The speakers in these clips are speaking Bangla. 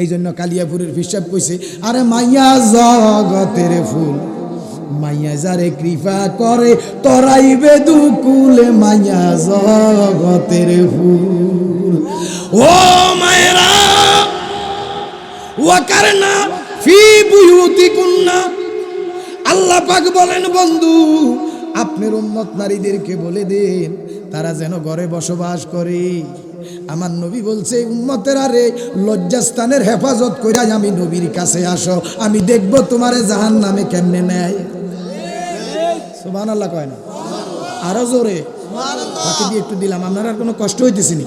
এই জন্য কালিয়াপুরের হিসাব কইছে, আরে মাইয়া জগতের ফুল, মাইয়া যারে কৃপা করে তরাইবে দুকুলে, মাইয়া জগতের ফুল। ও মায়েরা, ওয়াকারনা ফি বুয়ুতিকুন্না, আল্লাহ পাক বলেন বন্ধু আপনার উম্মত নারীদেরকে বলে দেন তারা যেন ঘরে বসবাস করে। আমার নবী বলছে উম্মতের আরে লজ্জাস্থানের হেফাজত করে আমি নবীর কাছে আসো, আমি দেখবো তোমারে জাহান্নামে কেমনে নেয়। সুবহানাল্লাহ কয় না? আরো জোরে বাকি দিয়ে একটু দিলাম, আপনার আর কোনো কষ্ট হইতেছে না।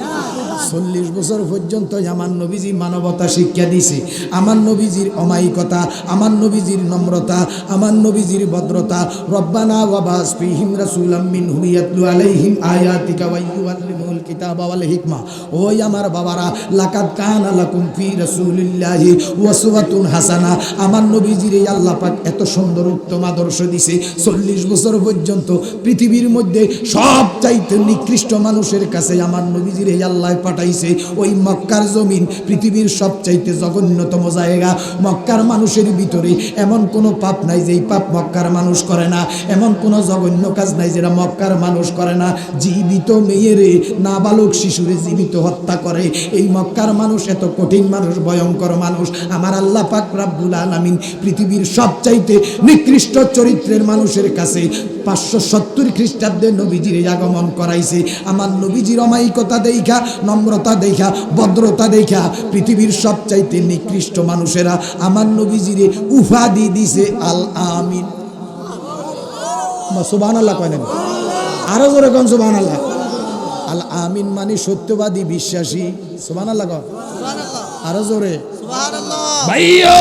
40 বছর পর্যন্ত আমার নবীজি মানবতা শিক্ষা দিছে, আমার নবীজির অমায়িকতা, আমার নবীজির নম্রতা, আমার নবীজির ভদ্রতা। রব্বানা ওয়া বাস ফীহিম রাসূলাম মিনহুম ইয়াতলু আলাইহিম আয়াতিকা ওয়া ইউআল্লিমুহুল কিতাবা ওয়াল হিকমা। ওই আমার বাবারা, লাকাদ কানা লাকুম ফি রাসূলিল্লাহি উসওয়াতুন হাসানা। আমার নবীজির এই আল্লাহ পাক এত সুন্দর উত্তম আদর্শ দিছে, 40 বছর পর্যন্ত পৃথিবীর মধ্যে সবচাইতে নিকৃষ্ট মানুষের কাছে আমার নবীজির এই আল্লাহ পাঠাইছে। ওই মক্কার জমিন পৃথিবীর সবচাইতে জঘন্যতম জায়গা। মক্কার মানুষের ভিতরে এমন কোনো পাপ নাই যেই পাপ মক্কার মানুষ করে না, এমন কোনো জঘন্য কাজ নাই যেটা মক্কার মানুষ করে না। জীবিত মেয়েরে, নাবালক শিশুরে জীবিত হত্যা করে এই মক্কার মানুষ। এত কঠিন মানুষ, ভয়ঙ্কর মানুষ। আমার আল্লাহ পাক রব্বুল আলামিন পৃথিবীর সবচাইতে নিকৃষ্ট চরিত্রের মানুষের কাছে 570 খ্রিস্টাব্দে নবীজির আগমন করাইছে। আমার নবীজির অমায়িকতা দেখা, নম্রতা দেখা, ভদ্রতা দেখা পৃথিবীর সবচাইতে নিকৃষ্ট মানুষেরা আমার নবীজিরে উপাধি দিছে আল আমিন। সুবহানাল্লাহ কয় না? আরো জোরে কোন সুবহানাল্লাহ। আল আমিন মানে সত্যবাদী, বিশ্বাসী। সুবহানাল্লাহ কয়, আরো জোরে সুবহানাল্লাহ। ভাইও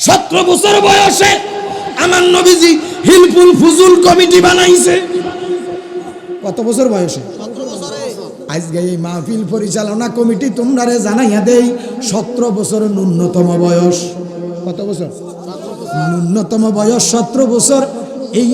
17 বছর বয়সে আমার নবীজি হিলফুল ফুজুল কমিটি বানাইছে। কত বছর বয়সে? 17 বছরে। আজকে এই মাহফিল পরিচালনা কমিটি তোমরারে জানাইয়া দেই 17 বছর ন্যূনতম বয়স। কত বছর? ন্যূনতম বয়স 17 বছর। এই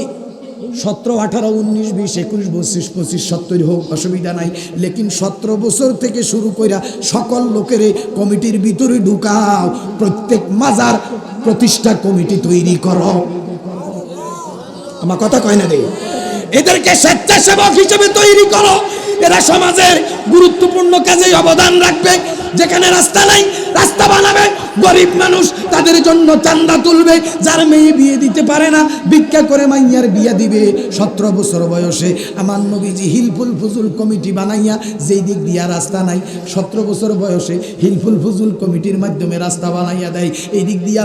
17, 18, 19, 20, 21, 22, 25, 70 হোক, অসুবিধা নাই। লেকিন 17 বছর থেকে শুরু কইরা সকল লোকের কমিটির ভিতরে ঢুকাও, প্রত্যেক মাজার প্রতিষ্ঠা কমিটি তৈরি করো। আমার কথা কয় না রে? এদেরকে স্বেচ্ছাসেবক হিসেবে তৈরি করো। এরা সমাজের গুরুত্বপূর্ণ কাজে অবদান রাখবে। যেখানে রাস্তা নাই রাস্তা বানাবে, গরিব মানুষ তাদের জন্য চান্দা তুলবে, যার মেয়ে বিয়ে দিতে পারে না ভিক্ষা করে মাইয়ার বিয়ে দিবে। 17 বছর বয়সে আমার নবীজি হিলফুল ফুজুল কমিটি বানাইয়া, যেই দিক দিয়া রাস্তা নাই 17 বছর বয়সে হিলফুল ফুজুল কমিটির মাধ্যমে রাস্তা বানাইয়া দেয়। এই দিক দিয়া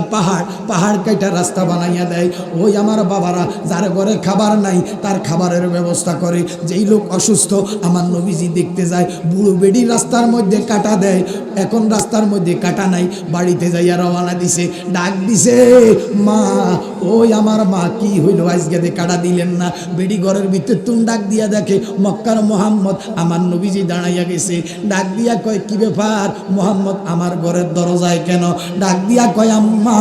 পাহাড় কাইটা রাস্তা বানাইয়া দেয়। ওই আমার বাবারা, যার ঘরে খাবার নাই তার খাবারের ব্যবস্থা করে। যেই লোক অসুস্থ আমার নবীজি দেখতে যায়, বুড়ো বেড়ি রাস্তার মধ্যে কাটা দেয়। এখন রাস্তার মধ্যে কাটা নাই, বাড়িতে যাইয়া রওনা দিছে, ডাক দিছে, মা ওই আমার মা কি হইল আজকে কাটা দিলেন না? বেড়ি ঘরের ভিতর তুম ডাক দিয়া দেখে মক্কার মোহাম্মদ আমার নবীজি দাঁড়াইয়া গেছে। ডাক দিয়া কয় কি ব্যাপার মোহাম্মদ আমার ঘরের দরজায় কেন? ডাক দিয়া কয় আম্মা,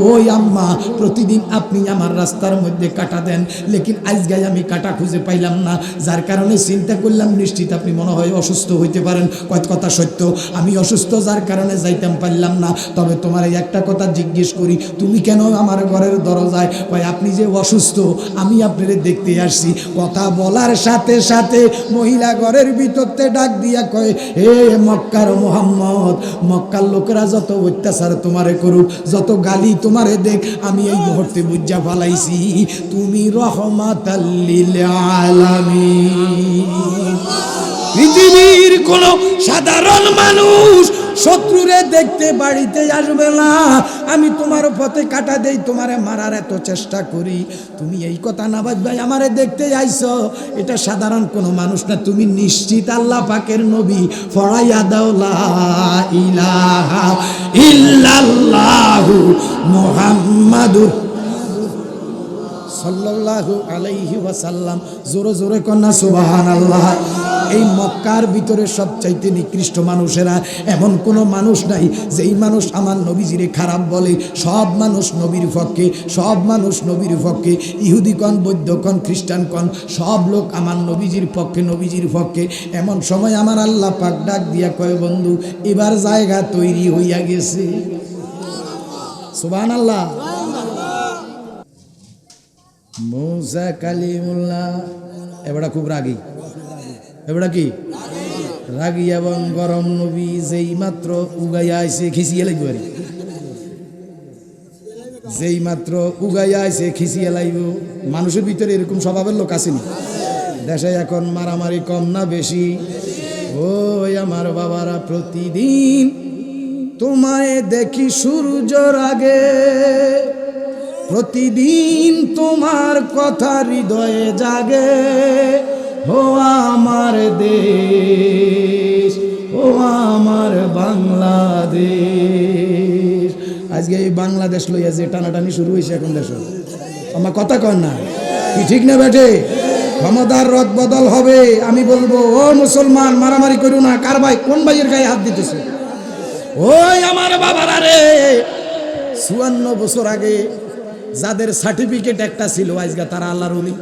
ওই আম্মা প্রতিদিন আপনি আমার রাস্তার মধ্যে কাটা দেন, লেকিন আজকে আমি কাটা খুঁজে পাইলাম না, যার কারণে চিন্তা করলাম নিশ্চিত আপনি মনে হয় অসুস্থ হইতে পারেন। কয় কথা সত্য, আমি অসুস্থ যার কারণে যাইতাম পারলাম না। তবে তোমার এই একটা কথা জিজ্ঞেস করি, তুমি কেন আমার ঘরের দরজায়? কয় আপনি যে অসুস্থ আমি আপনারে দেখতে আসছি। কথা বলার সাথে সাথে মহিলা ঘরের ভিতরতে ডাক দিয়া কয়, হে মক্কার মোহাম্মদ, মক্কার লোকেরা যত অত্যাচার তোমারে করুক, যত গালি তোমারে দেখ, আমি এই মুহূর্তে বুঝা ফালাইছি তুমি রহমাতাল লিল আলামিন। পৃথিবীর কোন সাধারণ মানুষ শত্রুরে দেখতে বাড়িতে আসবে না। আমি তোমার পথে কাটা দেই, তোমারে মারার এত চেষ্টা করি, তুমি এই কথা না ভাই আমারে দেখতে আইছো, এটা সাধারণ কোনো মানুষ না, তুমি নিশ্চিত আল্লাহ পাকের নবী। ফড়াইয়া দাও লা ইলাহা ইল্লাল্লাহু মুহাম্মাদুর। সাল্লাল্লাহু আলাইহি ওয়াসাল্লাম। জোরে জোরে কন্যা সুবহানাল্লাহ। এই মক্কার ভিতরে সবচাইতে নিকৃষ্ট মানুষেরা এমন কোনো মানুষ নাই যেই মানুষ আমার নবীজিরে খারাপ বলে। সব মানুষ নবীর পক্ষে, সব মানুষ নবীর পক্ষে। ইহুদি কন, বৌদ্ধ কন, খ্রিস্টান কন, সব লোক আমার নবীজির পক্ষে, নবীজির পক্ষে। এমন সময় আমার আল্লাহ পাক ডাক দিয়া কয়, বন্ধু এবার জায়গা তৈরি হইয়া গেছে। সুবহানাল্লাহ। মুসা কালিমুল্লাহ এবারে খুব রাগী, এবারে কি রাগী এবং গরম নবী যেই মাত্র উগাইয়া আইছে খিচিয়ে লাগবে, আর যেই মাত্র উগাইয়া আইছে খিচিয়ে লাগব। মানুষের ভিতরে এরকম স্বভাবের লোক আসেনি দেশে এখন? মারামারি কম না বেশি? ওই আমার বাবারা, প্রতিদিন তোমায় দেখি সূর্যর আগে, প্রতিদিন তোমার কথা হৃদয়ে জাগে। ও আমার দেশ, ও আমার বাংলাদেশ। আজকে এই বাংলাদেশ লইয়া যে টানাটানি শুরু হয়েছে এখন দেশ, আমার কথা কন না কি ঠিক না বেঠে? ক্ষমতার রদ বদল হবে। আমি বলবো, ও মুসলমান মারামারি করো না। কার ভাই কোন ভাইয়ের গায়ে হাত দিতেছে? ওই আমার বাবারা রে, ৫৪ বছর আগে যাদের সার্টিফিকেট একটা ছিল আজকে তারা আল্লাহর ওলি।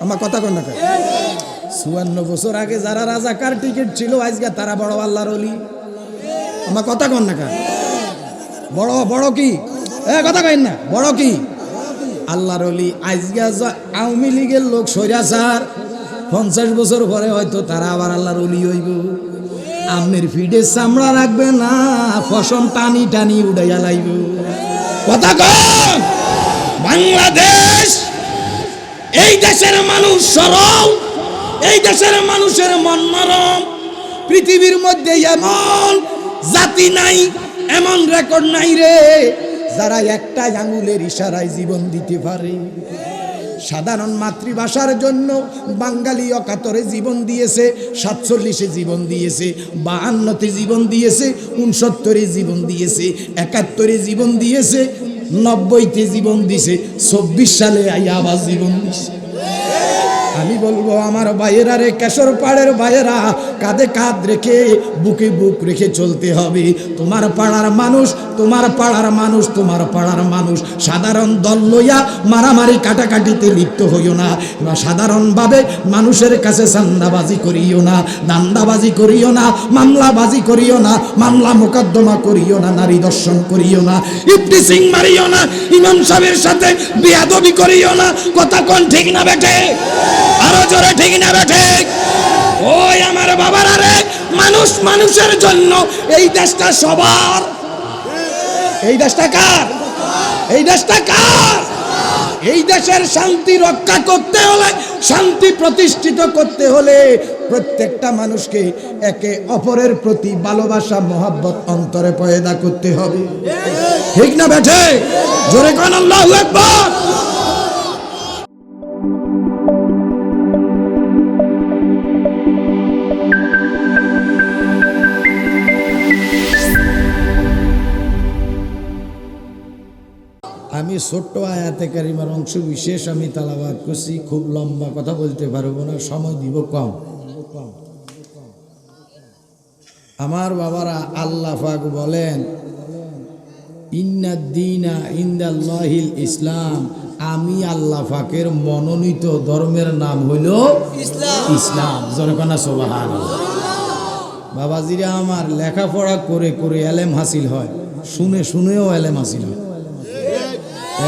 আমার কথা কন না? ৫৪ বছর আগে যারা রাজাকার টিকিট ছিল আজকে তারা বড় আল্লাহর ওলি। আমার কথা কন না? বড় বড় কি কথা কইন না? বড় কি আল্লাহর ওলি। আজকে আওয়ামী লীগের লোক স্বৈরাচার, ৫০ বছর পরে হয়তো তারা আবার আল্লাহর ওলি হইব। আমনের ফিডে চামড়া রাখবে না, ফসম টানি টানি উড়াইয়া লাইব। কথা কন। বাংলাদেশ এই দেশের মানুষ সরল, এই দেশের মানুষের মন নরম। পৃথিবীর মধ্যে এমন জাতি নাই, এমন রেকর্ড নাই রে যারা একটা আঙুলের ইশারায় জীবন দিতে পারে। সাধারণ মাতৃভাষার জন্য বাঙালি অকাতরে জীবন দিয়েছে, ৪৭-এ জীবন দিয়েছে, ৫২-তে জীবন দিয়েছে, ৬৯-এ জীবন দিয়েছে, ৭১-এ জীবন দিয়েছে, ৯০-তে জীবন দিয়েছে, ২৪ সালে আবার জীবন দিয়েছে। আমি বলবো আমার ভাইয়েরা রে, কেশর পাড়ের ভাইয়েরা, কাঁধে কাঁধ রেখে বুকে বুক রেখে চলতে হবে। তোমার পাড়ার মানুষ, তোমার পাড়ার মানুষ, তোমার পাড়ার মানুষ সাধারণ দল লইয়া মারামারি কাটাকাটিতে লিপ্ত হইও না। সাধারণভাবে মানুষের কাছে চান্দাবাজি করিও না, দান্দাবাজি করিও না, মামলাবাজি করিও না, মামলা মোকদ্দমা করিও না, নারী দর্শন করিও না, ইফটিজিং মারিও না, ইমাম সাহেবের সাথে বেয়াদবি করিও না। কথা কোন ঠিক না বেটে? আরো জোরে ঠিক না বেটে? ওই আমার বাবারা রে, মানুষ মানুষের জন্য। এই দেশটা সবার। এই দেশটা কার? এই দেশটা কার? এই দেশের শান্তি রক্ষা করতে হলে, শান্তি প্রতিষ্ঠিত করতে হলে প্রত্যেকটা মানুষকে একে অপরের প্রতি ভালোবাসা, মহব্বত অন্তরে পয়দা করতে হবে। ঠিক না বেঠে? জোরে কোন আল্লাহু আকবার। আমি ছোট্ট আয়াতে কারিমার অংশ বিশেষ আমি তালাবাত করছি। খুব লম্বা কথা বলতে পারবো না, সময় দিব কম। আমার বাবারা, আল্লাহ পাক বলেন, ইন্নাদ-দীনা ইনদাল্লাহিল ইসলাম। আমি আল্লাহ পাকের মনোনীত ধর্মের নাম হইল ইসলাম। জনকনা সুবহানাল্লাহ। বাবাজিরা আমার, লেখাপড়া করে করে এলেম হাসিল হয়, শুনে শুনেও এলেম হাসিল হয়।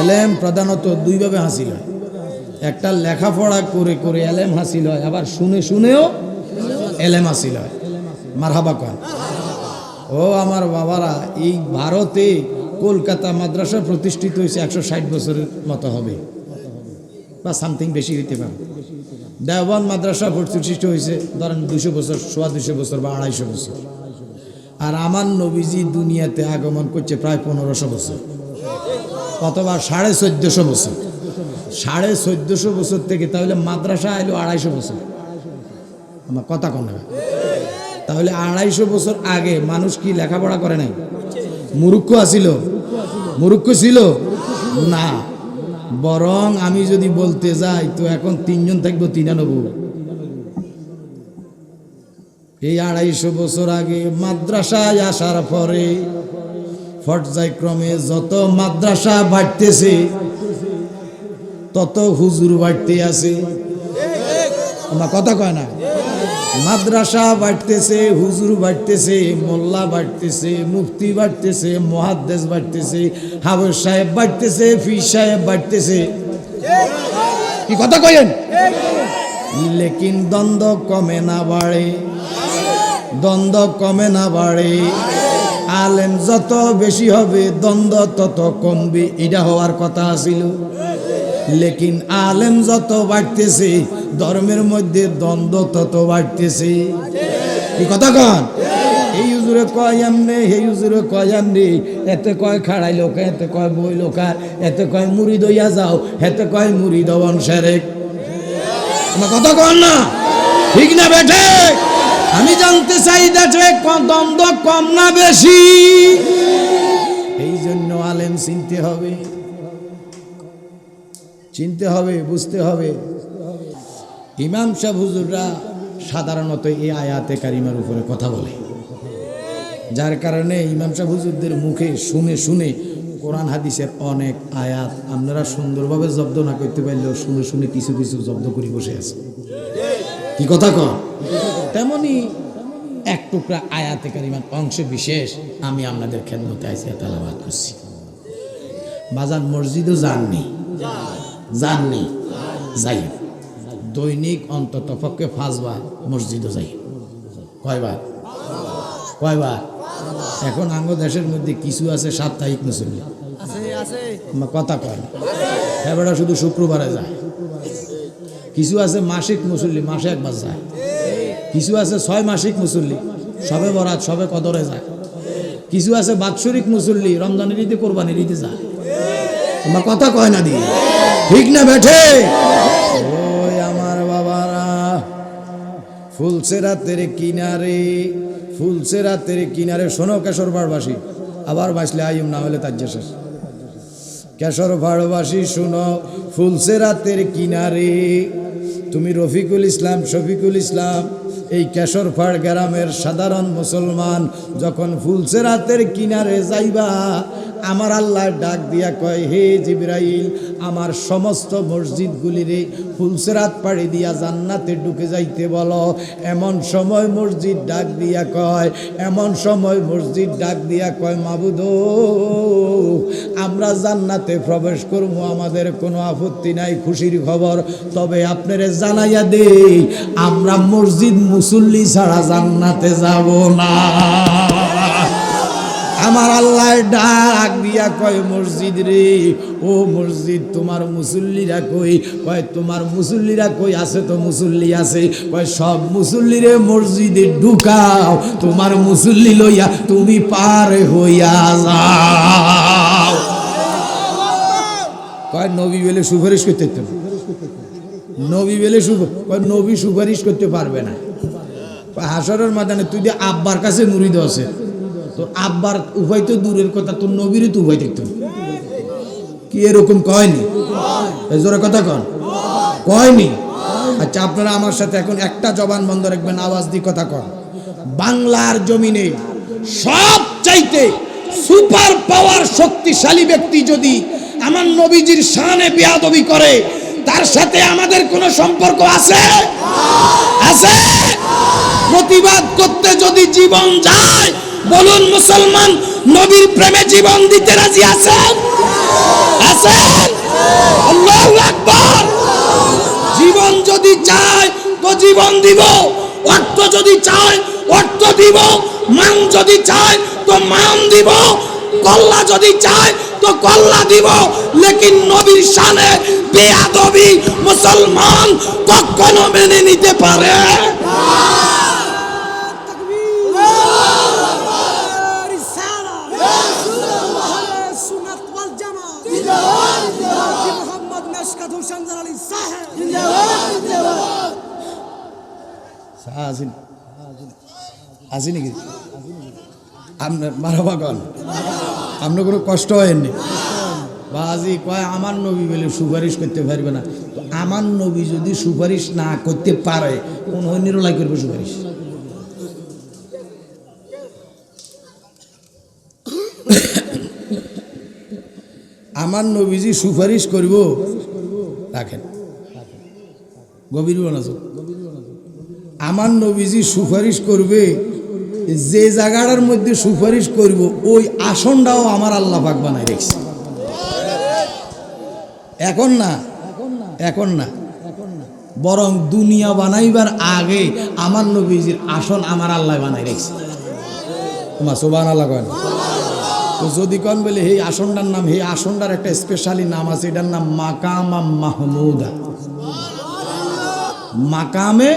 এলেম প্রধানত দুইভাবে হাসিল হয়। একটা লেখাপড়া করে করে এলেম হাসিল হয়, আবার শুনে শুনেও এলেম হাসিল হয়। মারহাবা কর। ও আমার বাবারা, এই ভারতে কলকাতা মাদ্রাসা প্রতিষ্ঠিত হয়েছে ১৬০ বছরের মতো হবে বা সামথিং বেশি হইতে পারে। দেওবন্দ মাদ্রাসা প্রতিষ্ঠিত হয়েছে ধরেন ২০০ বছর, ২৫০ বছর বা ২৫০ বছর। আর আমার নবীজি দুনিয়াতে আগমন করছে প্রায় ১৫০০ বছর অথবা ১৪৫০ বছর। ১৪৫০ বছর থেকে তাহলে মাদ্রাসা এলো ২৫০ বছর। আমার কথা কন না? তাহলে ২৫০ বছর আগে মানুষ কি লেখাপড়া করে নাই? মূর্খ আছিল? মূর্খ ছিল না। বরং আমি যদি বলতে যাই তো এখন 3 জন থাকবো 93। এই 250 বছর আগে মাদ্রাসায় আসার পরে পর্যায়ক্রমে যত মাদ্রাসা বাড়তেছে তত হুজুর বাড়তে আছে। আমার কথা কয় না? মাদ্রাসা বাড়তেছে, হুজুর বাড়তেছে, মোল্লা বাড়তেছে, মুফতি বাড়তেছে, মুহাদ্দিস বাড়তেছে, হাফেজ সাহেব বাড়তেছে, পীর সাহেব বাড়তেছে। কি কথা কয়েন? লেকিন দ্বন্দ্ব কমে না বাড়ে, দ্বন্দ্ব কমে না বাড়ে। আলেম যত বেশি হবে দ্বন্দ্ব তত কমবে, এটা হওয়ার কথা ছিল। লেকিন আলেম যত বাড়তেছে ধর্মের মধ্যে দ্বন্দ্ব তত বাড়তেছে। কি কথা কন? এই হুজুরে কয় এমনি, এই হুজুরে কয় এমনি, এতে কয় খাড়াই লোক, এতে কয় বই লোকা, এতে কয় মুরিদ হইয়া যাও, এতে কয় মুরিদ বংশেরেক। আমার কথা কন না? ঠিক না বেঠে? আমি জানতে চাই দেখে দ্বন্দ্ব কম না বেশি? এই জন্য আলেম চিনতে হবে, চিনতে হবে, বুঝতে হবে। ইমাম সাহেব হুজুররা সাধারণত এই আয়াতে কারিমার উপরে কথা বলে, যার কারণে ইমাম সাহেব হুজুরদের মুখে শুনে শুনে কোরআন হাদিসের অনেক আয়াত আপনারা সুন্দরভাবে জব্দ না করতে পারলেও শুনে শুনে কিছু কিছু জব্দ করে বসে আছে। কি কথা কন? তেমনি এক টুকরা আয়াতে কারিমার অংশ বিশেষ আমি আপনাদের খেদমতে আইসি তেলাওয়াত করছি। বাজার মসজিদও যাননি, যাননি, যাই দৈনিক অন্তত পক্ষে 5 বার মসজিদও যাই। কয়বার? কয়বার? এখন আঙ্গ দেশের মধ্যে কিছু আছে সাপ্তাহিক মুসল্লি, কথা কয় না, এবারে শুধু শুক্রবারে যায়। কিছু আছে মাসিক মুসল্লি, মাসে একবার যায়। কিছু আছে 6 মাসিক মুসল্লি, সবে বরাত সবে কদরে যায়। কিছু আছে বাৎসরিক মুসল্লি, রমজানের ঈদে কোরবানির ঈদে যায়। আমার কথা কয় না দিয়ে? ঠিক না বেঠে? ওই আমার বাবারা, ফুলসেরাতের কিনারে, ফুলসেরাতের কিনারে শোনো কেশর পাড়বাসী, আবার বাঁচলে আইম, না হলে তার শেষ। কেশর পাড়বাসী শোনো, ফুলসেরাতের কিনারে তুমি রফিকুল ইসলাম, শফিকুল ইসলাম, এই কেশরপাড় গ্রামের সাধারণ মুসলমান যখন ফুলসেরাতের কিনারে যাইবা, আমার আল্লাহ ডাক দিয়া কয়, হে জিবরাইল, আমার সমস্ত মসজিদগুলিরে ফুলসেরাত পাড়ি দিয়া জান্নাতে ঢুকে যাইতে বলো। এমন সময় মসজিদ ডাক দিয়া কয়, এমন সময় মসজিদ ডাক দিয়া কয়, মাবুদ আমরা জান্নাতে প্রবেশ করবো, আমাদের কোনো আপত্তি নাই, খুশির খবর। তবে আপনারে জানাইয়া দেই, আমরা মসজিদ মুসল্লি ছাড়া জান্নাতে যাব না। আমার আল্লাহ ডাক দিয়া কয়, মসজিদ রে, ও মসজিদ তোমার মুসল্লিরা কই? কয় তোমার মুসল্লিরা কই? আছে তো মুসল্লি আছে। কয় সব মুসল্লিরে মসজিদে ঢুকাও, তোমার মুসল্লি লইয়া তুমি পার হইয়া যাও। কয় নবী বলে সুপারিশ করতে, নবী বলে কয় নবী সুপারিশ করতে পারবে না। হাসরের ময়দানে তুই যে আব্বার কাছে মুরিদ আছে, তোর আব্বার উভয় তো দূরের কথা, তোর নবীরই তো উভয় দেখত। কি এরকম কয়নি? জোরে কথা কন, কয়নি? আচ্ছা আপনারা আমার সাথে এখন একটা জবান বন্ধ রাখবেন, আওয়াজ দিয়ে কথা কন। বাংলার জমিনে সবচাইতে সুপার পাওয়ার শক্তিশালী ব্যক্তি যদি আমার নবীজির শানে বেয়াদবি করে, তার সাথে আমাদের কোনো সম্পর্ক আছে? আছে? প্রতিবাদ করতে যদি জীবন যায়, বলুন মুসলমান নবীর প্রেমে জীবন দিতে রাজি আছেন? আছেন? আল্লাহু আকবার। জীবন যদি চায় তো জীবন দিব, অর্থ যদি চায় অর্থ দিব, মান যদি চায় তো মান দিব, কল্লা যদি চায় তো কল্লা দিব। লেকিন নবীর শানে বেয়াদবি মুসলমান কখনো মেনে নিতে পারে? আসি নাকি আপনার মারাবাগন? আপনার কোনো কষ্ট হয়নি? বাজি কয় আমার নবী বলে সুপারিশ করতে পারবে না। তো আমার নবী যদি সুপারিশ না করতে পারে কোন নিরলাই করবে সুপারিশ? আমার নবীজি সুপারিশ করব, রাখেন গভীর বানাজো, আমার নবীজি সুপারিশ করবে, যে জায়গাটার মধ্যে সুপারিশ করব ওই আসনটাও আমার আল্লাহ পাক বানাই রেখেছে। এখন না, এখন না, বরং দুনিয়া বানাইবার আগে আমার নবীজির আসন আমার আল্লাহ বানাই রেখেছে। তোমার সুবহানাল্লাহ কয় না? তো যদি কন বলে এই আসনটার নাম, এই আসনটার একটা স্পেশালি নাম আছে, এটার নাম মাকামা মাহমুদা। মাকামে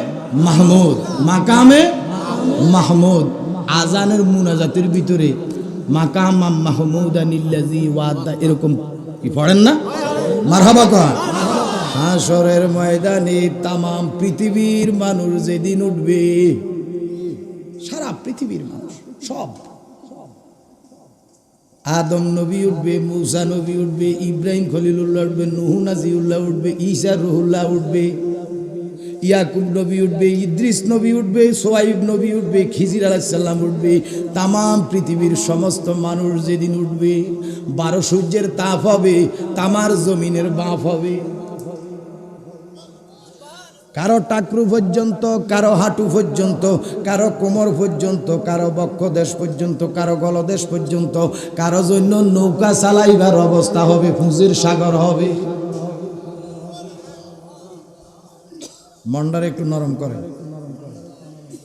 মাহমুদ, মাকামে মাহমুদ। আজানের মুনাজাতের ভিতরে মাকামা মাহমুদা নিল্লাজি ওয়াদা এরকম কি পড়েন না? মারহাবা কন। হাসরের ময়দানে তামাম পৃথিবীর মানুষ যেদিন উঠবে, সারা পৃথিবীর মানুষ সব, আদম নবী উঠবে, মুসা নবী উঠবে, ইব্রাহিম খলিলুল্লাহ উঠবে, নূহ নাজিউল্লাহ উঠবে, ঈসা রুহুল্লাহ উঠবে, ইয়াকুব নবী উঠবে, ইদ্রিস নবী উঠবে, সোয়াইব নবী উঠবে, খিজির আলাইহিস সালাম উঠবে। তামাম পৃথিবীর সমস্ত মানুষ যেদিন উঠবে, 12 সূর্যের তাপ হবে, তামার জমিনের বাপ হবে। কারো টাকরু পর্যন্ত, কারো হাঁটু পর্যন্ত, কারো কোমর পর্যন্ত, কারো বক্ষদেশ পর্যন্ত, কারো গলদেশ পর্যন্ত, কারো জন্য নৌকা চালাইবার অবস্থা হবে, পুঁজির সাগর হবে। মন্ডারে একটু নরম করেন,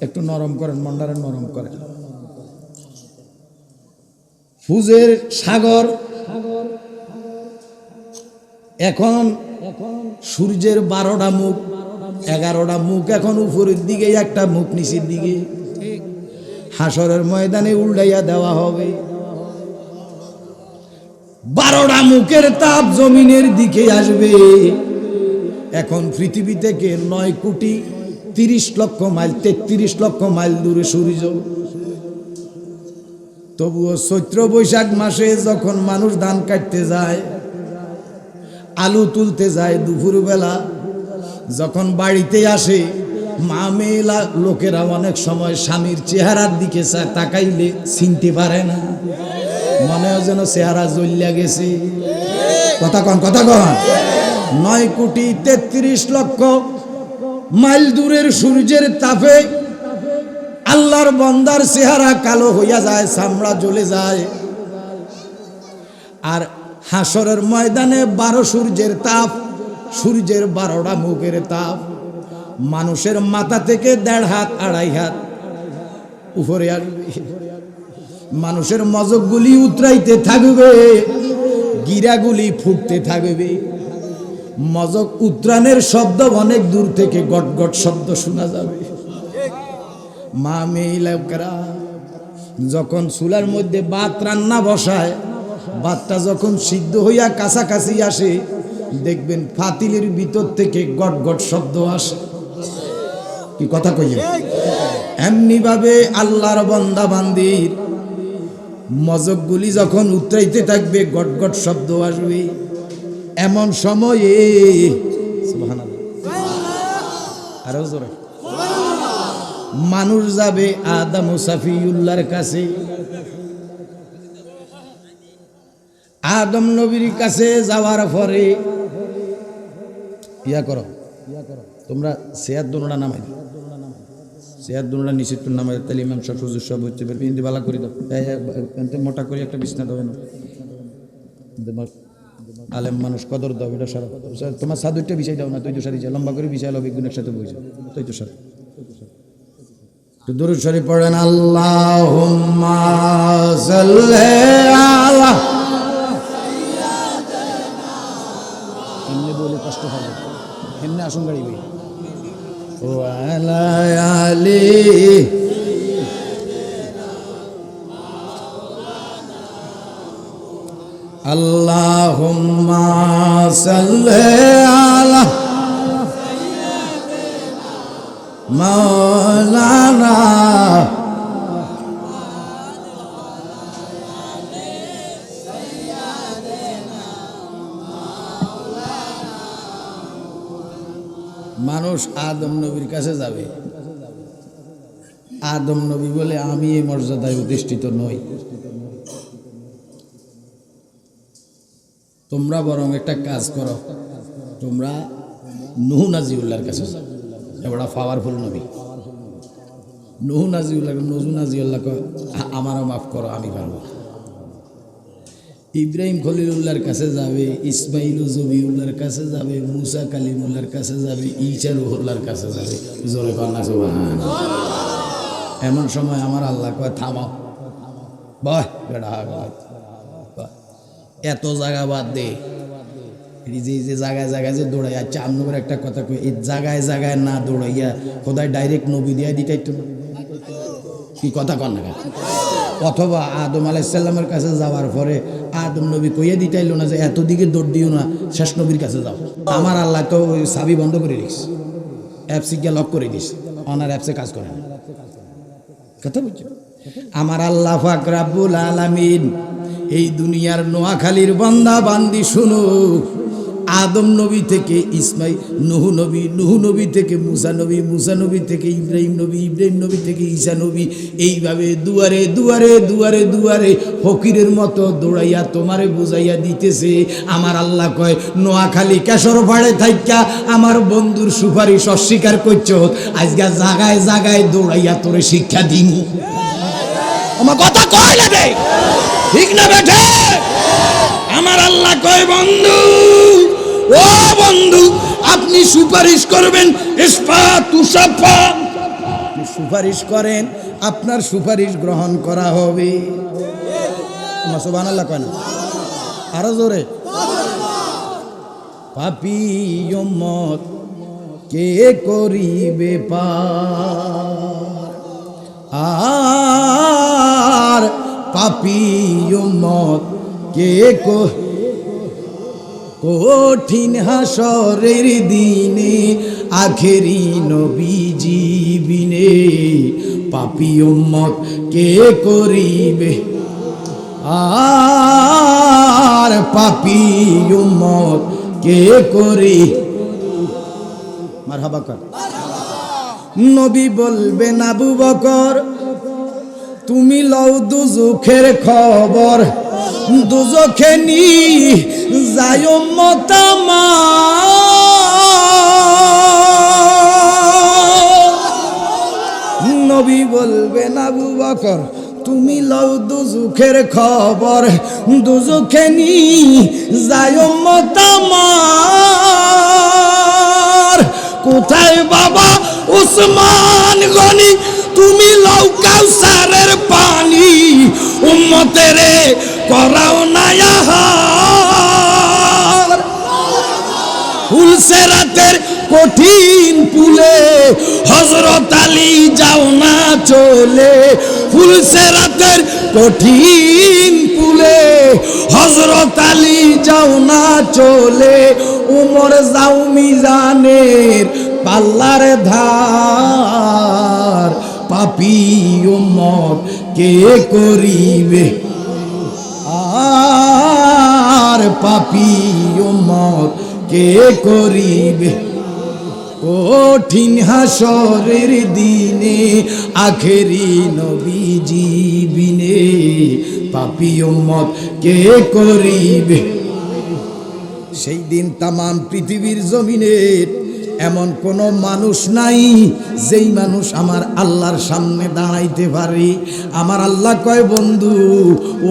একটু নরম করেন, মন্ডারে নরম করেন। ফুজের সাগর। এখন সূর্যের 12টা মুখ, 11টা মুখ এখন উপরের দিকে, একটা মুখ নিচের দিকে। হাসরের ময়দানে উল্টাইয়া দেওয়া হবে। 12টা মুখের তাপ জমিনের দিকে আসবে। এখন পৃথিবী থেকে 9,30,00,000 মাইল, 33 লক্ষ মাইল দূরে সূর্য। তবুও চৈত্র বৈশাখ মাসে যখন মানুষ ধান কাটতে যায়, আলু তুলতে যায়, দুপুরবেলা যখন বাড়িতে আসে, মা মেয়েলা লোকেরা অনেক সময় স্বামীর চেহারার দিকে তাকাইলে চিনতে পারে না, মনে হয় যেন চেহারা জ্বলিয়া গেছে। কথা কন, কথা কন। 9,33,00,000 মাইল দূরের সূর্যের তাপে আল্লাহর বান্দার চেহারা কালো হইয়া যায়, চামড়া জ্বলে যায়। আর হাসরের ময়দানে 12 সূর্যের তাপ, সূর্যের 12টা মুখের তাপ, মানুষের মাথা থেকে 1.5 হাত 2.5 হাত উপরে আসবে। মানুষের মজকগুলি উতরাইতে থাকবে, গিরাগুলি ফুটতে থাকবে। মজক উত্রাণের শব্দ অনেক দূর থেকে গট গট শব্দ শোনা যাবে। মা মেয়েরা যখন চুলার মধ্যে ভাত রান্না বসায়, ভাতটা যখন সিদ্ধ হইয়া কাছাকাছি আসে, দেখবেন পাতিলের ভিতর থেকে গট গট শব্দ আসে। কি কথা কইয়ে? এমনি ভাবে আল্লাহর বান্দা বান্দির মজকগুলি যখন উতরাইতে থাকবে, গট গট শব্দ আসবে। এমন সময়ে সুবহানাল্লাহ, আরো জোরে, মানুষ যাবে আদম ও সাফিউল্লাহর কাছে। আদম নবীর কাছে যাওয়ার পরে ইয়া করো, তোমরা সেয়াদ দোনোটা নামাই দাও, সেয়াদ দোনোটা নিশ্চিত নামাই দাও, তাহলে ইমাম সাহেব হুজুর সব হচ্ছে হিন্দি বালা করে দাও, মোটা করে একটা বিছনা দাও না, আলেম মানুষ কদর দাও। এটা সারা তোমার সাদুরটা বিছাই দাও না, তুই তো সারি লম্বা করে বিছাই লো, বেগুনের সাথে বইছে, তুই তো সার। দুরূদ শরীফ পড়েন, আল্লাহুম্মা সাল্লি আলা। এমনি বলে কষ্ট হবে, এমনি আসুন গাড়ি ভাই। ও আলা আলি আল্লাহুম্মা সাল্লি আলা মাওলানা মানুষ আদম নবীর কাছে যাবে, আদম নবী বলে আমি এই মর্যাদায় অধিষ্ঠিত নই, তোমরা বরং একটা কাজ করো, তোমরা নূহ নাজিউল্লাহর কাছে যাও। এবার পাওয়ারফুল নবী নূহ নাজিউল্লাহ, নজরুল নাজিউল্লাহ কয় আমারও মাফ করো, আমি পারবো। ইব্রাহিম খলিলুল্লাহর কাছে যাবে, ইসমাইল জবিউল্লাহর কাছে যাবে, মুসা কালিমুল্লাহর কাছে যাবে, ঈসা রুহুল্লাহর কাছে যাবে। জোরে কন্যা সুবহানাল্লাহ। এমন সময় আমার আল্লাহ কয় থামাও, বয় বেড়া, এত জায়গা বাদ দে, যে জায়গায় জায়গায় যে দৌড়াইয়া 4 নম্বর একটা কথা কই, এই জায়গায় জায়গায় না দৌড়াইয়া খোদায় ডাইরেক্ট নবী দিয়া দিতাই তো কি কথা কন না। অথবা আদম আলাইহিস সালামের কাছে যাওয়ার পরে আদম নবী কইয়া দিতাইলো না যে এত দিকে দৌড় দিও না, শেষ নবীর কাছে যাও। আমার আল্লাহ তো ওই চাবি বন্ধ করে দিয়েছে, অ্যাপসে গিয়ে লক করে দিয়েছে, অনার অ্যাপসে কাজ করে না। কথা বুঝছো? আমার আল্লাহ পাক রব্বুল আলামিন এই দুনিয়ার নোয়াখালীর বান্দা বান্দি শুনো, আদম নবী থেকে ইসমাইল, নূহ নবী, নূহ নবী থেকে মুসা নবী, মুসা নবী থেকে ইব্রাহিম নবী, ইব্রাহিম নবী থেকে ঈসা নবী, এইভাবে দুয়ারে দুয়ারে দুয়ারে দুয়ারে ফকিরের মতো দৌড়াইয়া তোমারে বুঝাইয়া দিতেছে। আমার আল্লাহ কয় নোয়াখালী কেশর পাড়ে থাইকা আমার বন্ধুর সুপারিশ অস্বীকার করছো, আজকে জাগায় জাগায় দৌড়াইয়া তোরে শিক্ষা দিমু। আমার কথা কয় লাগে ঠিক না বেঠে? আমার আল্লাহ কয় বন্ধু, ও বন্ধু, আপনি সুপারিশ করবেন, সুপারিশ করেন, আপনার সুপারিশ গ্রহণ করা হবে। সুবহানাল্লাহ কয় না? আরো জোরে। পাপী উম্মত কে করিবে পার, আর পাপী উম্মত কে কঠিন হাসরের দিনে আখেরি নবীজি বিনে পাপী উম্মত কে করিবে, আর পাপী উম্মত কে করি। মারহাবা কর। নবী বলবেন আবু বকর তুমি লও দুজখের খবর, দুজখে নি যায় উম্মত আমার। নবী বলবেন আবু বকর তুমি লও দুজখের খবর, দুজখে নি যায় উম্মত আমার। কোথায় বাবা উসমান গনি তুমি লও কাউসারের পানি, উম্মতেরে করাও না আহার। ফুলসেরাতের কঠিন পুলে হযরত আলী যাও না চলে, ফুলসেরাতের কঠিন পুলে হযরত আলী যাও না চলে, উমর যাও মিজানের পাল্লার ধার। পাপী উম্মত কে করিবে, আর পাপী উম্মত কে করিবে কঠিন হাসরের দিনে আখেরি নবীজি বিনে পাপী উম্মত কে করিবে। সেই দিন তামাম পৃথিবীর জমিনের এমন কোন মানুষ নাই যেই মানুষ আমার আল্লাহর সামনে দাঁড়াইতে পারে। আমার আল্লাহ কয় বন্ধু,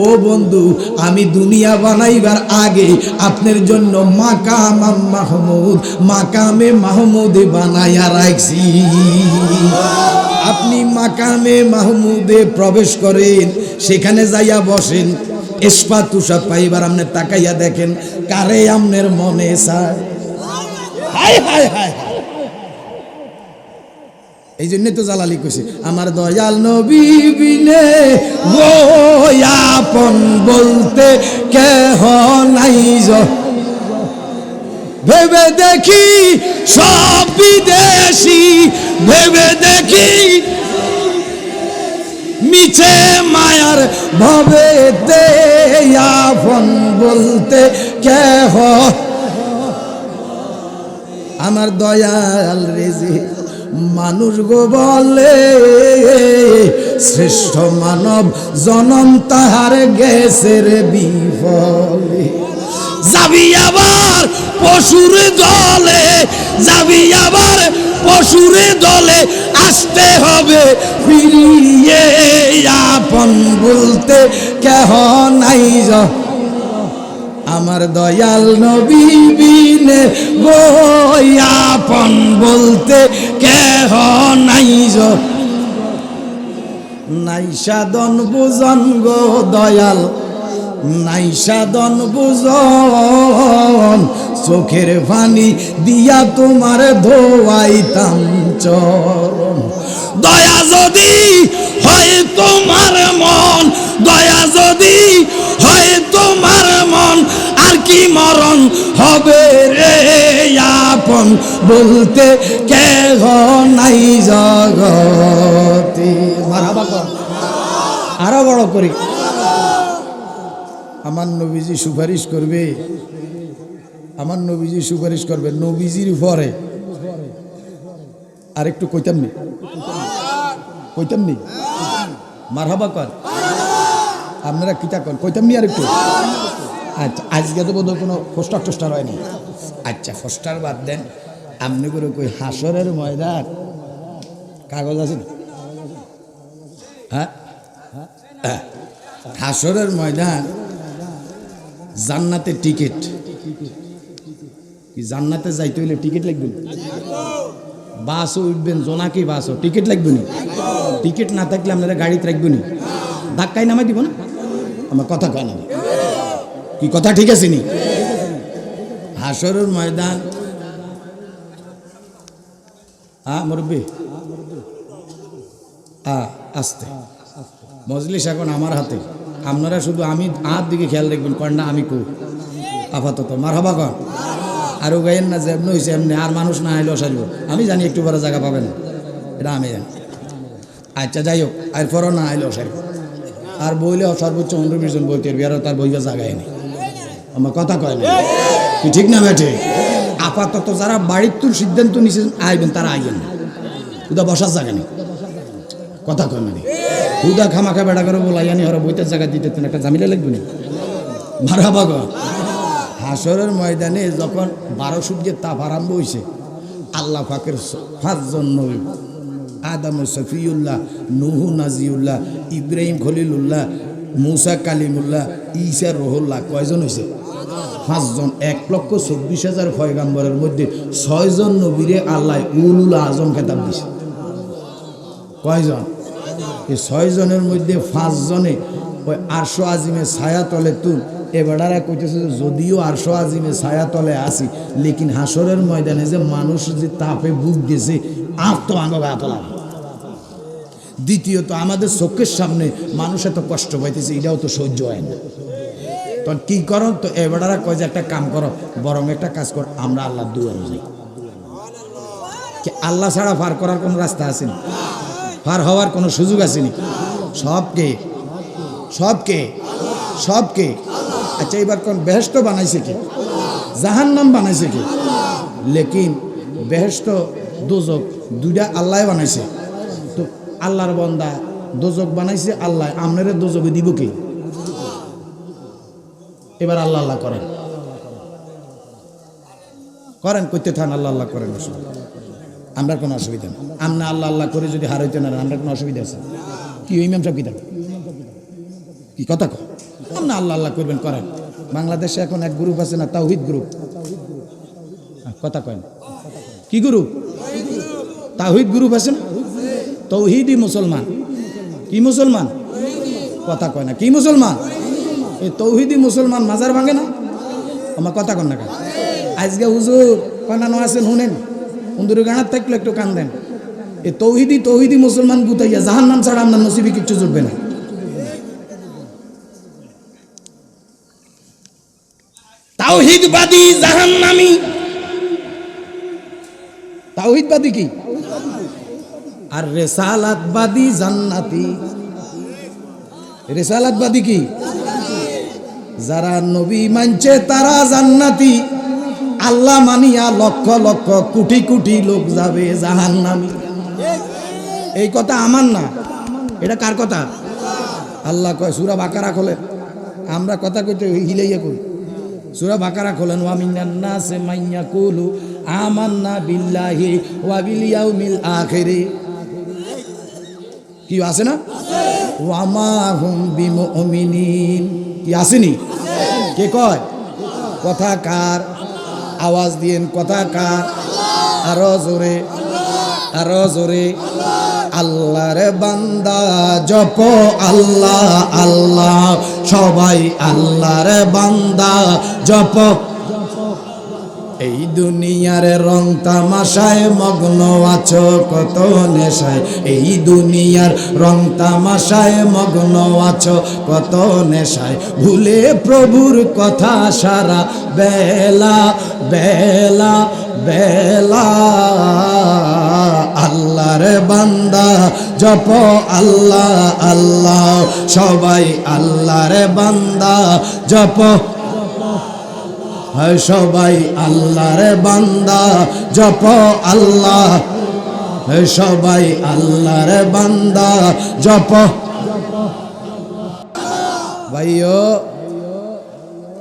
ও বন্ধু, আমি দুনিয়া বানাইবার আগে আপনার জন্য মাকাম মাহমুদ, মাকামে মাহমুদে বানাইয়া রাখছি। আপনি মাকামে মাহমুদে প্রবেশ করেন, সেখানে যাইয়া বসেন, এসপা তুষা পাইবার আপনি তাকাইয়া দেখেন কারে আমনের মনে চায়। হায় হায় হায়, এই জন্য তো জালালি কইছে আমার দয়াল নবী বিনে আপন বলতে কেহ নাই। ভেবে দেখি সব বিদেশি, ভেবে দেখি মিছে মায়ার ভবেতে আপন বলতে কেহ। আমার দয়াল রেজে মানুষ গো বলে শ্রেষ্ঠ মানব জনম তাহার গেছে রে বিফলে যাবি আবার পশুর দলে, যাবি আবার পশুর দলে, আসতে হবে ফিরিয়ে আপন বলতে কেহ নাই আমার দয়াল নবী বিনে গো আপন বলতে কেহ নাই নাই সাধন বুঝন গো দয়াল নাই সাধন বুঝন চোখের পানি দিয়া তোমার ধোয়াইতাম চরণ দয়া যদি হয় তোমার মন, দয়া যদি হয় তোমার মন, আর কি মরণ হবে রে আপন বলতে কেহ নাই জগতে মারহাবা কর আরো বড় করি আমার নবীজি সুপারিশ করবে, আমার নবীজি সুপারিশ করবে নবীজির পরে আর একটু কইতাম নি মারহাবা কর আপনারা কিতা কর কইতাম নি আর একটু আচ্ছা আজকে তো বোধহয় কোনো পোস্টার টোস্টার হয়নি আচ্ছা পোস্টার বাদ দেন আপনি করে কই হাসরের ময়দান কাগজ আছে হ্যাঁ হাসরের ময়দান জান্নাতের টিকিট কি জান্নাতে যাইতে হইলে টিকিট লাগবে বাসও উঠবেন জোনাকি বাসও টিকিট লাগবে না টিকিট না থাকলে আপনারা গাড়িতে রাখবে না ধাক্কায় নামাই দিব না আমার কথা কয় না কি কথা ঠিক আছে নি হাসরের ময়দান মুরব্বী আস্তে মজলিস এখন আমার হাতে আপনারা শুধু আমি হাত দিকে খেয়াল রাখবেন কন্যা আমি কো আপাতত মারহাবা কর আরও গাইয়েন না যে এমনি হয়েছে এমনি আর মানুষ না আইলেও সাজব আমি জানি একটু বড় জায়গা পাবেন এটা আমি জানি আচ্ছা যাই হোক এরপরও না আইলেও সাজব আর বইলেও সর্বোচ্চ 15-20 জন বইতে আর তার বইবা জায়গায় নেই আমার কথা কয় না কি ঠিক না বেঠে আপাতত যারা বাড়ির তুল সিদ্ধান্ত নিছে আইবেন তারা আইবেন না উদা বসার জায়গা নেই কথা কয় না হুদা খামাখা বেড়া করে বলাইয়ানি ওরা বইতের জায়গা দিতে একটা জামিলা লাগবে না মারহাবা গো হাসরের ময়দানে যখন 12 সূর্যের তাপ আরম্ভ হয়েছে আল্লাহ পাকের 5 জন নবী আদম সফিউল্লাহ নূহ নাজিউল্লাহ ইব্রাহিম খলিলুল্লাহ মুসা কালিমুল্লাহ ঈসা রুহুল্লাহ কয়জন হয়েছে 5 জন 1,24,000 পয়গাম্বরের মধ্যে 6 জন নবীরে আল্লাহ উলুল আজম খেতাব দিছে কয়জন এই 6 জনের মধ্যে 5 জনে ওই আরশ আজিমে ছায়া তলে তুল এবারে কইতেছে যদিও আরশ আজিমে ছায়া তলে আসি লেকিন হাসরের ময়দানে যে মানুষ যে তাপে বুক দিয়েছে তো আঙ্গ গা তোলা দ্বিতীয়ত আমাদের চোখের সামনে মানুষ এত কষ্ট পাইতেছে এটাও তো সহ্য হয় না তখন কি করো তো এবারে কয় যে একটা কাম করো বরং একটা কাজ কর আমরা আল্লাহ দুয়ারে যাই কি আল্লাহ ছাড়া পার করার কোনো রাস্তা আছে না পার হওয়ার কোনো সুযোগ আছে নি সবকে আচ্ছা এবার কোন বেহেশত বানাইছে কি জাহান্নাম বানাইছে কি লেকিন বেহেশত দোজক দুইটা আল্লাহ বানাইছে তো আল্লাহর বান্দা দোজক বানাইছে আল্লাহ আপনারে দোজকে দিব কি এবার আল্লাহ আল্লাহ করেন করতে থান আল্লাহ আল্লাহ করেন আমরা কোনো অসুবিধা নেই আমরা আল্লাহ আল্লাহ করে যদি হারাইতে না আমরা কোনো অসুবিধা আছে কি ইমাম সাহেব কি কথা কয় আমরা আল্লাহ আল্লাহ করবেন করেন বাংলাদেশে এখন এক গ্রুপ আছে না তাওহীদ গ্রুপ কথা কয় না কি গ্রুপ তাওহীদ গ্রুপ আছে না তৌহিদি মুসলমান কি মুসলমান কথা কয় না কি মুসলমান এই তৌহিদি মুসলমান মাজার ভাঙে না আমার কথা কন না কেন আজকে হুজুর কানানো আছেন শুনেন হুন্দুরের গানার থাকলে একটু কান দেন এই তৌহিদি মুসলমান গুতাইয়া জাহান্নাম ছাড়া আপনার নসিবে কিচ্ছু জুটবে না তাওহীদবাদী জাহান্নামী তাওহীদবাদী কি আর রিসালাতবাদী জান্নাতি রিসালাতবাদী কি যারা নবী মানছে তারা জান্নাতি আল্লাহ মানিয়া লক্ষ লক্ষ কোটি কোটি লোক যাবে জাহান্নামে। এই কথা আমার না, এটা কার কথা? আল্লাহ কয় সূরা বাকারা খোলেন, আমরা কথা কইতে হিলাইয়া কই। সূরা বাকারা খোলেন, ওয়া মিনান নাসি মান ইয়াকুলু আমান্না বিল্লাহি ওয়া বিল ইয়াউমিল আখির। কি আছে না? ওয়া মা হুম বিমুমিনিন। কি আসেনি? কে কয়? কথা কার? আওয়াজ দিয়েন, কথা কার? আরো জোরে, আরো জোরে। আল্লাহর বান্দা জপ আল্লাহ আল্লাহ, সবাই আল্লাহর বান্দা জপ। এই দুনিয়ার রং তামাশায় মগ্ন আছো কত নেশায়, এই দুনিয়ার রং তামাশায় মগ্ন আছো কত নেশায়, ভুলে প্রভুর কথা সারা বেলা বেলা বেলা। আল্লাহর বান্দা জপ আল্লাহ আল্লাহ, সবাই আল্লাহর বান্দা জপ। সবাই আল্লাহর বান্দা জপ আল্লাহ, সবাই আল্লাহর বান্দা জপ। ভাইও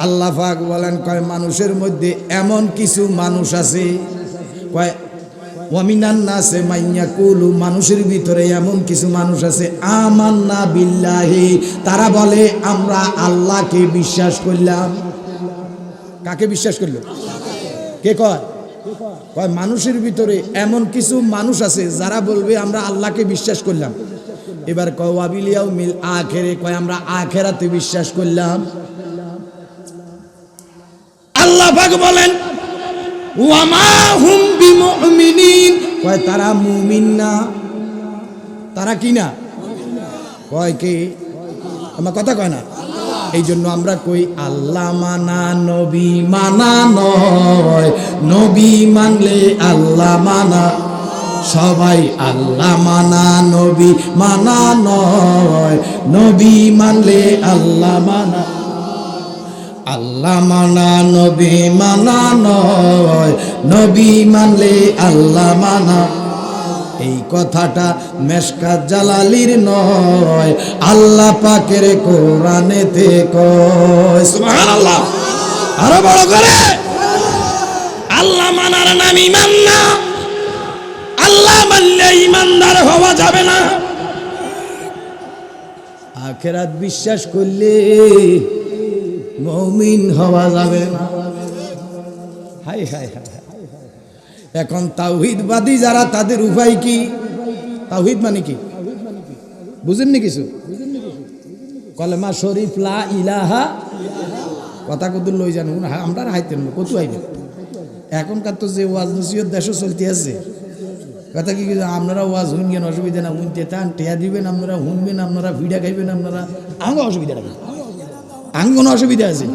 আল্লাহ পাক বলেন, কয় মানুষের মধ্যে এমন কিছু মানুষ আছে, কয় ওয়ামিনান নাসি মান ইয়াকুলু, মানুষের ভিতরে এমন কিছু মানুষ আছে আমান্না বিল্লাহি, তারা বলে আমরা আল্লাহকে বিশ্বাস করলাম। কাকে বিশ্বাস করলো? কে কয়? কয় মানুষের ভিতরে এমন কিছু মানুষ আছে যারা বলবে আমরা আল্লাহকে বিশ্বাস করলাম। এবার কয় ওয়া বিল ইয়াউমিল আখির, কয় আমরা আখিরাতে বিশ্বাস করলাম। আল্লাহ পাক বলেন ওয়া মা হুম বিমুমিনিন, কয় তারা মুমিন না। তারা কি না? কয় কে? আমার কথা কয় না। এই জন্য আমরা কই আল্লাহ মানা নবী মানা নয়, নবী মানলে আল্লাহ মানা। সবাই আল্লাহ মানা নবী মানা নয়, নবী মানলে আল্লাহ মানা। আল্লাহ মানা নবী মানা নয়, নবী মানলে আল্লাহ মানা। এই কথাটা মেশকাত জালালির নয়, আল্লাহ পাকের কোরআনেতে কয়। সুবহানাল্লাহ। আরো বড় করে, আল্লাহ মানার নাম ঈমান না, আল্লাহ মানলে ঈমানদার হওয়া যাবে না। আখিরাত বিশ্বাস করলে মুমিন হওয়া যাবে না। হায় হায় হায়। এখন তাওহীদবাদী যারা, তাদের উপায় কি? তাওহীদ মানে কি বুঝেননি? কিছু কলেমা শরীফ লা ইলাহা, কথা কত লই জানো আমরা হাইতেন কত আইবে। এখনকার তো যে ওয়াজ নসিহত দেশে চলতে আছে, কথা কি আপনারা ওয়াজ শুনবেন, অসুবিধা না, শুনতে চান টেয়া দিবেন, আপনারা শুনবেন, আপনারা ভিড়া খাইবেন, আপনারা আঙ্গ অসুবিধা রাখবেন, আঙ্গ কোনো অসুবিধা আছে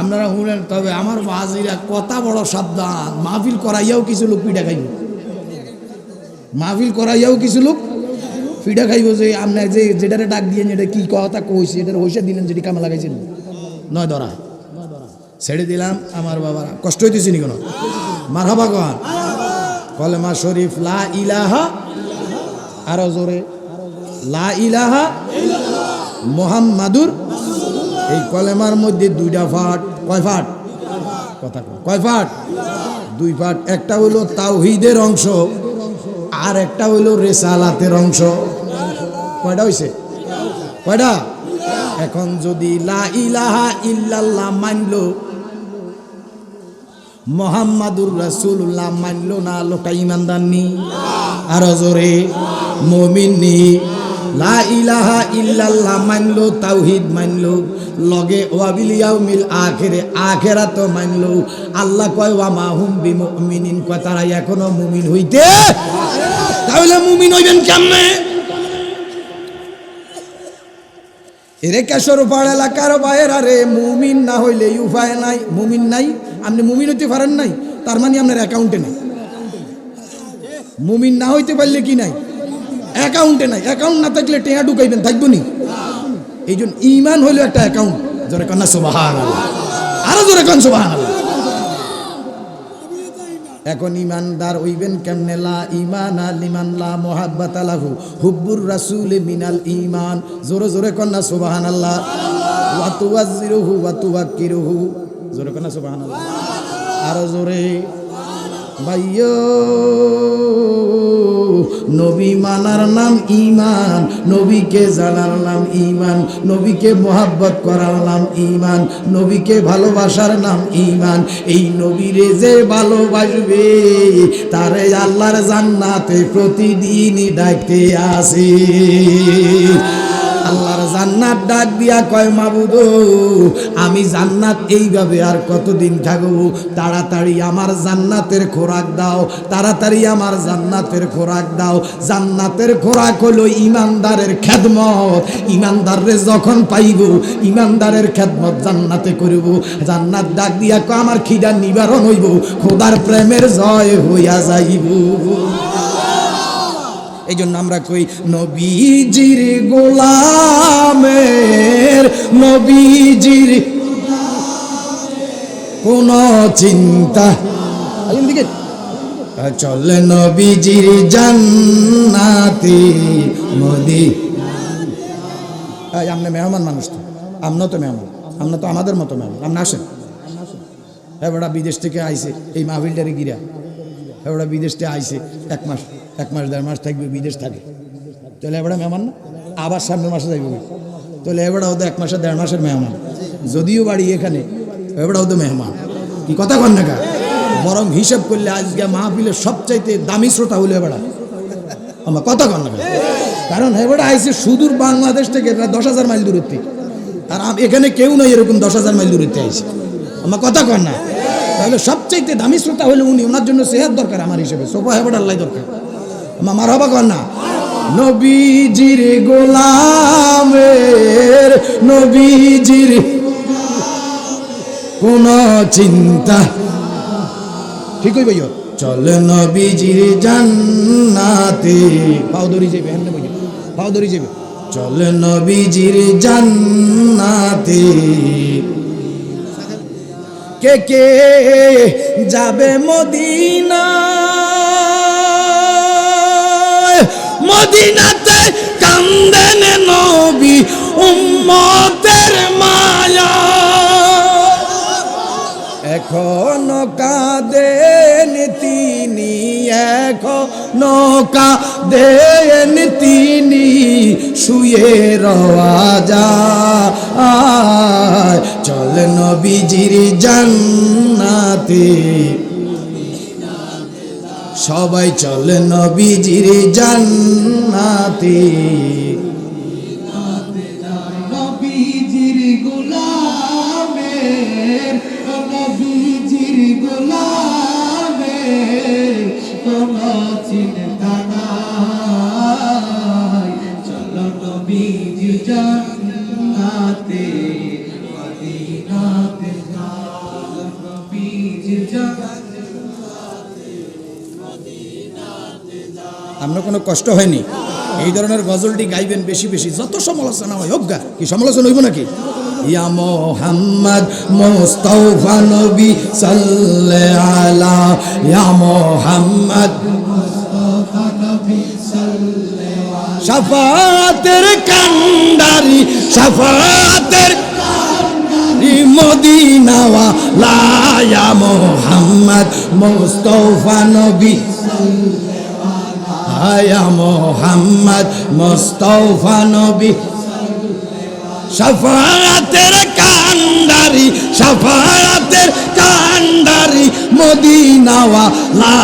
আপনারা শুনেন। তবে আমার ওয়াজিরা কথা বড় সাবধান, মাহফিল করাইয়াও কিছু লোক পিঠা খাইব, মাহফিল করাইয়াও কিছু লোক পিঠা খাইব। যে আপনার যে যেটারে ডাক দিয়ে এটা কি কথা কইছে, এটার হইসা দিলেন, যেটি কামে লাগাইছেন নয় ধরা ছেড়ে দিলাম। আমার বাবারা কষ্ট হইতেছি নি কোনো? মারহাবা কন। কলেমা শরীফ লা ইলাহা, আরো জোরে লা ইলাহা মুহাম্মাদুর। এই কলেমার মধ্যে দুইটা ফাট। কয় ফাট? কথা কয় ফাট? দুই ফাট। একটা হইল তাওহীদের অংশ, আর একটা হইল রিসালাতের অংশ। কয়টা হইছে? কয়টা? এখন যদি লা ইলাহা ইল্লাল্লাহ মানলো, মুহাম্মাদুর রাসূলুল্লাহ মানলো না, লোকটা ঈমানদার নি? আরো জোরে মুমিন নি? লা ইলাহা ইল্লাল্লাহ মানলো, তাওহীদ মানলো, লগে ওয়া বিল ইয়াউমিল আখির, আখিরাত মানলো। আল্লাহ কয় ওয়া মা হুম বিমুমিনিন, কয় তারা এখনো মুমিন হইতে। তাহলে মুমিন হইবেন কেমনে? এরে কেশরপাড় এলাকার বাইরা রে, মুমিন না হইলে উপায় নাই। মুমিন নাই, আপনি মুমিন হইতে পারেন নাই, তার মানে আপনার অ্যাকাউন্টে নাই। মুমিন না হইতে পারলে কি নাই? অ্যাকাউন্টে নাই। অ্যাকাউন্ট না থাকলে টেয়া ঢুকাইবেন, থাকবো নি? এই জন্য ঈমান হইল একটা অ্যাকাউন্ট। জোরে কন্যা সুবহানাল্লাহ, আরো জোরে কন সুবহানাল্লাহ। এখন ইমানদার হইবেন কেমনে? লা ঈমানা লিমান লা মুহাব্বাতা লাহু হুব্বুর রাসূল মিনাল ঈমান। জোরে জোরে কন্না সুবহানাল্লাহ। ওয়া তুওয়াজ্জিরুহু ওয়া তুওয়াক্কিরুহু। জোরে কন্না সুবহানাল্লাহ। আর জোরে ভাইয়ো, নবী মানার নাম ঈমান, নবীকে জানার নাম ঈমান, নবীকে মোহাব্বত করার নাম ঈমান, নবীকে ভালোবাসার নাম ঈমান। এই নবীরে যে ভালোবাসবে তারে আল্লাহর জান্নাতে প্রতিদিনই ডাকতে আসে। আল্লাহর জান্নাত ডাক দিয়া কয়, মাবুদ আমি জান্নাত এইভাবে আর কতদিন থাকবো? তাড়াতাড়ি আমার জান্নাতের খোরাক দাও, তাড়াতাড়ি আমার জান্নাতের খোরাক দাও। জান্নাতের খোরাক হলো ইমানদারের খেদমত। ইমানদাররে যখন পাইব, ইমানদারের খেদমত জান্নাতে করিব। জান্নাত ডাক দিয়া কয়, আমার খিদা নিবারণ হইব, খোদার প্রেমের জয় হইয়া যাইব। এই জন্য আমরা কই, নবীজির গোলামের, নবীজির কোন চিন্তা চলে, নবীজির জান্নাতে মদি। আপনি মেহমান মানুষ তো, আমরা তো মেহমান, আমরা তো আমাদের মতো মেহমান। আপনি আসেন। এবার বিদেশ থেকে আইসে এই মাহফিলটারে গিরা, এবার বিদেশ থেকে আইসে এক মাস 1.5 মাস থাকবে, বিদেশ থাকে, তাহলে এবার মেহমান না? আবার সামনের মাসে যাইব, তাহলে এবার ওদের 1 মাসে 1.5 মাসের মেহমান। যদিও বাড়ি এখানে, এবার ওদের মেহমান। কি কথা কন না? বরং হিসাব করলে আজকে মাহফিলের সবচাইতে দামি শ্রোতা হলে এবার আমার কথা কন না। কারণ এবার আইসে সুদূর বাংলাদেশ থেকে 10,000 মাইল দূরের থেকে, আর এখানে কেউ নয় এরকম 10,000 মাইল দূরের থেকে আইসে। আমার কথা কন না। তাহলে সবচাইতে দামি শ্রোতা হলে উনি, ওনার জন্য সেহাত দরকার আমার হিসেবে, সোফা হেবার আল্লাহ দরকার। আমার মারহাবা কর না। নবীজির গোলামের, নবীজির কোন চিন্তা, ঠিক হই ভাইয়া, চলে নবীজির জান্নাতে। পাও ধরি যাবে, এমনি ভাইয়া পাও ধরি যাবে, চলে নবীজির জান্নাতে। কে কে যাবে মদিনা, মদিনাতে কান্দেন নবী উম্মতের মায়া। এখনো কাঁদেন তিনি, এখনো কাঁদেন তিনি, শুয়ে রওয়া যায়। চল নবীজির জান্নাতে, সবাই চল নবীজির জান্নাতে। নবীজির গোলামের, নবীজির গোলামের কোন চিন্তা নাই। চলো নবীজির জান্নাতে, মদিনাতে যাও। নবীজির জান্নাতে, মদিনাতে যাও। আমরা কোনো কষ্ট হয়নি। এই ধরনের গজলটি গাইবেন বেশি বেশি, যত সমালোচনা হয় হোক গা। কি সমালোচনা হইব নাকি? ইয়া মোহাম্মদ মুস্তাফা নবী সাল্লাল্লাহু আলা, ইয়া মোহাম্মদ মুস্তাফা নবী সাল্লাল্লাহু আলা, শাফাতের কান্ডারি, শাফাতের কান্ডারি মদিনা ওয়ালা, ইয়া মোহাম্মদ মুস্তাফা নবী সাল্লাল্লাহু আলা, ইয়া মোহাম্মদ মুস্তাফা নবী, শাফাতের কান্ডারি, শাফাতের কান্ডারি মদিনা ওয়ালা,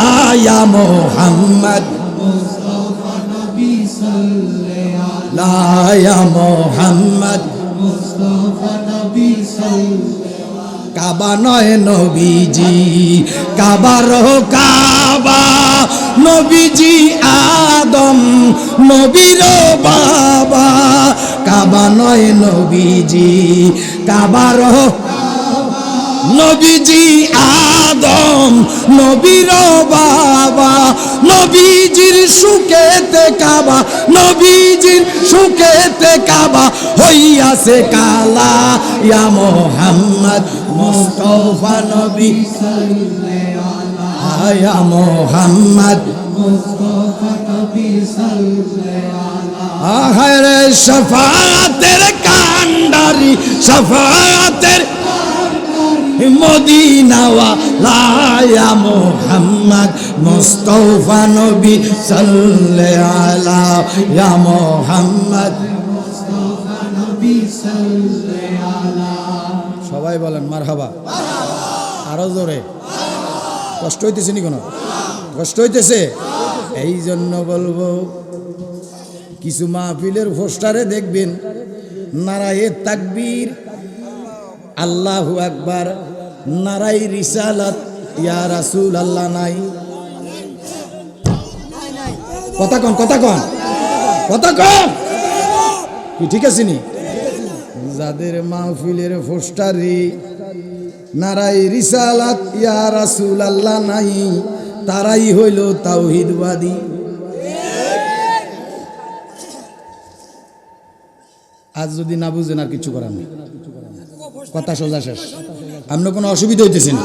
ইয়া মোহাম্মদ মুস্তাফা নবী সাল্লাল্লাহু আলা, ইয়া মোহাম্মদ মুস্তাফা নবী সাল্লাল্লাহু। কাবা নয় নবীজি, কাবার কাবা, নবীজি আদম নবীর বাবা। কাবা নয় নবীজি, কাবার নবীজি আদম নবীর বাবা। নবীজির সুখেতে কাবা, নবীজির সুখেতে কাবা হইয়াছে কালা, ইয়া মোহাম্মদ মুস্তাফা নবী সাল্লাল্লাহু ইয়া মুহাম্মদ আহারে শাফাতের কান্ডারি শাফাতের মদিনাওয়ালা ইয়া মুহাম্মদ মুস্তাফা নবী সাল্লাল্লাহু আলা ইয়া মুহাম্মদ মুস্তাফা নবী সাল্লাল্লাহু আলা সবাই বলেন মারহাবা আরো জোরে কষ্ট হইতেছে নি কোনো কষ্ট হইতেছে এই জন্য বলবো কিছু মাহফিলের পোস্টারে দেখবেন নারায়ে তাকবীর আল্লাহু আকবার নারায়ে রিসালাত ইয়া রাসূল আল্লাহ নাই কথা কন কথা কন কথা কন কি ঠিক আছে নি যাদের মাহফিলের পোস্টারে নারায়ে রিসালাত ইয়া রাসূল আল্লাহ নাই তারাই হইল তাওহীদবাদী আজ যদি না বুঝেন আর কিছু করার নেই কথা সোজা শেষ আপনার কোনো অসুবিধা হইতেছে না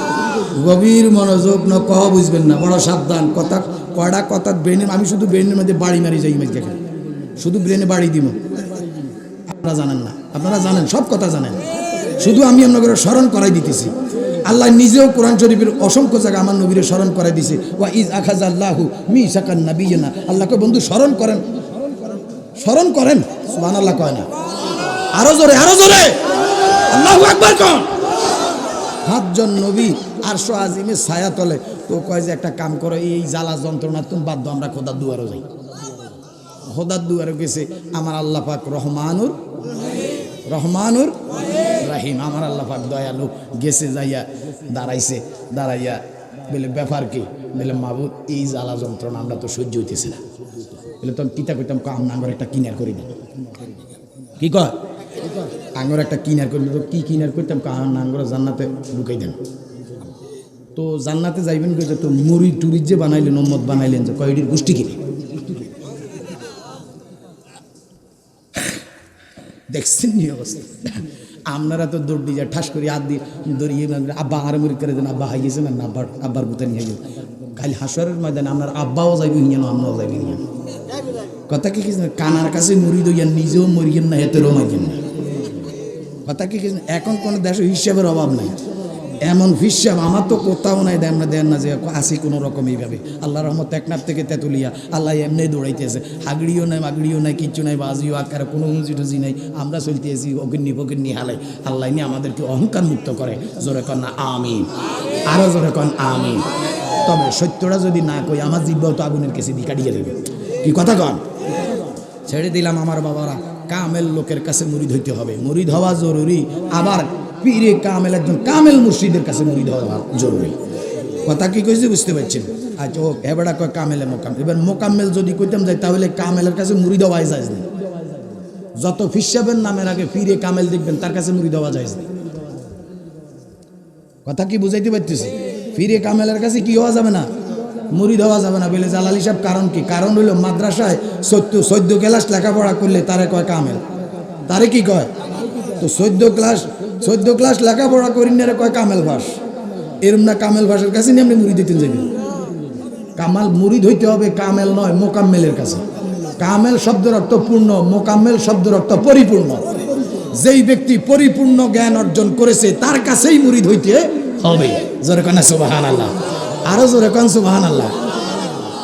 গভীর মনোযোগ না কহ বুঝবেন না বড় সাবধান কথা কয়টা কথা ব্রেনের আমি শুধু ব্রেনের মধ্যে বাড়ি মারি যাই ইমেজ দেখেন শুধু ব্রেনে বাড়ি দিব আপনারা জানেন না আপনারা জানেন সব কথা জানেন শুধু আমি আপনাকে স্মরণ করাই দিতেছি আল্লাহ নিজেও কোরআন শরীফের অসংখ্য জায়গা আমার নবীরে স্মরণ করাই দিছে ওয়া ইজ আখাযাল্লাহু মিসাকান নাবিয়িনা আল্লাহকে বন্ধু স্মরণ করেন সুবহানাল্লাহ কয় না আরো জোরে আল্লাহু আকবার কোন সাতজন নবী আরশ আজিমের ছায়া তলে তো কয় যে একটা কাম করো এই জ্বালা যন্ত্রণা তুমি বাদ দাও আমরা খোদার দুয়ারে যাই খোদার দুয়ারে গেছে আমার আল্লাহ পাক রহমানুর রাহিম আমার আল্লাহ পাক দয়ালু গেছে যাইয়া দাঁড়াইয়া বলে ব্যাপার কি বলে মাহবুব এই জ্বালা যন্ত্রণা আমরা তো সহ্য হইতেছে না বলে তখন কিতা কইতাম কাম নাঙ্গর একটা কিনার করে দিই কি কয় আঙ্গর একটা কিনার করলে তো কি কিনার করতাম কাহার নাঙ্গর জান্নাতে ঢুকাই দেন তো জান্নাতে যাইবেন কইছে তো মুড়ি টুরি যে বানাইলেন উম্মত বানাইলেন যে কয়টির গোষ্ঠী কিনে দেখছেন নি অবস্থা আপনারা তো দৌড় দিয়ে ঠাস করে হাত দিয়ে দৌড়িয়ে আব্বা আর মুড়ি করে দেন আব্বা হাইগেছে না আব্বার গুতা নিয়ে গেল খালি হাসরের ময়দানে আপনার আব্বাও যাইবে নিয়ে আমরাও যাইবে নিয়ে কথা কি কানার কাছে মুড়ি দইয়া নিজেও মরিয়েন না হেতেরও মাইকেন না কথা কি এখন কোনো দেশে হিসাবের অভাব নাই এমন হিসাব আমার তো কোথাও নাই দেন না যে আসি কোনো রকম এইভাবে আল্লাহ রহমত টেকনাফ থেকে তেতুলিয়া আল্লাহ এমনি দৌড়াইতেছে হাগড়িও নাই মাগড়িও নাই কিচ্ছু নাই বাজিও আকারে কোনো হুঁজি টুজি নাই আমরা চলতেছি ফকিন্নি হালাই আল্লাহ নিয়ে আমাদেরকে অহংকার মুক্ত করে জোরে কন না আমিন আরো জোরে কন আমিন তবে সত্যটা যদি না কই আমার জিব্বাও তো আগুনের কেসে দিয়ে কাটিয়ে দেবে কি কথা কন ছেড়ে দিলাম আমার বাবারা কামেল লোকের কাছে মুরিদ হইতে হবে মুরিদ হওয়া জরুরি আবার পীরে কামেল একজন কামেল মুর্শিদের কাছে মুরিদ হওয়া জরুরি কথা কি কইছে বুঝতে পারছেন আচ্ছা ও এবারে কয় কামেলে মোকাম্মেল এবার মোকাম্মেল যদি কইতাম যাই তাহলে কামেলের কাছে মুরিদ হওয়া যায় না যত ফিসাবের নামের আগে পীরে কামেল দেখবেন তার কাছে মুরিদ হওয়া যায় না কথা কি বুঝাইতে পারতেছি পীরে কামেলের কাছে কি হওয়া যাবে না মুরিদ হওয়া যাবে না বলে জালালি সাহেব কারণ কি কারণ হইল মাদ্রাসায় 14 ক্লাস লেখাপড়া করলে তারে কয় কামেল তারে কি কয় তো 14 ক্লাস লেখাপড়া করি না কয় কামেল ভাস এরম না কামেল ভাসের কাছে নিয়ে আপনি মুরিদ হইতে যাবেন কামাল মুরিদ হইতে হবে কামেল নয় মোকাম্মেলের কাছে কামেল শব্দের অর্থ পূর্ণ মোকাম্মেল শব্দের অর্থ পরিপূর্ণ যেই ব্যক্তি পরিপূর্ণ জ্ঞান অর্জন করেছে তার কাছেই মুরিদ হইতে হবে জোরে কানা সুবহানাল্লাহ আরো জোরে কন সুবহানাল্লাহ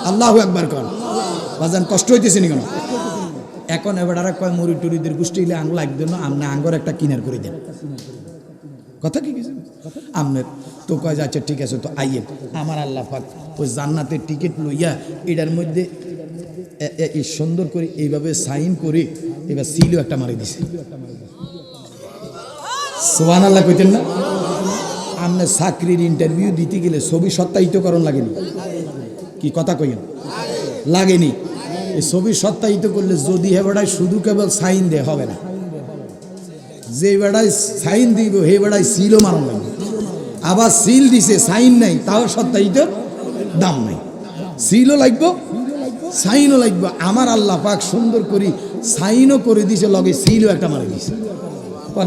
আল্লাহু আকবার কন বাজান কষ্ট হইতেছে নি কেন এখন এবারে কয় মুরিদ টুরিদের গোষ্ঠী হইলে আঙ্গুল লাগবে না আপনি আঙ্গর একটা কিনার করে দেন কথা কি কিছু আপনার তো কয় যাচ্ছে ঠিক আছে তো আইয়েন আমার আল্লাহ পাক ওই জান্নাতের টিকিট লইয়া এটার মধ্যে এই সুন্দর করে এইভাবে সাইন করে এবার সিলও একটা মারি দিছে সুবহানাল্লাহ কইতেন না আপনি চাকরির ইন্টারভিউ দিতে গেলে ছবি সত্যায়িতকরণ লাগেনি কি কথা কইন লাগেনি এই ছবি সত্যায়িত করলে যদি হেবেড়ায় শুধু কেবল সাইন দে হবে না যে বেড়ায় সাইন দিব হে বেড়ায় সিলও মারণ লাগবে আবার সিল দিছে সাইন নাই তাও সত্যায়িত দাম নাই সিলও লাগবে সাইনও লাগবে আমার আল্লাহ পাক সুন্দর করে সাইনও করে দিছে লগে সিলও একটা মারে দিছে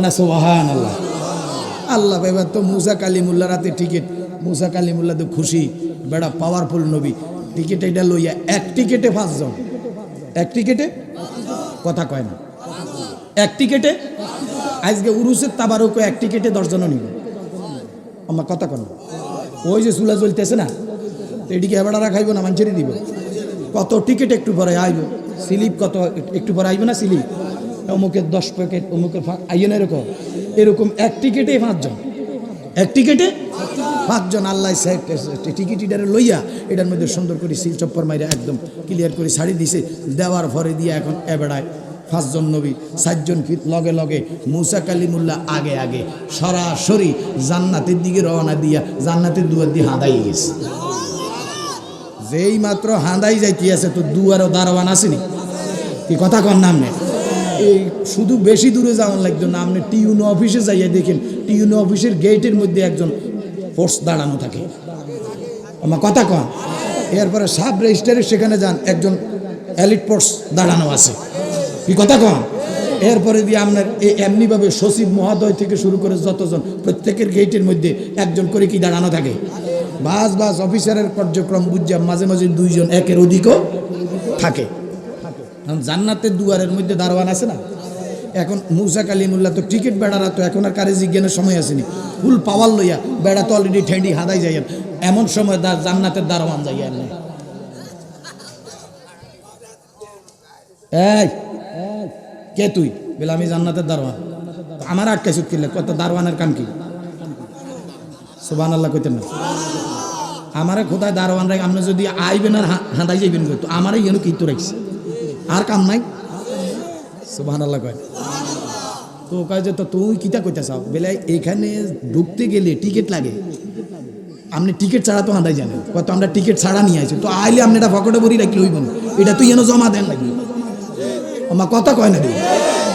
না সুবহানাল্লাহ আল্লাহ এবার তো মুসা কালিমুল্লাহ রাতে টিকিট মুসা কালিমুল্লাহ তো খুশি বেড়া পাওয়ারফুল নবী টিকিট এটা লইয়া এক টিকেটে 5 জন, এক টিকেটে কথা কয় না, এক টিকেটে আজকে উরুসের তাবারুকও এক টিকেটে 10 জন নিব। আমার কথা কন, ওই যে চুলা জ্বলতেছে না, এদিকে এবারা খাইব না মানুষেরই দিব। কত টিকিট একটু পরে আইব, স্লিপ কত একটু পরে আইব না, স্লিপ অমুকের 10 প্যাকেট অমুকের আইন এরকম এরকম এক টিকেটে 5 জন, এক টিকেটে 5 জন। আল্লাহ টিকিট ইটারে লইয়া এটার মধ্যে সুন্দর করে সিল চপ্পর মাইরা একদম ক্লিয়ার করে ছাড়ি দিছে, দেওয়ার পরে দিয়ে এখন এবেড়ায় 5 জন নবী 4 জন ফিট লগে লগে মুসা কালিমুল্লাহ আগে আগে সরাসরি জান্নাতের দিকে রওনা দিয়া জান্নাতের দুয়ার দিয়ে হাঁদাই গেছে। যেই মাত্র হাঁদাই যাইতে আছে তো দুয়ারও দারোয়ান আসেনি, কি কথা কর নাম নেই। এই শুধু বেশি দূরে যাওয়ার লাগতো না, আপনি টিউনো অফিসে যাইয়া দেখেন টিউনো অফিসের গেটের মধ্যে একজন ফোর্স দাঁড়ানো থাকে। আমার কথা কন, এরপরে সাব রেজিস্ট্রারের সেখানে যান একজন এলিট ফোর্স দাঁড়ানো আছে, কি কথা কন। এরপরে দিয়ে আপনার এমনিভাবে সচিব মহোদয় থেকে শুরু করে যতজন প্রত্যেকের গেটের মধ্যে একজন করে কি দাঁড়ানো থাকে। বাস বাস অফিসারের কার্যক্রম বুঝলাম, মাঝে মাঝে 2 জন একের অধিকও থাকে। জান্নাতের দুয়ারের মধ্যে দারোয়ান আছে না। এখন মুসা কালিমুল্লাহ তো টিকিট বেড়ারা তো এখন আর কারে জিজ্ঞানের সময় আসেনি, ফুল পাওয়ার লইয়া বেড়া তো অলরেডি ঠেন্ডি হাদাই যাইয়েন, এমন সময় জান্নাতের দারোয়ান যাইয়া নেই। এই কে তুই? বলে আমি জান্নাতের দারোয়ান। আমার আটকাইছ কিনলে কত দারোয়ানের কাম কি? সুবহানাল্লাহ কইতেন না। আমারে খোদায় দারোয়ান রাখ, আপনি যদি আইবেন আর হাঁদাই যাইবেন তো আমারই যেন কি তো রাখছে, আর কাম নাই। সুবহানাল্লাহ কয় তো কয় যে তো তুই কিতা কইতে চাও? বেলে এখানে ঢুকতে গেলে টিকিট লাগে, আপনি টিকিট ছাড়া তো হাঁদাই জানেন, কত আমরা টিকিট ছাড়া নিয়ে আসি তো আইলে আপনি এটা পকেটে ভরি রাখলে হইব না, এটা তুই যেন জমা দেন লাগবে। আমার কথা কয় না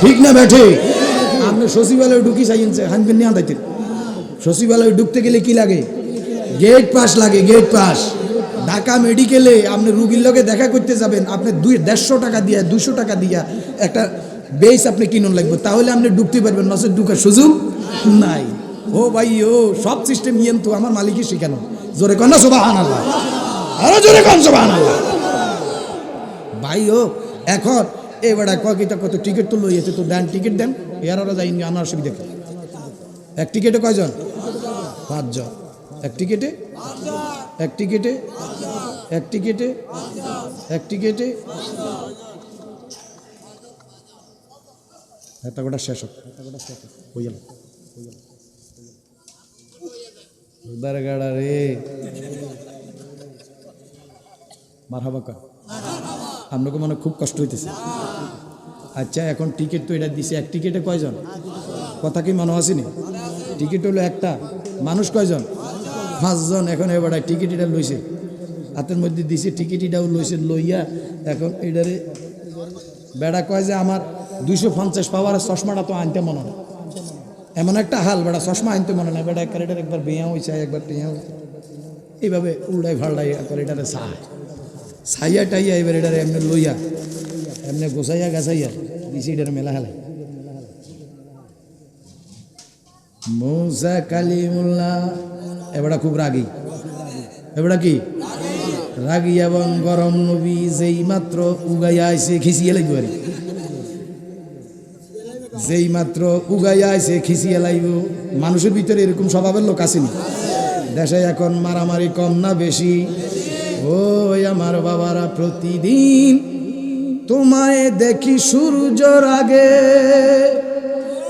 ঠিক না বেঠে? আপনি সচিবালয়ে ঢুকি চাইছে হানবেন নিয়ে আদাইতে, সচিবালয়ে ঢুকতে গেলে কি লাগে? গেট পাস লাগে, গেট পাস। ঢাকা মেডিকেলে আপনি রুগীর লগে দেখা করতে যাবেন, আপনি 150 টাকা দিয়া 200 টাকা দিয়া একটা বেস আপনি কিনুন লাগবে, তাহলে আপনি ঢুকতে পারবেন, নচেত ঢুকার সুযোগ নাই। ও ভাই ও সব সিস্টেম ইয়েন তো আমার মালিকই শিখানো। জোরে কন না সুবহানাল্লাহ, আরো জোরে কন সুবহানাল্লাহ। ভাই ও এখন এবারে কিতা কত টিকিট তো লইয়েছে তো দেন, টিকিট দেন, এর ওরা যাইনি আমার অসুবিধা কি? এক টিকিটে কয়জন? 5 জন। এক টিকিটে, এক টিকিটে, এক টিকিটে, এক টিকিটে এটা গোটা শেষ হোক, হয়ে গেল গাড়া রে মারহাবা কর। আপনাকে মনে খুব কষ্ট হইতেছে। আচ্ছা এখন টিকিট তো এটা দিছে, এক টিকিটে কয়জন? কথা কি মনে আসেনি? টিকিট হলো একটা, মানুষ কয়জন? 5 জন। এখন এবার টিকিট এটা লইছে, হাতের মধ্যে দিছে টিকিট এটাও লইছে, লইয়া এখন এটারে বেড়া কয় যে আমার 250 পাওয়ারের চশমাটা তো আনতে মনে হয়, এমন একটা হাল বেড়া চশমা আনতে মনে না। বেড়া এটার একবার বেয়া হয়েছে, একবার টেয়া হয়েছে, এইভাবে উল্টাই ফাল্টাই একবার এটারে ছাইয়া টাইয়া এবার এটারে এমনি লইয়া এমনি গোসাইয়া গাছাইয়া দিছি এটারে মেলা হেলাই। মুসা কালিমুল্লাহ এবারে খুব রাগী, এবারে কি রাগী এবং গরম নবী যেই মাত্র উগাইয়া আইছে খিচিয়ে লাগবে, আর যেই মাত্র উগাইয়া আইছে খিচিয়ে লাগব। মানুষের ভিতরে এরকম স্বভাবের লোক আসেনি দেশে এখন? মারামারি কম না বেশি? ওই আমার বাবারা প্রতিদিন তোমায় দেখি সূর্যর আগে,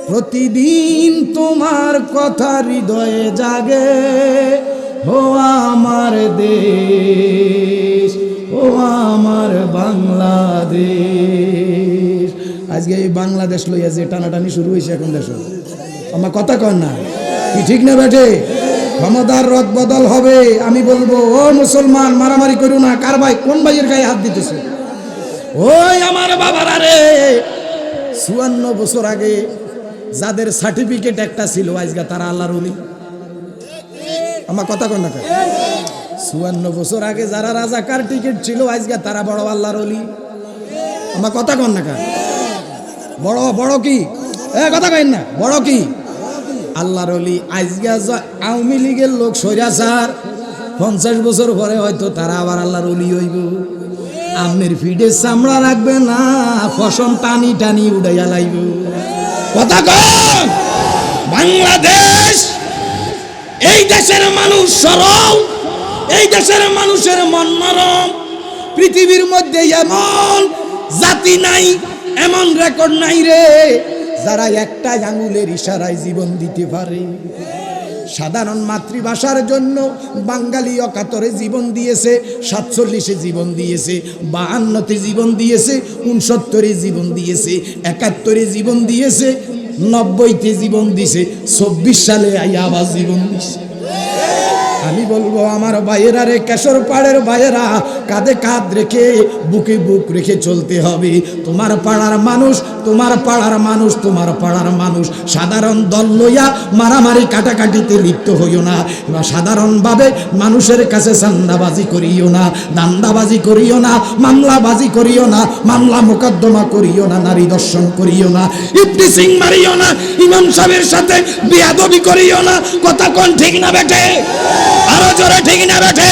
প্রতিদিন তোমার কথা হৃদয়ে জাগে। ও আমার দেশ, ও আমার বাংলাদেশ। আজকে এই বাংলাদেশ লইয়া যে টানাটানি শুরু হয়েছে এখন দেশ, আমার কথা কন না কি ঠিক না বেঠে? ক্ষমতার রদ বদল হবে, আমি বলবো ও মুসলমান মারামারি করো না। কার ভাই কোন ভাইয়ের গায়ে হাত দিতেছে? ওই আমার বাবারা রে, 54 বছর আগে যাদের সার্টিফিকেট একটা ছিল আজকে তারা আল্লাহর ওলি। আমার কথা কন না? 54 বছর আগে যারা রাজাকার টিকিট ছিল আজকে তারা বড় আল্লাহর ওলি। আমার কথা কন না? বড় বড় কি কথা কইন না, বড় কি আল্লাহর ওলি। আজকে আওয়ামী লীগের লোক স্বৈরাচার, 50 বছর পরে হয়তো তারা আবার আল্লাহর ওলি হইব। আমের ফিডে চামড়া রাখবে না, ফসল টানি টানি উড়াইয়া লাইব। কথা কন। বাংলাদেশ এই দেশের মানুষ সরল, এই দেশের মানুষের মন নরম। পৃথিবীর মধ্যে এমন জাতি নাই, এমন রেকর্ড নাই রে যারা একটা আঙুলের ইশারায় জীবন দিতে পারে। সাধারণ মাতৃভাষার জন্য বাঙালি অকাতরে জীবন দিয়েছে, 47-এ জীবন দিয়েছে, 52-তে জীবন দিয়েছে, 69-এ জীবন দিয়েছে, 71-এ জীবন দিয়েছে, 90-তে জীবন দিয়েছে, 24 সালে আবার জীবন দিয়েছে। আমি বলবো আমার ভাইয়েরা রে, কেশর পাড়ের ভাইয়েরা, কাঁধে কাঁধ রেখে বুকে বুক রেখে চলতে হবে। তোমার পাড়ার মানুষ, তোমার পাড়ার মানুষ, তোমার পাড়ার মানুষ সাধারণ দল লইয়া মারামারি কাটাকাটিতে লিপ্ত হইও না। এবার সাধারণভাবে মানুষের কাছে চান্দাবাজি করিও না, দান্দাবাজি করিও না, মামলাবাজি করিও না, মামলা মোকদ্দমা করিও না, নারী দর্শন করিও না, ইফটিজিং মারিও না, ইমাম সাহেবের সাথে বেয়াদবি করিও না। কথা কোন ঠিক না বেঠে? আরো জোরে ঠিক না বেঠে?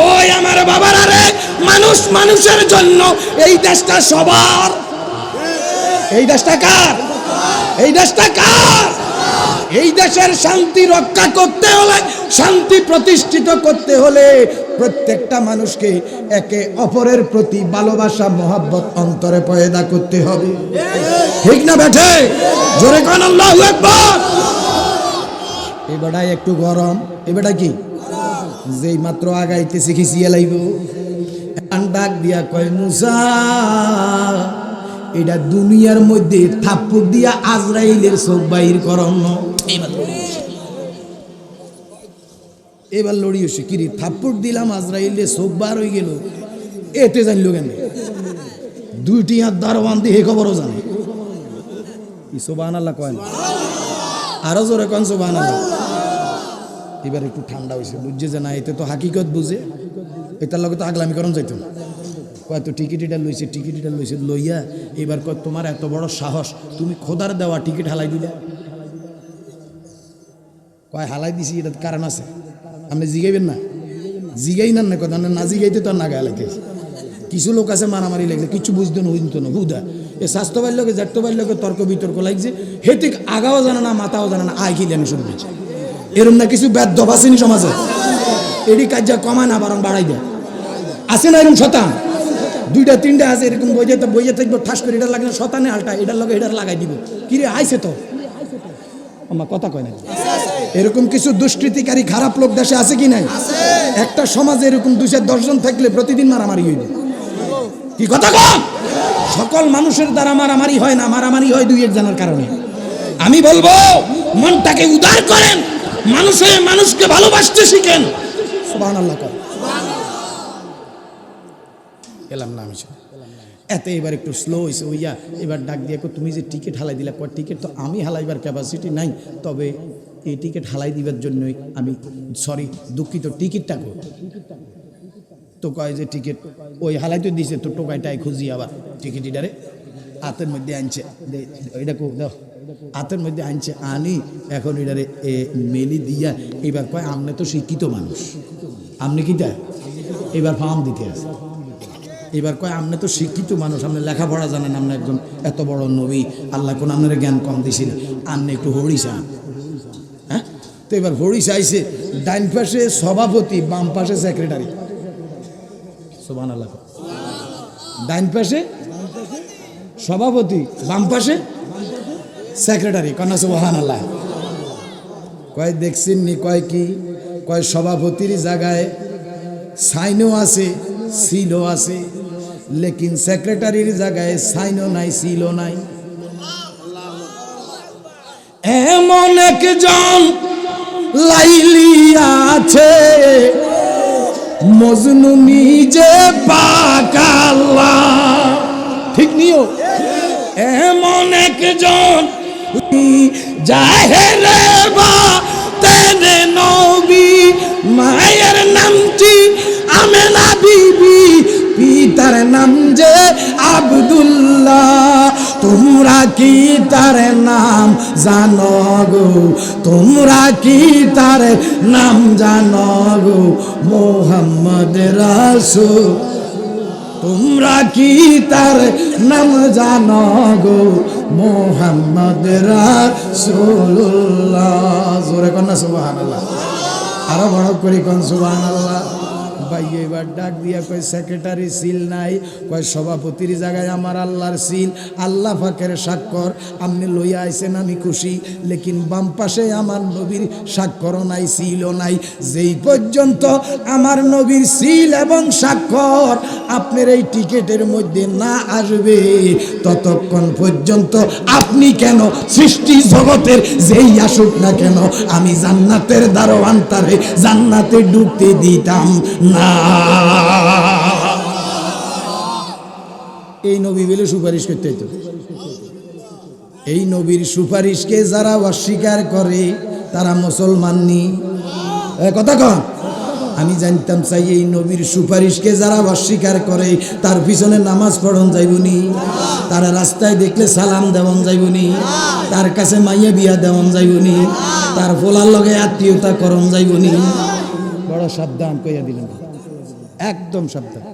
ওই আমার বাবারা রে, মানুষ মানুষের জন্য। এই দেশটা সবার। এই দেশটা কার? এই দেশটা কার? এই দেশের শান্তি রক্ষা করতে হলে, শান্তি প্রতিষ্ঠিত করতে হলে প্রত্যেকটা মানুষকে একে অপরের প্রতি ভালোবাসা মহব্বত অন্তরে পয়দা করতে হবে। ঠিক না বেঠে? জোরে কোন আল্লাহু আকবার। এই বেটাই একটু গরম। এই বেটা কি যেই মাত্র আগাইতে শিখেছি এলাইব, ডাক দিয়া কয় মুসা, এটা দুনিয়ার মধ্যে থাপ্পড় দিয়া আজরাইলের চোখ বাহির করন। এবার লড়ি হচ্ছে কিরি, থাপ্পড় দিলাম আজরাইলের চোখ বার হয়ে গেল, এতে জানল কেন? 2টি হাত দারোয়ান দিয়ে হে খবরও জানে। সুবহানাল্লাহ কয় না? আরো জোরে কন সুবহানাল্লাহ। এবার একটু ঠান্ডা হয়েছে, বুঝছে যে না এতে তো হাকিকত বুঝে, এটার লগে তো আগলামি করণ যাইতো না। কয় তো টিকিট এটা লইছে লইয়া এবার কয় তোমার এত বড় সাহস, তুমি খোদার দেওয়া টিকিট হালাই দিলা। কয় হালাই দিছি, এটার কারণ আছে, আপনি জিগাইবেন না? জিগাই না কথা না, জিগাইতে তো না গালাইতে। কিছু লোক আছে মারামারি লাগলে কিছু বুঝতো না, হুদা এ স্বাস্থ্য বাড়লোকে জাট্য বাড়লোকে তর্ক বিতর্ক লাগছে, হেতে আগাও জানে না, মাথাও জানে না, আয় খিলেন শুনবে। এরম না কিছু ব্যাধ দবাসিনী সমাজে, এটি কাজ যা কমায় না বরং বাড়াই দেয়। আছে না এরকম শতান? 2টা 3টা আছে এরকম বইয়ে থাকবো, ঠাস করে এটা লাগে না, শতানে আলটা এটার লগে এটার লাগাই দিব। কিরে আইছে তো আমার কথা কয় না? এরকম কিছু দুষ্কৃতিকারী খারাপ লোক দেশে আছে কি নাই? একটা সমাজে এরকম 2-10 জন থাকলে প্রতিদিন মারামারি হইবে। কি কথা কন? সকল মানুষের দ্বারা মারামারি হয় না, মারামারি হয় 2-1 জনের কারণে। আমি বলবো মনটাকে উদার করেন, মানুষের মানুষকে ভালোবাসতে শিখেন। সুবহানাল্লাহ কর। এলাম না আমি এতে এবার একটু স্লো হয়েছে ওইয়া। এবার ডাক দিয়ে তুমি যে টিকিট হালাই দিলা, কয় টিকিট তো আমি হালাইবার ক্যাপাসিটি নাই, তবে এই টিকিট হালাই দিবার জন্যই আমি সরি দুঃখিত, টিকিটটা কো। তো কয় যে টিকিট ওই হালাই তো দিছে, তো টোকাইটাই খুঁজি আবার টিকিট এটারে হাতের মধ্যে আনছে, এটা কো দাও, হাতের মধ্যে আনছে, আনি এখন এটারে মেলি দিয়া এবার কয় আপনি তো শিক্ষিত মানুষ, আপনি কিটা এবার ফার্ম দিতে আছে। এবার কয় আপনি তো শিক্ষিত মানুষ, আপনি লেখাপড়া জানেন, আপনি একজন এত বড় নবী, আল্লাহ কোন আপনার জ্ঞান কম দিছিল, আপনি একটু হরিষা। হ্যাঁ, তো এবার হরিষা আইছে, ডাইন পাশে সভাপতি, বাম পাশে সেক্রেটারি। সুবহানাল্লাহ। ডাইন পাশে সভাপতি, বাম পাশে সেক্রেটারি, কন্যা সুবহানাল্লাহ। কয় দেখছেন নি? কয় কি? কয় সভাপতির জায়গায় সাইনও আছে, সিলও আছে, লেকিন সেক্রেটারির জায়গায় সাইনও নাই, সিলও নাই। এমন একজন লাইলি আছে, মজনু নিজে পাক আল্লাহ। ঠিক নিও? এমন একজন জাহেরে বা তেনে নবী, মায়ের নামটি আমেনা বিবি, পিতার নাম যে আব্দুল্লাহ। তোমরা তোমরা কি তার নাম জানো গো, তোমরা কি তার নাম জানো গো, মোহাম্মদ রাসূল। তোমরা কি তার নাম জানো গো, মোহাম্মদ রাসূলুল্লাহ। জোরে কন্যা সুবহানাল্লাহ, আরো বড় করে কোন সুবহানাল্লাহ। ভাই এবার ডাক দিয়া কয় সেক্রেটারি সিল নাই, কয় সভাপতির জায়গায় আমার আল্লাহর সিল, আল্লাহ পাকের স্বাক্ষর। আপনি লইয়া আইছেন আমি খুশি, লেকিন বাম পাশে আমার নবীর স্বাক্ষরও নাই, সিলও নাই। যেই পর্যন্ত আমার নবীর সিল এবং স্বাক্ষর আপনার এই টিকেটের মধ্যে না আসবে, ততক্ষণ পর্যন্ত আপনি কেন সৃষ্টি জগতের যেই আসুক না কেন আমি জান্নাতের দারোয়ান তারে জান্নাতে ঢুকতে দিতাম না। এই নবী বলে সুপারিশ করতে হইতো। এই নবীর সুপারিশকে যারা অস্বীকার করে তারা মুসলমান নি। কথা কন, আমি জানতাম চাই এই নবীর সুপারিশকে যারা অস্বীকার করে তার পিছনে নামাজ পড়ন যাইবনি, তারা রাস্তায় দেখলে সালাম দেওয়ান যাইবনি, তার কাছে মাইয়া বিয়া দেওয়ান যাইবনি, তার ফোলার লগে আত্মীয়তা করণ যাইবনি। বড় সাবধান কইয়া দিলেন, একদম সাবধান।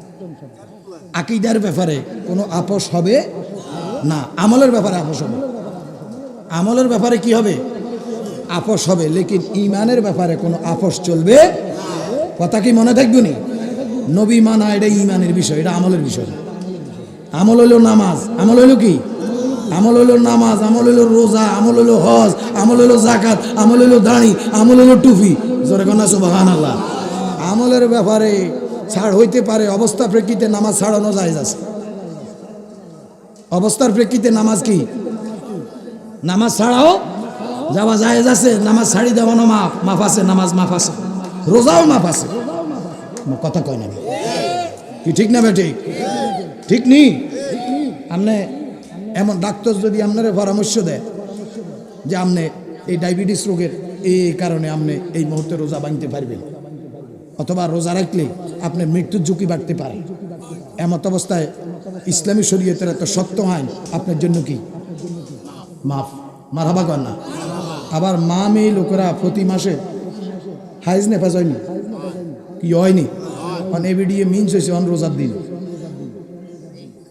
আকীদার ব্যাপারে কোনো আপোষ হবে না, আমলের ব্যাপারে আপোষ হবে। আমলের ব্যাপারে কি হবে? আপোষ হবে, লেকিন ইমানের ব্যাপারে কোনো আপোষ চলবে। কথা কি মনে থাকবে নি? নবী মানা এটা ইমানের বিষয়, এটা আমলের বিষয়। আমল হইল নামাজ, আমল হইল কি? আমল হইল নামাজ, আমল হইল রোজা, আমল হইল হজ, আমল হইল যাকাত, আমল হইল দাড়ি, আমল হইল টুপি। জোরে কন্যা সুবহানাল্লাহ। আমলের ব্যাপারে ছাড় হইতে পারে, অবস্থার প্রেক্ষিতে নামাজ ছাড়ানো জায়েজ আছে। অবস্থার প্রেক্ষিতে নামাজ কি? নামাজ ছাড়াও যাওয়া জায়েজ আছে, নামাজ ছাড়ি দেওয়ানো মাফ আছে, নামাজ মাফ আছে, রোজাও মাফ আছে। কথা কয় না কি? ঠিক না বেঠিক? ঠিক নি? আপনি এমন ডাক্তার যদি আপনার পরামর্শ দেয় যে আপনি এই ডায়াবেটিস রোগের এই কারণে আপনি এই মুহূর্তে রোজা ভাঙতে পারবেন, অথবা রোজা রাখলে আপনার মৃত্যুর ঝুঁকি বাড়তে পারে, এমত অবস্থায় ইসলামী শরীয়তের এত শক্ত আইন আপনার জন্য কি? মাফ। মারহাবা কর না। আবার মা মেয়ে লোকেরা প্রতি মাসে হাইজ নেফাজ হয়নি, কি হয়নি? অন এবিডিএ মিনস হয়েছে অন রোজার দিন।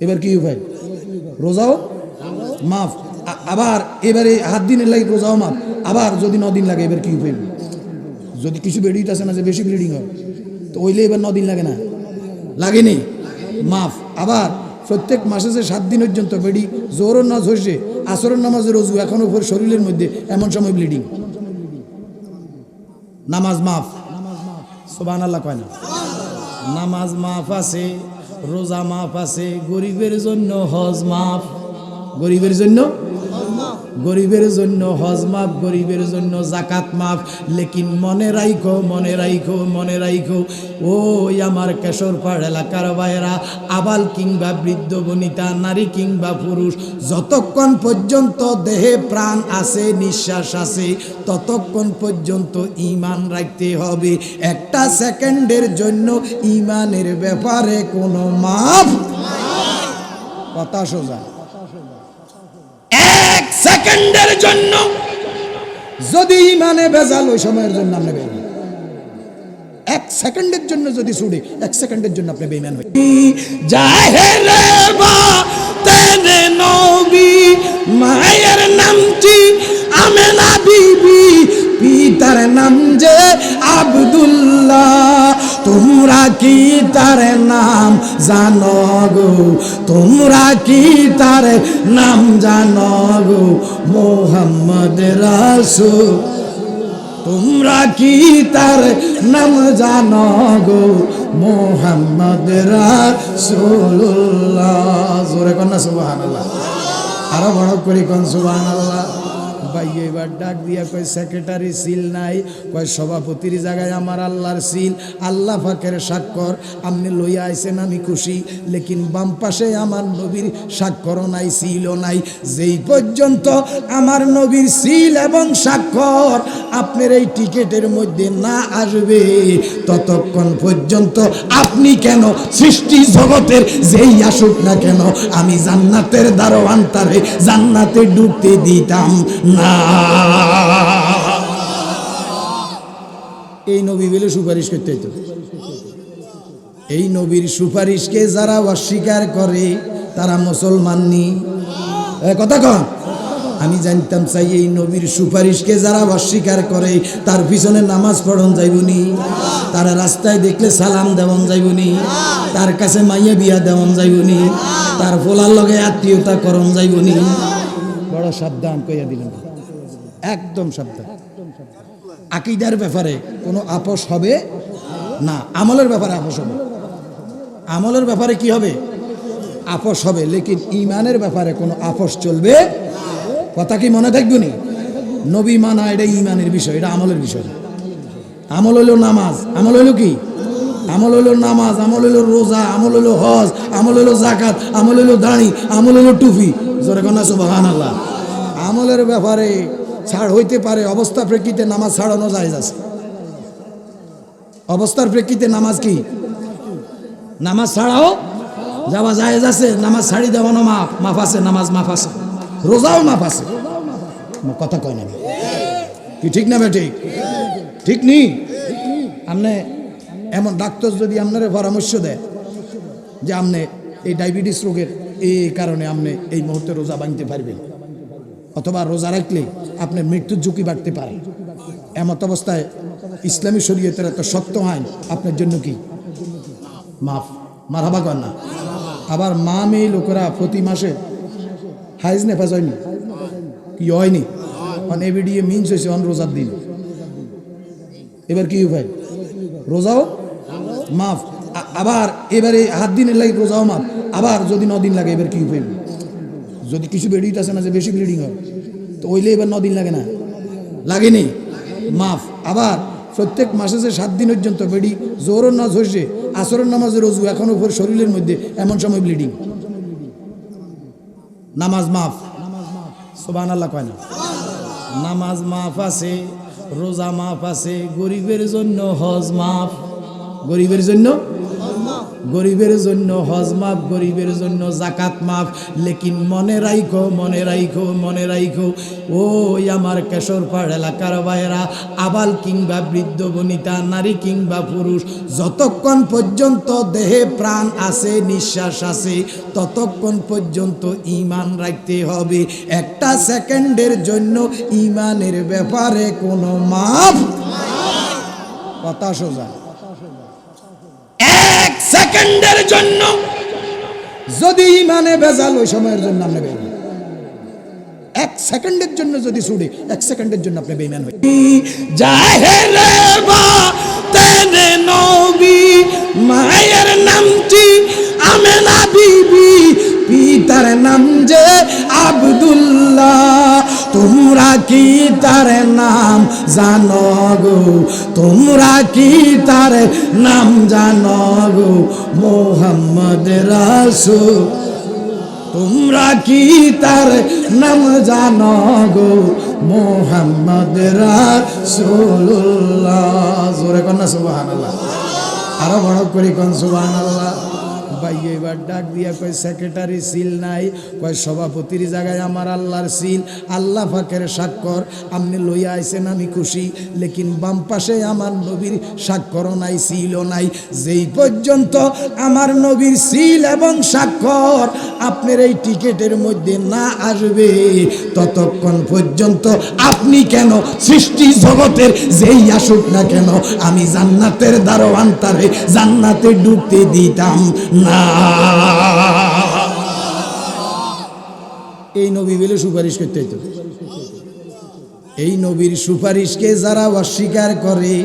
এবার কি উপায়? রোজাও মাফ, আবার এবারে 7 দিনের লাগে রোজাও মাফ, আবার যদি 9 দিন লাগে এবার কি উপায়? যদি কিছু বেডিট আছে না যে বেশি ব্লিডিং হয়, তো ওইলে এবার 9 দিন লাগে না, লাগেনি, মাফ। আবার প্রত্যেক মাসে যে 7 দিন পর্যন্ত বেডি জোরও নাজ হয়েছে, আসরের নামাজের রোজু এখনো উপর শরীরের মধ্যে, এমন সময় ব্লিডিং, নামাজ মাফ। সুবহানাল্লাহ কয় না? নামাজ মাফ আছে, রোজা মাফ আছে, গরিবের জন্য হজ মাফ। গরিবের জন্য গরিবের জন্য হজ মাফ, গরিবের জন্য যাকাত মাফ। লেকিন মনে রাইখো, মনে রাইখো, মনে রাইখো, ওই আমার কেশরপাড় এলাকার ভাইয়েরা, আবাল কিংবা বৃদ্ধ বনিতা, নারী কিংবা পুরুষ, যতক্ষণ পর্যন্ত দেহে প্রাণ আছে, নিঃশ্বাস আছে, ততক্ষণ পর্যন্ত ঈমান রাখতে হবে। একটা সেকেন্ডের জন্য ঈমানের ব্যাপারে কোনো মাফ। কথা সোজা। এক সেকেন্ডের জন্য যদি ইমানে ভেজাল, ওই সময়ের জন্য আপনি বেঈমান। এক সেকেন্ডের জন্য যদি ছুড়ে, এক সেকেন্ডের জন্য আপনি বেঈমান হয়ে জাহেরে বা তেনে নবী, মায়ের নামটি আমেনা বিবি, পিতার নাম যে আব্দুল্লাহ। তোমরা কি তার নাম জানো গো, তোমরা কি তার নাম জানো গো, মোহাম্মদ রাসূল। তোমরা কি তার নাম জানো গো, মোহাম্মদ রাসূলুল্লাহ। জোরে কন্যা সুবহানাল্লাহ, আরো বড় করে কোন সুবহানাল্লাহ। ভাই এবার ডাক দিয়া কয় সেক্রেটারি সিল নাই, কয় সভাপতির জায়গায় আমার আল্লাহর সিল, আল্লাহ পাকের স্বাক্ষর। আপনি লইয়া আইছেন আমি খুশি, লেকিন বাম পাশে আমার নবীর স্বাক্ষরও নাই, সিলও নাই। যেই পর্যন্ত আমার নবীর সিল এবং স্বাক্ষর আপনার এই টিকেটের মধ্যে না আসবে ততক্ষণ পর্যন্ত আপনি কেন সৃষ্টি জগতের যেই আসুক না কেন আমি জান্নাতের দারোয়ান তারে জান্নাতে ঢুকতে দিতাম না। এই নবী বলে সুপারিশ করতে হইতো। এই নবীর সুপারিশকে যারা অস্বীকার করে তারা মুসলমান নি। কথা কন, আমি জানতাম চাই এই নবীর সুপারিশকে যারা অস্বীকার করে তার পিছনে নামাজ পড়ন যাইবনি, তার রাস্তায় দেখলে সালাম দেওয়ান যাইবনি, তার কাছে মাইয়া বিয়া দেওয়ান যাইবনি, তার ফোলার লগে আত্মীয়তা করণ যাইবনি। বড় সাবধান কইয়া দিলেন, একদম সাবধান। আকীদার ব্যাপারে কোনো আপোষ হবে না, আমলের ব্যাপারে আপোষ হবে। আমলের ব্যাপারে কি হবে? আপোষ হবে, লেকিন ইমানের ব্যাপারে কোনো আপোষ চলবে। কথা কি মনে থাকবে নি? নবী মানা এটা ইমানের বিষয়, এটা আমলের বিষয়। আমল হইল নামাজ, আমল হইল কি? আমল হইল নামাজ, আমল হইল রোজা, আমল হইল হজ, আমল হইল যাকাত, আমল হইল দাড়ি, আমল হইল টুপি। জোরে কন্যা সুবহানাল্লাহ। আমলের ব্যাপারে ছাড় হইতে পারে, অবস্থা প্রেক্ষিতে নামাজ ছাড়ানো জায়েজ আছে। অবস্থার প্রেক্ষিতে নামাজ কি? নামাজ ছাড়াও যাওয়া জায়েজ আছে, নামাজ ছাড়ি দেওয়ানো মাফ আছে, নামাজ মাফ আছে, রোজাও মাফ আছে। কথা কয় না কি? ঠিক না বেঠিক? ঠিক নি? আপনি এমন ডাক্তার যদি আপনার পরামর্শ দেয় যে আপনি এই ডায়াবেটিস রোগের এই কারণে আপনি এই মুহূর্তে রোজা ভাঙতে পারবেন, অথবা রোজা রাখলে আপনার মৃত্যুর ঝুঁকি বাড়তে পারে, এমত অবস্থায় ইসলামী শরীয়তের এত শক্ত আইন আপনার জন্য কি? মাফ। মারহাবা কর না। আবার মা মেয়ে লোকেরা প্রতি মাসে হাইজ নেফাজ হয়নি, কি হয়নি? এবিডিএ মিনস হয়েছে অন রোজার দিন। এবার কি উপায়? রোজাও মাফ। আবার এবারে 7 দিনের লাগে রোজাও মাফ। আবার যদি 9 দিন লাগে এবার কি উপায়? যদি কিছু বেডিট আছে না যে বেশি ব্লিডিং হয়, তো ওইলে এবার 9 দিন লাগে না, লাগেনি, মাফ। আবার প্রত্যেক মাসে যে 7 দিন পর্যন্ত বেডি জোরও নাজ হয়েছে, আসরের নামাজের রোজু এখনো উপর শরীরের মধ্যে, এমন সময় ব্লিডিং, নামাজ মাফ। সুবহানাল্লাহ কয় না? নামাজ মাফ আছে, রোজা মাফ আছে, গরিবের জন্য হজ মাফ। গরিবের জন্য হজ মাফ, গরিবের জন্য যাকাত মাফ। লেকিন মনে রাইখো ওই আমার কেশরপাড় এলাকার ভাইয়েরা, আবাল কিংবা বৃদ্ধ বনিতা, নারী কিংবা পুরুষ, যতক্ষণ পর্যন্ত দেহে প্রাণ আছে, নিঃশ্বাস আছে, ততক্ষণ পর্যন্ত ঈমান রাখতে হবে। একটা সেকেন্ডের জন্য ঈমানের ব্যাপারে কোনো মাফ। কথা সোজা। 1 সেকেন্ডের জন্য যদি ইমানে ভেজাল, ওই সময়ের জন্য আপনি বেঈমান। 1 সেকেন্ডের জন্য যদি ছুড়ে, 1 সেকেন্ডের জন্য আপনি বেঈমান হয়ে জাহেরে বা তেনে নবী, মায়ের নামটি আমেনা বিবি, পিতার নাম যে আব্দুল্লাহ। তোমরা কি তার নাম জানো গো? তোমরা কি তার নাম জানো গো? মোহাম্মদ রাসূল। তোমরা কি তার নাম জানো গো? মোহাম্মদ রাসূলুল্লাহ। জোরে কোন না সুবহানাল্লাহ। আরো বড় করে কোন সুবহানাল্লাহ। ভাই এবার ডাক দিয়া কয় সেক্রেটারি সিল নাই, কয় সভাপতির জায়গায় আমার আল্লাহর সিল, আল্লাহ পাকের স্বাক্ষর। আপনি লইয়া আইছেন আমি খুশি, লেকিন বাম পাশে আমার নবীর স্বাক্ষরও নাই, সিলও নাই। যেই পর্যন্ত আমার নবীর সিল এবং স্বাক্ষর আপনার এই টিকেটের মধ্যে না আসবে ততক্ষণ পর্যন্ত আপনি কেন সৃষ্টি জগতের যেই আসুক না কেন আমি জান্নাতের দারোয়ান তারে জান্নাতে ঢুকতে দিতাম না। এই নবী বলে সুপারিশ করতে হইতো। এই নবীর সুপারিশকে যারা অস্বীকার করে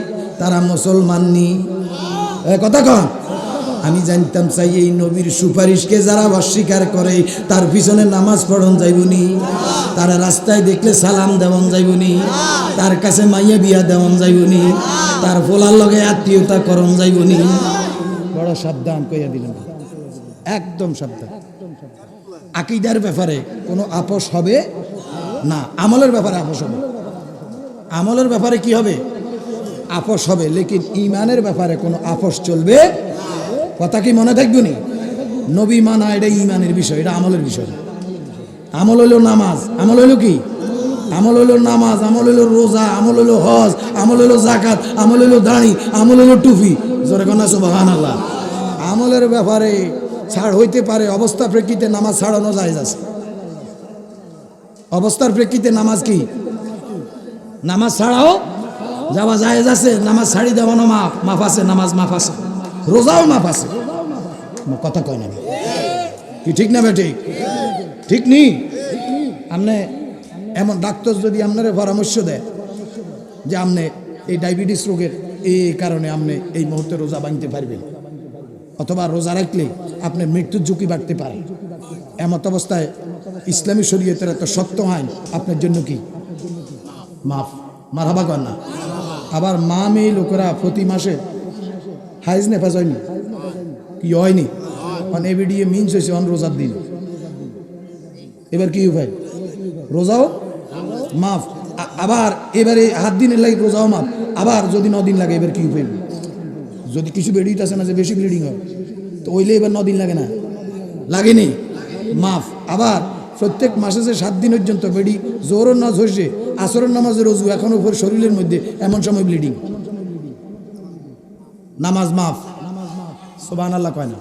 তারা মুসলমান নি। কথা কন, আমি জানতাম চাই এই নবীর সুপারিশকে যারা অস্বীকার করে তার পিছনে নামাজ পড়ন যাইবনি, তার রাস্তায় দেখলে সালাম দেওয়ান যাইবনি, তার কাছে মাইয়া বিয়া দেওয়ান যাইবনি, তার ফোলার লগে আত্মীয়তা করণ যাইবনি। বড় সাবধান কইয়া দিলেন, একদম সাবধান। আকীদার ব্যাপারে কোনো আপোষ হবে না, আমলের ব্যাপারে আপোষ হবে। আমলের ব্যাপারে কি হবে? আপোষ হবে, লেকিন ইমানের ব্যাপারে কোনো আপোষ চলবে। কথা কি মনে থাকবে নি? নবী মানা এটা ইমানের বিষয়, এটা আমলের বিষয়। আমল হইল নামাজ, আমল হইল কি? আমল হইল নামাজ, আমল হইল রোজা, আমল হইল হজ, আমল হইল জাকাত, আমল হইল দাড়ি, আমল হইল টুপি। জোরে কন্যা সুবহানাল্লাহ। আমলের ব্যাপারে ছাড় হইতে পারে, অবস্থা প্রেক্ষিতে নামাজ ছাড়ানো জায়েজ আছে। অবস্থার প্রেক্ষিতে নামাজ কি? নামাজ ছাড়াও যাওয়া জায়েজ আছে, নামাজ ছাড়ি দেওয়ানো মাফ আছে, নামাজ মাফ আছে, রোজাও মাফ আছে। কথা কয় না কি? ঠিক না বে? ঠিক ঠিক নি? আপনি এমন ডাক্তার যদি আপনার পরামর্শ দেয় যে আপনি এই ডায়াবেটিস রোগের এই কারণে আপনি এই মুহূর্তে রোজা ভাঙতে পারবেন, অথবা রোজা রাখলে আপনার মৃত্যুর ঝুঁকি বাড়তে পারে, এমত অবস্থায় ইসলামী শরীয়তের এত শক্ত আইন আপনার জন্য কি? মাফ। মারহাবা কর না। আবার মা মেয়ে লোকেরা প্রতি মাসে হাইজ নেফাজ হয়নি কি? হয়নি। অন এবিডিএ মিনস হয়েছে অন রোজার দিন। এবার কি উপায়? রোজাও মাফ। আবার এবারে 7 দিনের লাগে রোজাও মাফ। আবার যদি 9 দিন লাগে এবার কি উপায়? যদি কিছু বেরিয়ে আসে না যে বেশি ব্লিডিং হয়, তো ওইলে এবার 9 দিন লাগে না? লাগেনি, মাফ। আবার প্রত্যেক মাসে যে 7 দিন পর্যন্ত বেডি জোহরের নামাজ হয়েছে, আসরের নামাজের রোজু এখন উপর শরীরের মধ্যে, এমন সময় ব্লিডিং, নামাজ মাফ। সুবহানাল্লাহ কয় না?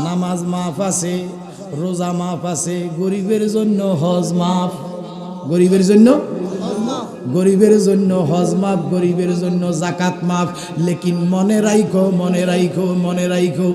নামাজ মাফ আছে, রোজা মাফ আছে, গরিবের জন্য হজ মাফ। গরিবের জন্য গরিবের জন্য হজ মাফ, গরিবের জন্য জাকাত মাফ। লেকিন মনে রাইখো, মনে রাইখো, মনে রাইখো,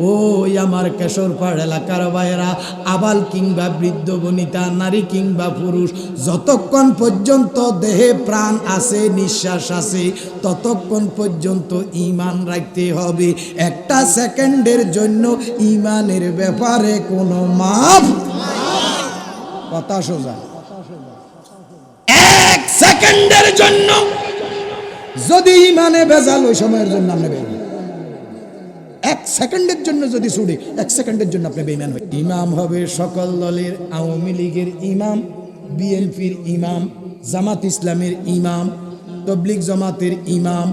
ওই আমার কেশরপাড় এলাকার ভাইয়েরা, আবাল কিংবা বৃদ্ধ বনিতা, নারী কিংবা পুরুষ, যতক্ষণ পর্যন্ত দেহে প্রাণ আছে, নিঃশ্বাস আছে, ততক্ষণ পর্যন্ত ঈমান রাখতে হবে। একটা সেকেন্ডের জন্য ঈমানের ব্যাপারে কোনো মাফ। কথা সোজা। এক সেকেন্ডের জন্য যদি ইমানে ভেজাল, ওই সময়ের জন্য আপনি বেঈমান। এক সেকেন্ডের জন্য যদি ছুড়ে, এক সেকেন্ডের জন্য আপনি বেঈমান হয়। ইমাম হবে সকল দলের, আওয়ামী লীগের ইমাম, বিএনপির ইমাম, জামাত ইসলামের ইমাম, তবলিগ জামাতের ইমাম,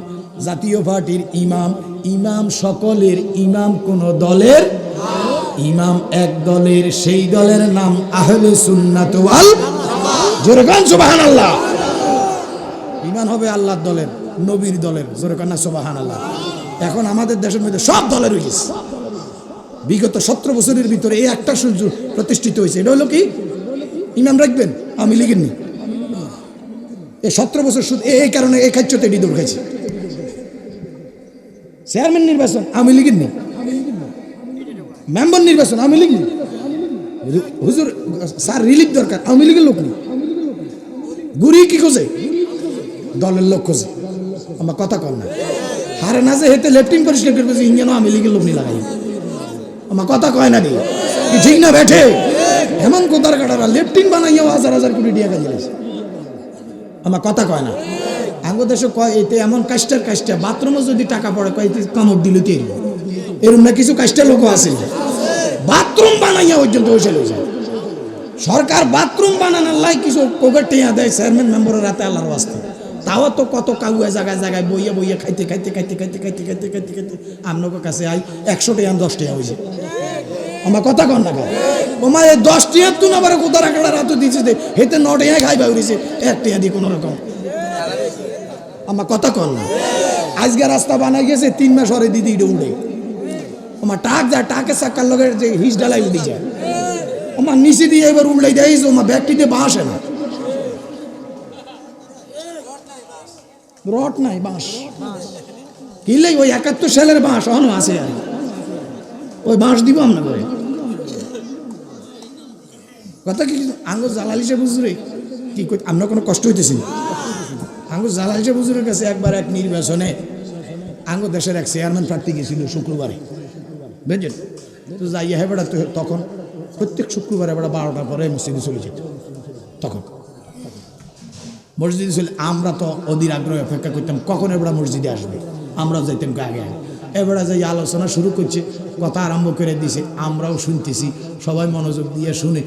জাতীয় পার্টির ইমাম। ইমাম সকলের ইমাম, কোন দলের ইমাম এক দলের, সেই দলের নাম আহলে সুন্নাত ওয়াল জোরে কান সুবহানাল্লাহ। ঈমান হবে আল্লাহর দলের, নবীর দলের, জোরে কান সুবহানাল্লাহ। এখন আমাদের দেশের মধ্যে সব দলের হয়ে গেছে। বিগত 17 বছরের ভিতরে এই একটা সূর্য প্রতিষ্ঠিত হয়েছে, এটা হলো কি? ইমাম রাখবেন আওয়ামী লীগের নি। এই 17 বছর শুধু এই কারণে এই খাচ্যতে এটি দৌড় খাইছে। চেয়ারম্যান নির্বাচন আওয়ামী লীগের নি, মেম্বার নির্বাচন আওয়ামী লীগ নি, হুজুর স্যার রিলিফ দরকার আওয়ামী লীগের লোক নেই। গুড়ি কি খোঁজে? দলের লোক খোঁজে। আমার কথা কর না। হারে না যে হেতে লেফটিন পরিষ্কার করবে যে ইঞ্জিনও আওয়ামী লীগের লোক নিয়ে লাগাই। আমার কথা কয় না রে, ঠিক না বেঠে? এমন কোথার কাটারা লেফটিন বানাইয়াও 1000 কোটি টাকা দিয়েছে। আমার কথা কয় না। আঙ্গো দেশে কয় এতে এমন কাজটা বাথরুমে যদি টাকা পড়ে কয় কামড় দিল তেল, এরকম না কিছু কাজটা লোক আছে বাথরুম বানাইয়া পর্যন্ত হয়েছে। সরকার বাথরুম বানানোর লাই কিছু কোকের টিয়া দেয় চেয়ারম্যান মেম্বারের হাতে, আল্লাহর ওয়াস্তে। তাও তো কত কাউয়া জায়গায় জায়গায় বইয়া বইয়া খাইতে খাইতে খাইতে খাইতে খাইতে খাইতে খাইতে খাইতে আপনার কাছে আই 100 টাকা 10 টাকা হয়েছে। আমার কথা কন না, ওমা এই 10 টাকা তুন আবার কোথার একটা রাত দিয়েছে, হেতে 9 টাকা খাইবা উড়েছে 1 টাকা দিয়ে কোনো রকম। আমার কথা কন না। আজকে রাস্তা বানাই গেছে 3 মাস পরে দিদি এটা উঠে। আমার টাক যায়, টাকের চাক্কার লগে যে হিস ডালাই উঠে যায়। আমার নিচে দিয়ে এবার উল্লাই দেয়, আমার ব্যাগটিতে বাঁশে না, রড নাই, বাঁশ কিনলে ওই 71 সালের বাঁশ অন আছে, আর ওই বাঁশ দিব আমরা করে। কথা কি আঙ্গুর জালালি সে বুঝরে কি আমরা কোনো কষ্ট হইতেছি না। আঙ্গুর জালালি সে বুঝুরের কাছে একবার এক নির্বাচনে আঙ্গুর দেশের এক চেয়ারম্যান প্রার্থী গেছিল শুক্রবারে, বুঝলেন তো? যাইয়া হ্যাঁ বেড়া তখন প্রত্যেক শুক্রবারে বেড়া 12টার পরে মসজিদে চলে যেত। তখন মসজিদে চলে, আমরা তো অধীর আগ্রহে অপেক্ষা করতাম কখন এবারে মসজিদে আসবে, আমরাও যাইতাম আগে। এবারে যাই আলোচনা শুরু করছে, কথা আরম্ভ করে দিছে, আমরাও শুনতেছি, সবাই মনোযোগ দিয়ে শুনে।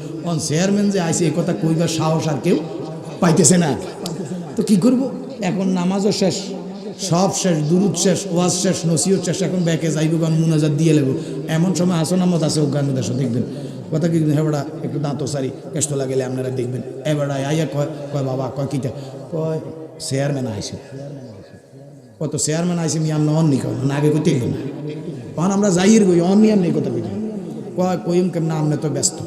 চেয়ারম্যান যে আইসে এই কথা কইবার সাহস আর কেউ পাইতেছে না। তো কি করব? এখন নামাজও শেষ, সব শেষ, দুরুদ শেষ, ওয়াজ শেষ, নসিহত শেষ, এখন ব্যাকে যাইব গান মুনাজাত দিয়ে লেব। এমন সময় আসনামত আছে অজ্ঞান দেশ দেখবেন কথা কি হেবড়া একটু দাঁতো সারি কেষ্ট লাগলে আপনারা দেখবেন এবারে আইয়া কয় কয় বাবা কয় কিটা কয় চেয়ারম্যান আইসে, কত চেয়ারম্যান আইসে মি আমরা অন্য কয় না আগে কইতে না কারণ আমরা যাইয়ের কই অন্য এমনি কথা কই কয় কইম কেমন আপনি তো ব্যস্ত।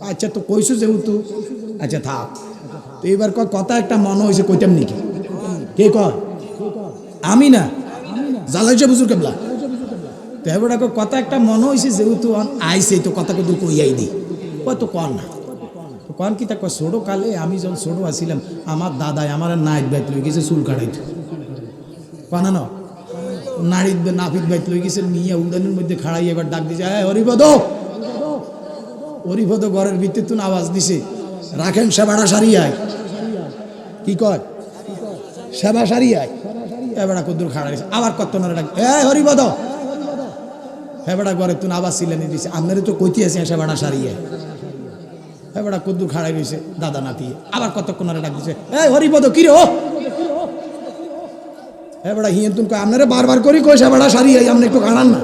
আচ্ছা তো কইছো যেহেতু আচ্ছা থাক। তো এবার কয় কথা একটা মনে হয়েছে কইতাম নাকি? কে কয়? আমি না, জালাইছে বুঝুর কেবলা। তো এবার কথা একটা মনে হয়েছে যেহেতু আইসে তো কথা কত কইয়াই দিই কয় তো কন না কন কি তা কয় ছোটো কালে আমি যখন ছোটো আসছিলাম আমার দাদাই আমার নাইট বাইত লই গেছে চুল কাটাইতে কানা না নাড়িত নাফিত বাইত লই গেছে নিয়ে উড়ানের মধ্যে খাড়াই এবার ডাক দিছে হরিপদ হরিপদ ঘরের ভিতরে তুন আওয়াজ দিছে রাখেন সেবাটা সারিয়ায়। কি কয়? সেবা সারিয়ায়। এবার কদ্দুর খাড়া গেছে আবার কত না ডাক হরিপদ হেবাটা ঘরে তুন আবার সিলেনি দিছে আপনারে তো কইতে আছে সেবাটা সারিয়ে। হেবাটা কদ্দুর খাড়াই রয়েছে দাদা নাতিয়ে আবার কতক্ষণ ডাক দিছে হরিপদ কি রে? হেবাটা হিয়ে তুন কয় আপনারে বারবার করি কই সেবাটা সারিয়ে আপনি একটু খাড়ান না।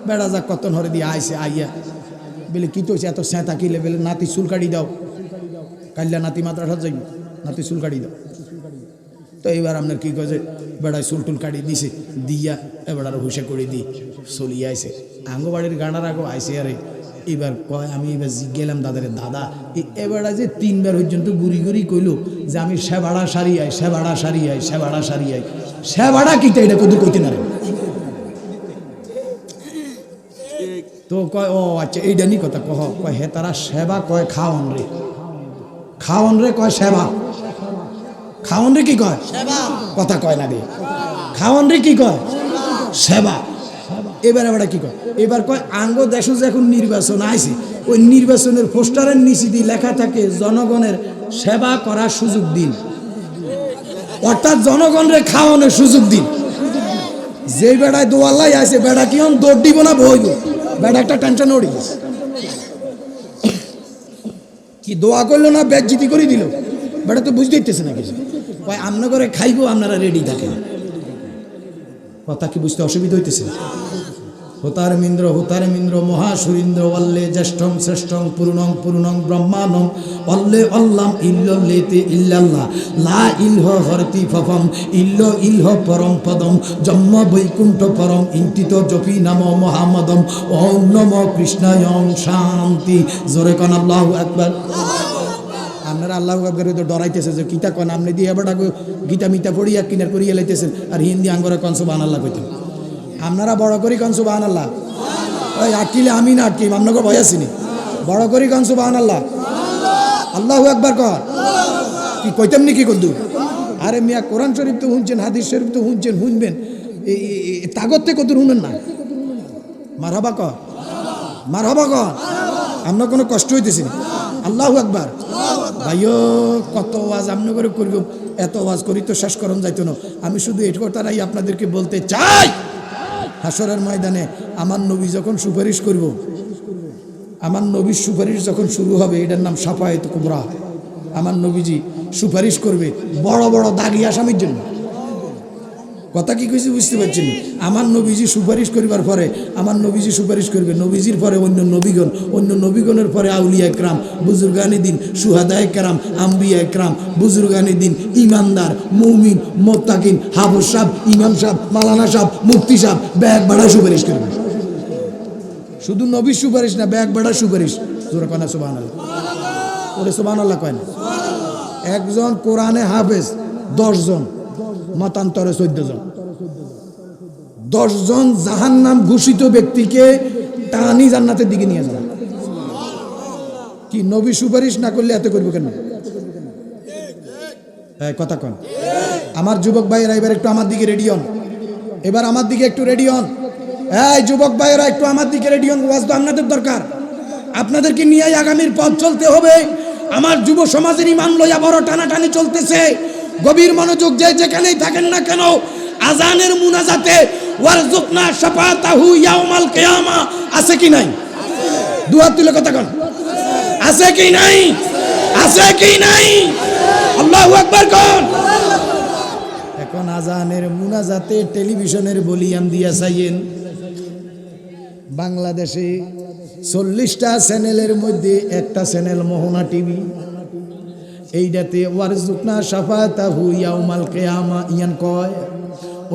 বেড়া যাক কত হরে দিয়ে আইসে আইয়া বলে কি তো এত স্যাঁতা কিলে বলে নাতি চুল কাটি দাও কাল্লা নাতি মাত্রা যাই নাতি চুল কাটি দাও। তো এইবার আপনার কি কয় যে বেড়ায় চুল টুল কাটি দিছে দিয়া এবার আরো হুসে করে দিই চলিয়ে আইসে আঙ্গবাড়ির গানার আগো আইসে আরে এবার কয় আমি এবার গেলাম দাদারে দাদা এবারে যে 3 বার পর্যন্ত গুড়ি গুড়ি কইল যে আমি সেবাড়া সারি আই সেবাড়া সারি আই সেবাড়া সারি আই সেবাড়া কিটা এটা কত কইতে না। তো কয় ও আচ্ছা এইটা নি কথা কহ কয় হে তারা সেবা কয় খাওন রে কয় সেবা খাওন রে কি কয় কথা কয় না রে খাওন রে কি কয় সেবা। এবার এবার কি কয় এবার কয় আঙ্গ দেশ যখন নির্বাচন আইছে ওই নির্বাচনের পোস্টারের নিচে দিয়ে লেখা থাকে জনগণের সেবা করার সুযোগ দিন, অর্থাৎ জনগণের খাওয়ানোর সুযোগ দিন। যে বেড়ায় দোয়াল্লাই আছে বেড়া কি দৌড় দিব না বইব বেড়া একটা টেনশন উঠে গেছে কি দোয়া করলো না ব্যাগ জিতি করে দিল বেড়া তো বুঝতে দিতেছে না কিছু কয় আমনা করে খাইবো আপনারা রেডি থাকেন। কথা কি বুঝতে অসুবিধা হইতেছে? হোতার মিন্দ্র মহাসুরিন্দ্র অল্লে জ্যেষ্ঠং শ্রেষ্ঠং পূর্ণং পূর্ণং ব্রহ্মাণং অল্লে অল্লাম ইল্লেতে ইল্লাল্লাহ লা ইলহ হরতি ফফম ইল্হ পরম পদম জন্ম বৈকুণ্ঠ পরম ইন্তিত জপি নাম মহামদম ওম নম কৃষ্ণায় শান্তি। জোরে কন আল্লাহু আকবার। আপনারা আল্লাহ আকবর তো ডরাইতেছে যে কিতা কন আপনি দিয়ে এবার গীতা মিতা পড়িয়া কিনার করিয়া লাইতেছেন আর হিন্দি আঙ্গরে কন সুবহানাল্লাহ কইতেন। আপনারা বড় করি কন সুবহানাল্লাহ ওই আটকিলে আমি না আটকিম আপনাকে ভয় আসিনি বড় করি কন সুবহানাল্লাহ আল্লাহু আকবার কর কি কইতাম নি কি করদু? আরে মিয়া কোরআন শরীফ তো শুনছেন হাদিস শরীফ তো শুনছেন শুনবেন তাগতে কত শুনেন না মারহাবা কর মারহাবা কর আপনার কোনো কষ্ট হইতেছে না। আল্লাহু আকবার। ভাইও কত ওয়াজ আপনি করে করব এত ওয়াজ করি তো শেষ করন যাইতো না। আমি শুধু এই কথাটাই আপনাদেরকে বলতে চাই হাসরের ময়দানে আমার নবী যখন সুপারিশ করব আমার নবীর সুপারিশ যখন শুরু হবে এটার নাম শাফায়েত কুবরা। আমার নবীজি সুপারিশ করবে বড় বড় দাগি আসামির জন্য। কথা কি কইছি বুঝতে পারছেন? আমার নবীজি সুপারিশ করিবার পরে আমার নবীজি সুপারিশ করবে নবীজির পরে অন্য নবীগণের পরে আউলিয়া একরাম বুজুর্গানি দিন সুহাদায়ে কেরাম আম্বিয়া একরাম বুজুর্গানি দিন ইমানদার মুমিন মোত্তাকিন হাফেজ সাহেব ইমাম সাহেব মাওলানা সাহেব মুফতি সাহেব ব্যাগ বাড়া সুপারিশ করবে। শুধু নবীর সুপারিশ না ব্যাগ বাড়া সুপারিশ। জোরে কয় না সুবহানাল্লাহ? ওরে সুবহানাল্লাহ কয় না? একজন কোরআনে হাফেজ 10 জন মতান্তরে 14 জন 10 জন জাহান্নাম ঘোষিত ব্যক্তিকে টানি জান্নাতের দিকে নিয়ে যাবে। কি নবী সুপারিশ না করলে এত করবো কেন? কথা কন আমার যুবক ভাইয়েরা এবার একটু আমার দিকে রেডি হন। এবার আমার দিকে একটু রেডি হন। এই যুবক ভাইয়েরা একটু আমার দিকে রেডি হন। ওয়াজ তো আপনাদের দরকার, আপনাদেরকে নিয়ে আগামীর পথ চলতে হবে। আমার যুব সমাজের ইমান লইয়া বড় টানাটানি চলতেছে। গভীর মনোযোগ যে যেখানেই থাকেন না কেন আজানের মুনাজাতে ওয়ারজুকনা শাফাতাহু ইয়াউমাল কিয়ামা আছে কি নাই? দুহাত তুলে কথা কন আছে কি নাই? আছে কি নাই? আল্লাহু আকবার কোন। এখন আজানের মুনাজাতে টেলিভিশনের ভলিউম দিয়া চাইয়েন, বাংলাদেশে 40টা চ্যানেলের মধ্যে একটা চ্যানেল মোহনা টিভি, এইটাতে ওয়ারজুকনা শাফাতাহু ইয়াউমাল কিয়ামা ইয়ান কয়,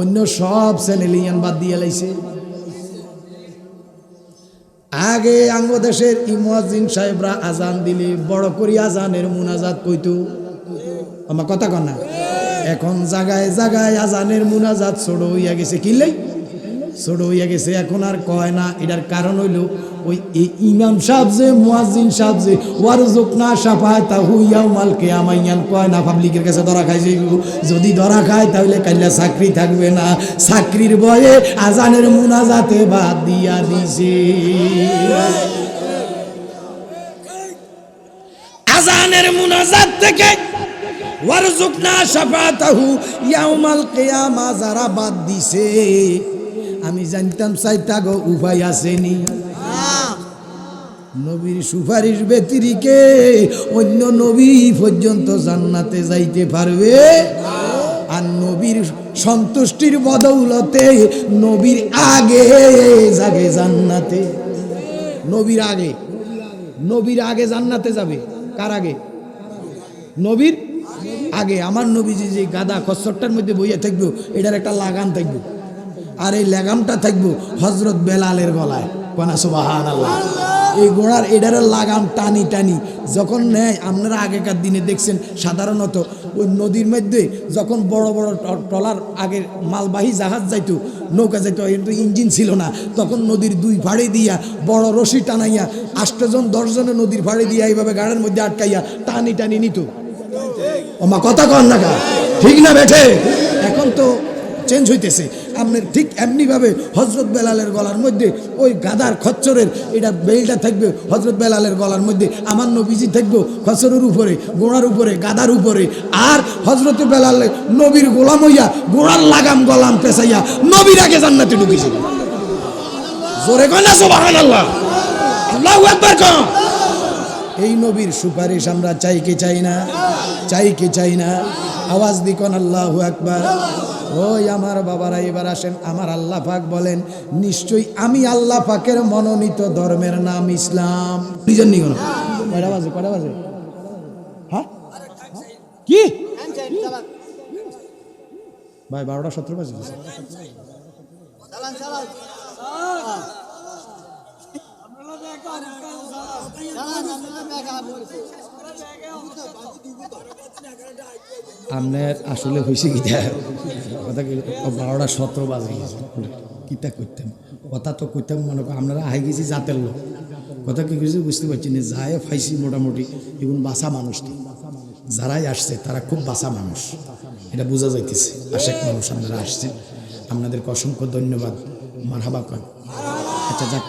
অন্য সব চ্যানেল ইয়ান বাদ দিয়ে লাইছে। আগে আঙ্গদেশের মুয়াজ্জিন সাহেবরা আজান দিলে বড় করি আজানের মুনাজাত কইতো, আমার কথা কন না। এখন জায়গায় জায়গায় আজানের মুনাজাত ছোট হইয়া গেছে, কিনলেই ছোট হইয়া গেছে, এখন আর কয় না। এটার কারণ হইল ওই ইমাম সাহেব যে মুয়াজ্জিন সাহেব যে ওয়ারজুকনা শাফাতাহু ইয়াউমাল কিয়ামা ইয়ান কয় না, পাবলিকের কাছে ধরা খাইছে। যদি ধরা খায় তাহলে কাইলা চাকরি থাকবে না, চাকরির ভয়ে আজানের মুনাজাতে বাদ দিয়া দিছে। আজানের মুনাজাত থেকে ওয়ারজুকনা শাফাতাহু ইয়াউমাল কিয়ামা যারা বাদ দিছে, আমি জানতাম চাইতা গো উপায় আসেনি। নবীর সুপারিশ ব্যতিরিকে অন্য নবী পর্যন্ত জান্নাতে যাইতে পারবে, আর নবীর সন্তুষ্টির বদৌলতে নবীর আগে যাবে জান্নাতে। নবীর আগে, নবীর আগে জান্নাতে যাবে। কার আগে? নবীর আগে। আমার নবীজি যে গাদা খচ্চরটার মধ্যে বইয়া থাকবো, এটার একটা লাগাম থাকবো, আর এই লাগামটা থাকবো হযরত বেলালের গলায়। কোনা সুবহানাল্লাহ। এই ঘোড়ার এটার লাগাম টানি টানি যখন নেয়, আপনারা আগেকার দিনে দেখছেন সাধারণত ওই নদীর মধ্যে যখন বড় বড় ট্রলার, আগে মালবাহী জাহাজ যাইতো, নৌকা যাইতো, কিন্তু ইঞ্জিন ছিল না, তখন নদীর দুই ফাড়ি দিয়া বড় রশি টানাইয়া 8 জন 10 জনে নদীর ফাড়ি দিয়া এইভাবে গাড়ির মধ্যে আটকাইয়া টানি টানি নিত। ওমা কথা কন না, ঠিক না বেঠে? এখন তো চেঞ্জ হইতেছে। আপনার ঠিক এমনিভাবে হযরত বেলালের গলার মধ্যে ওই গাদার খচ্চরের এটা বেলটা থাকবে হযরত বেলালের গলার মধ্যে, আমার নবীজি থাকবো খচ্চরের উপরে, গোড়ার উপরে, গাদার উপরে, আর হযরত বেলালের নবীর গোলাম হইয়া গোড়ার লাগাম গলাম পেঁচাইয়া নবীর আগে জান্নাতে ঢুকেছে। জোরে কয় না সুবহানাল্লাহ, আল্লাহু আকবার কও। এই নবীর সুপারিশ আমরা চাই কি চাই না? চাই কি চাই না? আওয়াজ দিকন আল্লাহু আকবার। ওই আমার বাবারা এবার আসেন, আমার আল্লাহ পাক বলেন, নিশ্চয়ই আমি আল্লাহ পাকের মনোনীত ধর্মের নাম ইসলাম। বুঝেন নি কোন? কয়টা বাজে? কয়টা বাজে? হ্যাঁ কি ভাই? 12টা 17 বাজে। আপনার আসলে হয়েছে কি কথা, 12টা 17 বাজে গেছে, কিতা করতাম কথা তো করতাম, মনে করেন আপনারা আই গেছি জাতের লোক, কথা কি কিছু বুঝতে পারছি না। যায় ফাইছি মোটামুটি এগুলো বাসা মানুষ, যারাই আসছে তারা খুব বাসা মানুষ, এটা বোঝা যাইতেছে। আশেক মানুষ আপনারা আসছেন, আপনাদেরকে অসংখ্য ধন্যবাদ। মারহাবা কর। আচ্ছা যাক,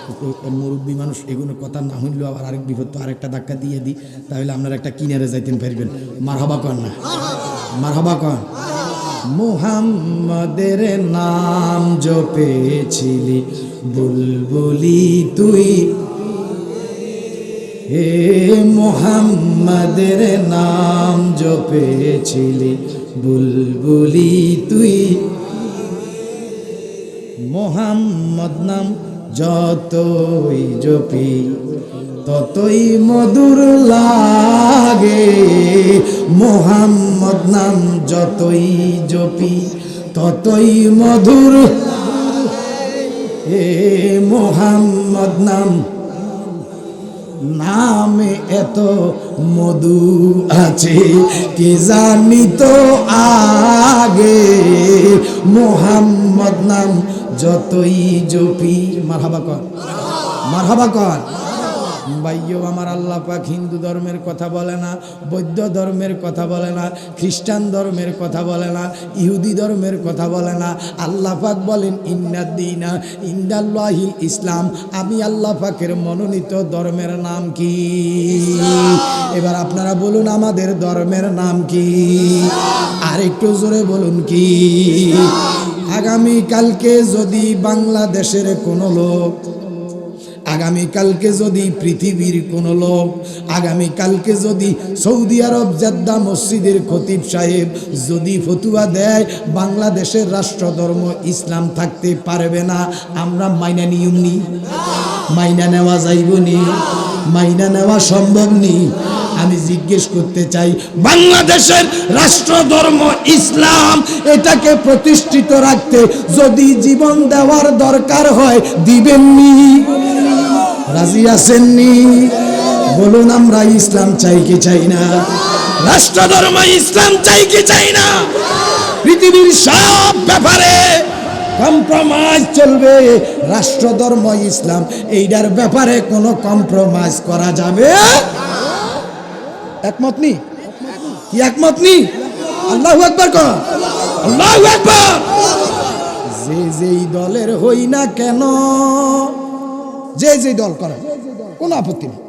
মুরব্বী মানুষ এগুলো কথা না হইলেও আবার আরেক বিপদ, তো আরেকটা ধাক্কা দিয়ে দিই, তাহলে আপনারা একটা কিনারে যাইতেন পারবেন। মারহাবা কর না, মারহাবা কর। মুহাম্মাদের নাম জপেছিলি বুলবুলি তুই, হে মুহাম্মাদের নাম জপেছিলি বুলবুলি তুই, মুহাম্মদ নাম যতই জপি ততই মধুর লাগে, মুহাম্মদ নাম যতই জপি ততই মধুর, হে মুহাম্মদ নাম নামে এত মধু আছে কি জানি তো আগে, মুহাম্মদ নাম যতই জপি। মারহাবা কর, মারহাবা কর। ভাইও আমার আল্লাহ পাক হিন্দু ধর্মের কথা বলে না, বৌদ্ধ ধর্মের কথা বলে না, খ্রিস্টান ধর্মের কথা বলে না, ইহুদি ধর্মের কথা বলে না। আল্লাহ পাক বলেন ইন্নাদ্দীনা ইনদাল্লাহিল ইসলাম, আমি আল্লাহ পাকের মনোনীত ধর্মের নাম কি? এবার আপনারা বলুন আমাদের ধর্মের নাম কি? আর একটু জোরে বলুন কি? আগামী কালকে যদি বাংলাদেশের কোনো লোক আগামীকালকে যদি পৃথিবীর কোন লোক, আগামীকালকে যদি সৌদি আরব জেদ্দা মসজিদের খতিব সাহেব যদি ফতুয়া দেয় বাংলাদেশের রাষ্ট্রধর্ম ইসলাম থাকতে পারবে না, আমরা মাইনা নিয়ম নি? মাইনা নেওয়া যাইব নি? মাইনা নেওয়া সম্ভব নি? আমি জিজ্ঞেস করতে চাই, বাংলাদেশের রাষ্ট্রধর্ম ইসলাম, এটাকে প্রতিষ্ঠিত রাখতে যদি জীবন দেওয়ার দরকার হয় দিবেননি? রাজি আছেননি? বলুন, আমরা ইসলাম চাই কি চাই না? রাষ্ট্রধর্ম ইসলাম চাই কি চাই না? পৃথিবীর সব ব্যাপারে কম্প্রোমাইজ চলবে, রাষ্ট্রধর্ম ইসলাম এইটার ব্যাপারে কোনো কম্প্রোমাইজ করা যাবে? একমত নি? কি একমত নি? আল্লাহু আকবার কর, আল্লাহু আকবার। যে যেই দলের হই না কেন, যে যে দল করে কোনো আপত্তি নেই,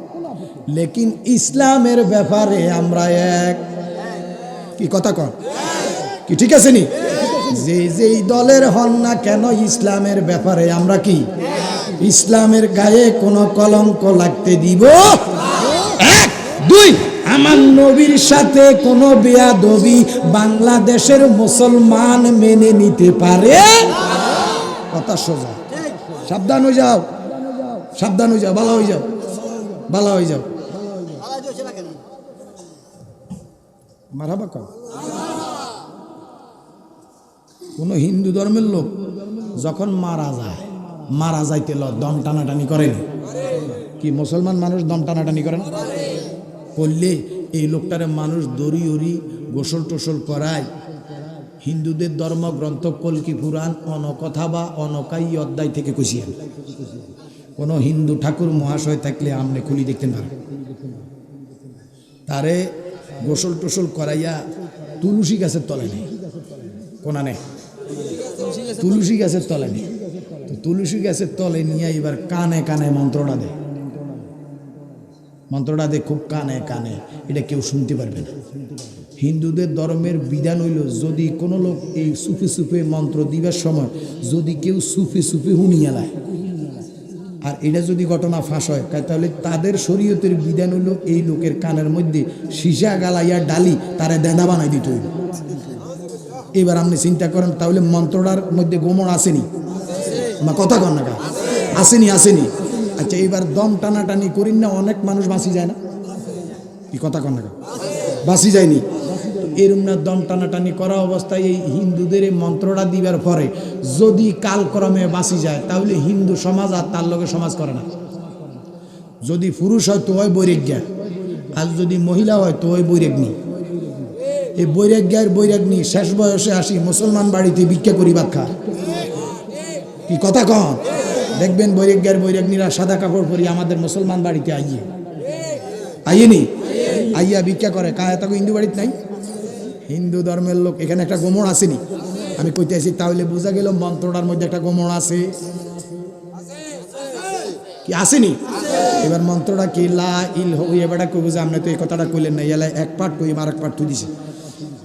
লেকিন ইসলামের ব্যাপারে আমরা এক। কি কথা কর? কি ঠিক আছে নি? যে যেই দলের হন না কেন ইসলামের ব্যাপারে আমরা কি? ইসলামের গায়ে কোনো কলঙ্ক লাগতে দিব? এক। দুই, আমার নবীর সাথে কোনো বেয়াদবি বাংলাদেশের মুসলমান মেনে নিতে পারে? কথা সোজা। সাবধান হয়ে যাও, সাবধান হয়ে যাও, ভালো হয়ে যাও, ভালো হয়ে যাও। মারহাবা কর। কোন হিন্দু ধর্মের লোক যখন মারা যায়, মারা যাইতে দম টানাটানি করেন? কি মুসলমান মানুষ দম টানাটানি করেন? করলে এই লোকটারে মানুষ দড়ি উড়ি গোসল টোসল করায়। হিন্দুদের ধর্মগ্রন্থ কলকি পুরাণ অনকথা বা অনকাই অধ্যায় থেকে কষিয়ান। কোন হিন্দু ঠাকুর মহাশয় থাকলে আমনে খুলি দেখতেন পারেন, তারে গোসল টোসল করাইয়া তুলসী গাছের তলে নেই। কোনা নেই? তুলসী গাছের তলে নেই। তো তুলসী গাছের তলে নিয়ে এবার কানে কানে মন্ত্রটা দেয়, মন্ত্রটা দেয় খুব কানে কানে, এটা কেউ শুনতে পারবে না। হিন্দুদের ধর্মের বিধান হইল, যদি কোনো লোক এই সুফে সুফে মন্ত্র দিবার সময় যদি কেউ সুফে সুফে হুনিয়া লায়, আর এটা যদি ঘটনা ফাঁস হয়, তাহলে তাদের শরীয়তের বিধান হইল এই লোকের কানের মধ্যে সীসা গালাইয়া ডালি তারে দেদা বানাই দিতে হইল। এবার আপনি চিন্তা করেন, তাহলে মন্ত্রটার মধ্যে গোমর আসেনি? আমার কথা কন না, আসেনি? আসেনি। আচ্ছা, এবার দম টানাটানি করিন না, অনেক মানুষ বাঁচি যায় না? কি কথা কন না, বাঁচি যায়নি? এরম না, দম টানাটানি করা অবস্থায় এই হিন্দুদের এই মন্ত্রটা দিবার পরে যদি কালক্রমে বাঁচি যায়, তাহলে হিন্দু সমাজ আর তার লগে সমাজ করে না। যদি পুরুষ হয় তো ওই বৈরাগ্যা, আর যদি মহিলা হয় তো ওই বৈরাগ্নি। এই বৈরাগ্যার বৈরাগ্নি শেষ বয়সে আসি মুসলমান বাড়িতে ভিক্ষা করি ভাত খা। কি কথা কন? দেখবেন বৈরাগ্যার বৈরাগ্নিরা সাদা কাপড় পরি আমাদের মুসলমান বাড়িতে আইয়েনি, আইয়া ভিক্ষা করে। কায় তাকে হিন্দু বাড়িতে নাই? হিন্দু ধর্মের লোক। এখানে একটা গোমর আসেনি? আমি কইতে আসি, তাহলে বোঝা গেল মন্ত্রটার মধ্যে একটা গোমর আছে। কি আসেনি? এবার মন্ত্রটা কি? লা ইল হই। এবারটা কই বুঝে? আপনি তো এই কথাটা কইলেন না। এলা এক পাঠ কই আর এক পাঠ তুই দিছে।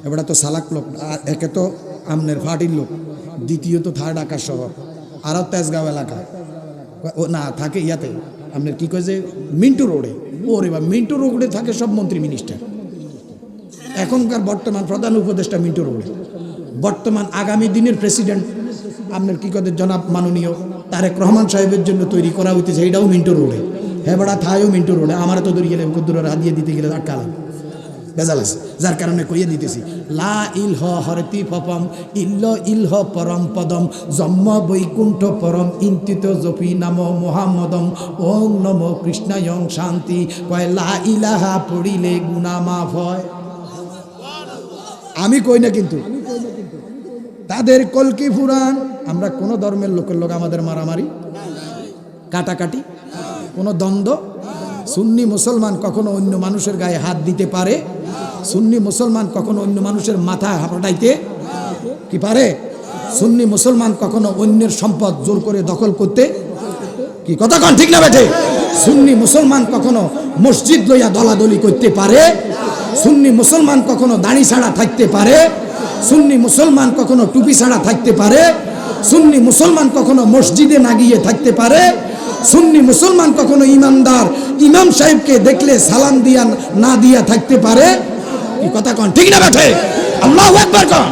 এবারটা তো সালাক লোক, একে তো আমনের ফাটির লোক, দ্বিতীয়ত থার্ড আকাশ শহর, আরও তেজগাঁও এলাকা। ও না, থাকে ইয়াতে আপনার কি কয় যে মিন্টু রোডে। ওরে বা, মিন্টু রোডে থাকে সব মন্ত্রী মিনিস্টার। এখনকার বর্তমান প্রধান উপদেষ্টা মিন্টু রোডে, বর্তমান আগামী দিনের প্রেসিডেন্ট আপনার কি কদের জনাব মাননীয় তারেক রহমান সাহেবের জন্য তৈরি করা হইতেছে, এটাও মিন্টু রোডে। হ্যাঁ বেড়া, থাইও মিন্টু রোডে। আমার তো দূরে গেলে কদ্দুরের হাত দিয়ে দিতে গেলে আটকালাম, বেজাল আছে। যার কারণে কইয়ে দিতেছি, লা ইলহ হরতি পপম ইল্ল ইলহ পরম পদম জন্ম বৈকুণ্ঠ পরম ইন্তিত জপি নাম মোহাম্মদম ওং নম কৃষ্ণায়ং শান্তি। কয় লা ইলাহা পড়িলে গুনাহ মাফ হয়। আমি কই না, কিন্তু তাদের কলকি পুরাণ। আমরা কোন ধর্মের লোকের লোক আমাদের মারামারি কাটাকাটি কোনো দ্বন্দ্ব? সুন্নি মুসলমান কখনো অন্য মানুষের গায়ে হাত দিতে পারে? সুন্নি মুসলমান কখনো অন্য মানুষের মাথা হাঁপাটাইতে কি পারে? সুন্নি মুসলমান কখনো অন্যের সম্পদ জোর করে দখল করতে? কি কথা কন ঠিক না বেঠে? সুন্নি মুসলমান কখনো মসজিদ লইয়া দলাদলি করতে পারে? সুন্নি মুসলমান কখনো দাড়ি ছাড়া থাকতে পারে? সুন্নি মুসলমান কখনো টুপি ছাড়া থাকতে পারে? সুন্নি মুসলমান কখনো মসজিদে না গিয়ে থাকতে পারে? সুন্নি মুসলমান কখনো ইমানদার ইমাম সাহেবকে দেখলে সালাম দিয়া না দিয়া থাকতে পারে? কি কথা কন, ঠিক না বেঠে? আল্লাহু আকবার কন।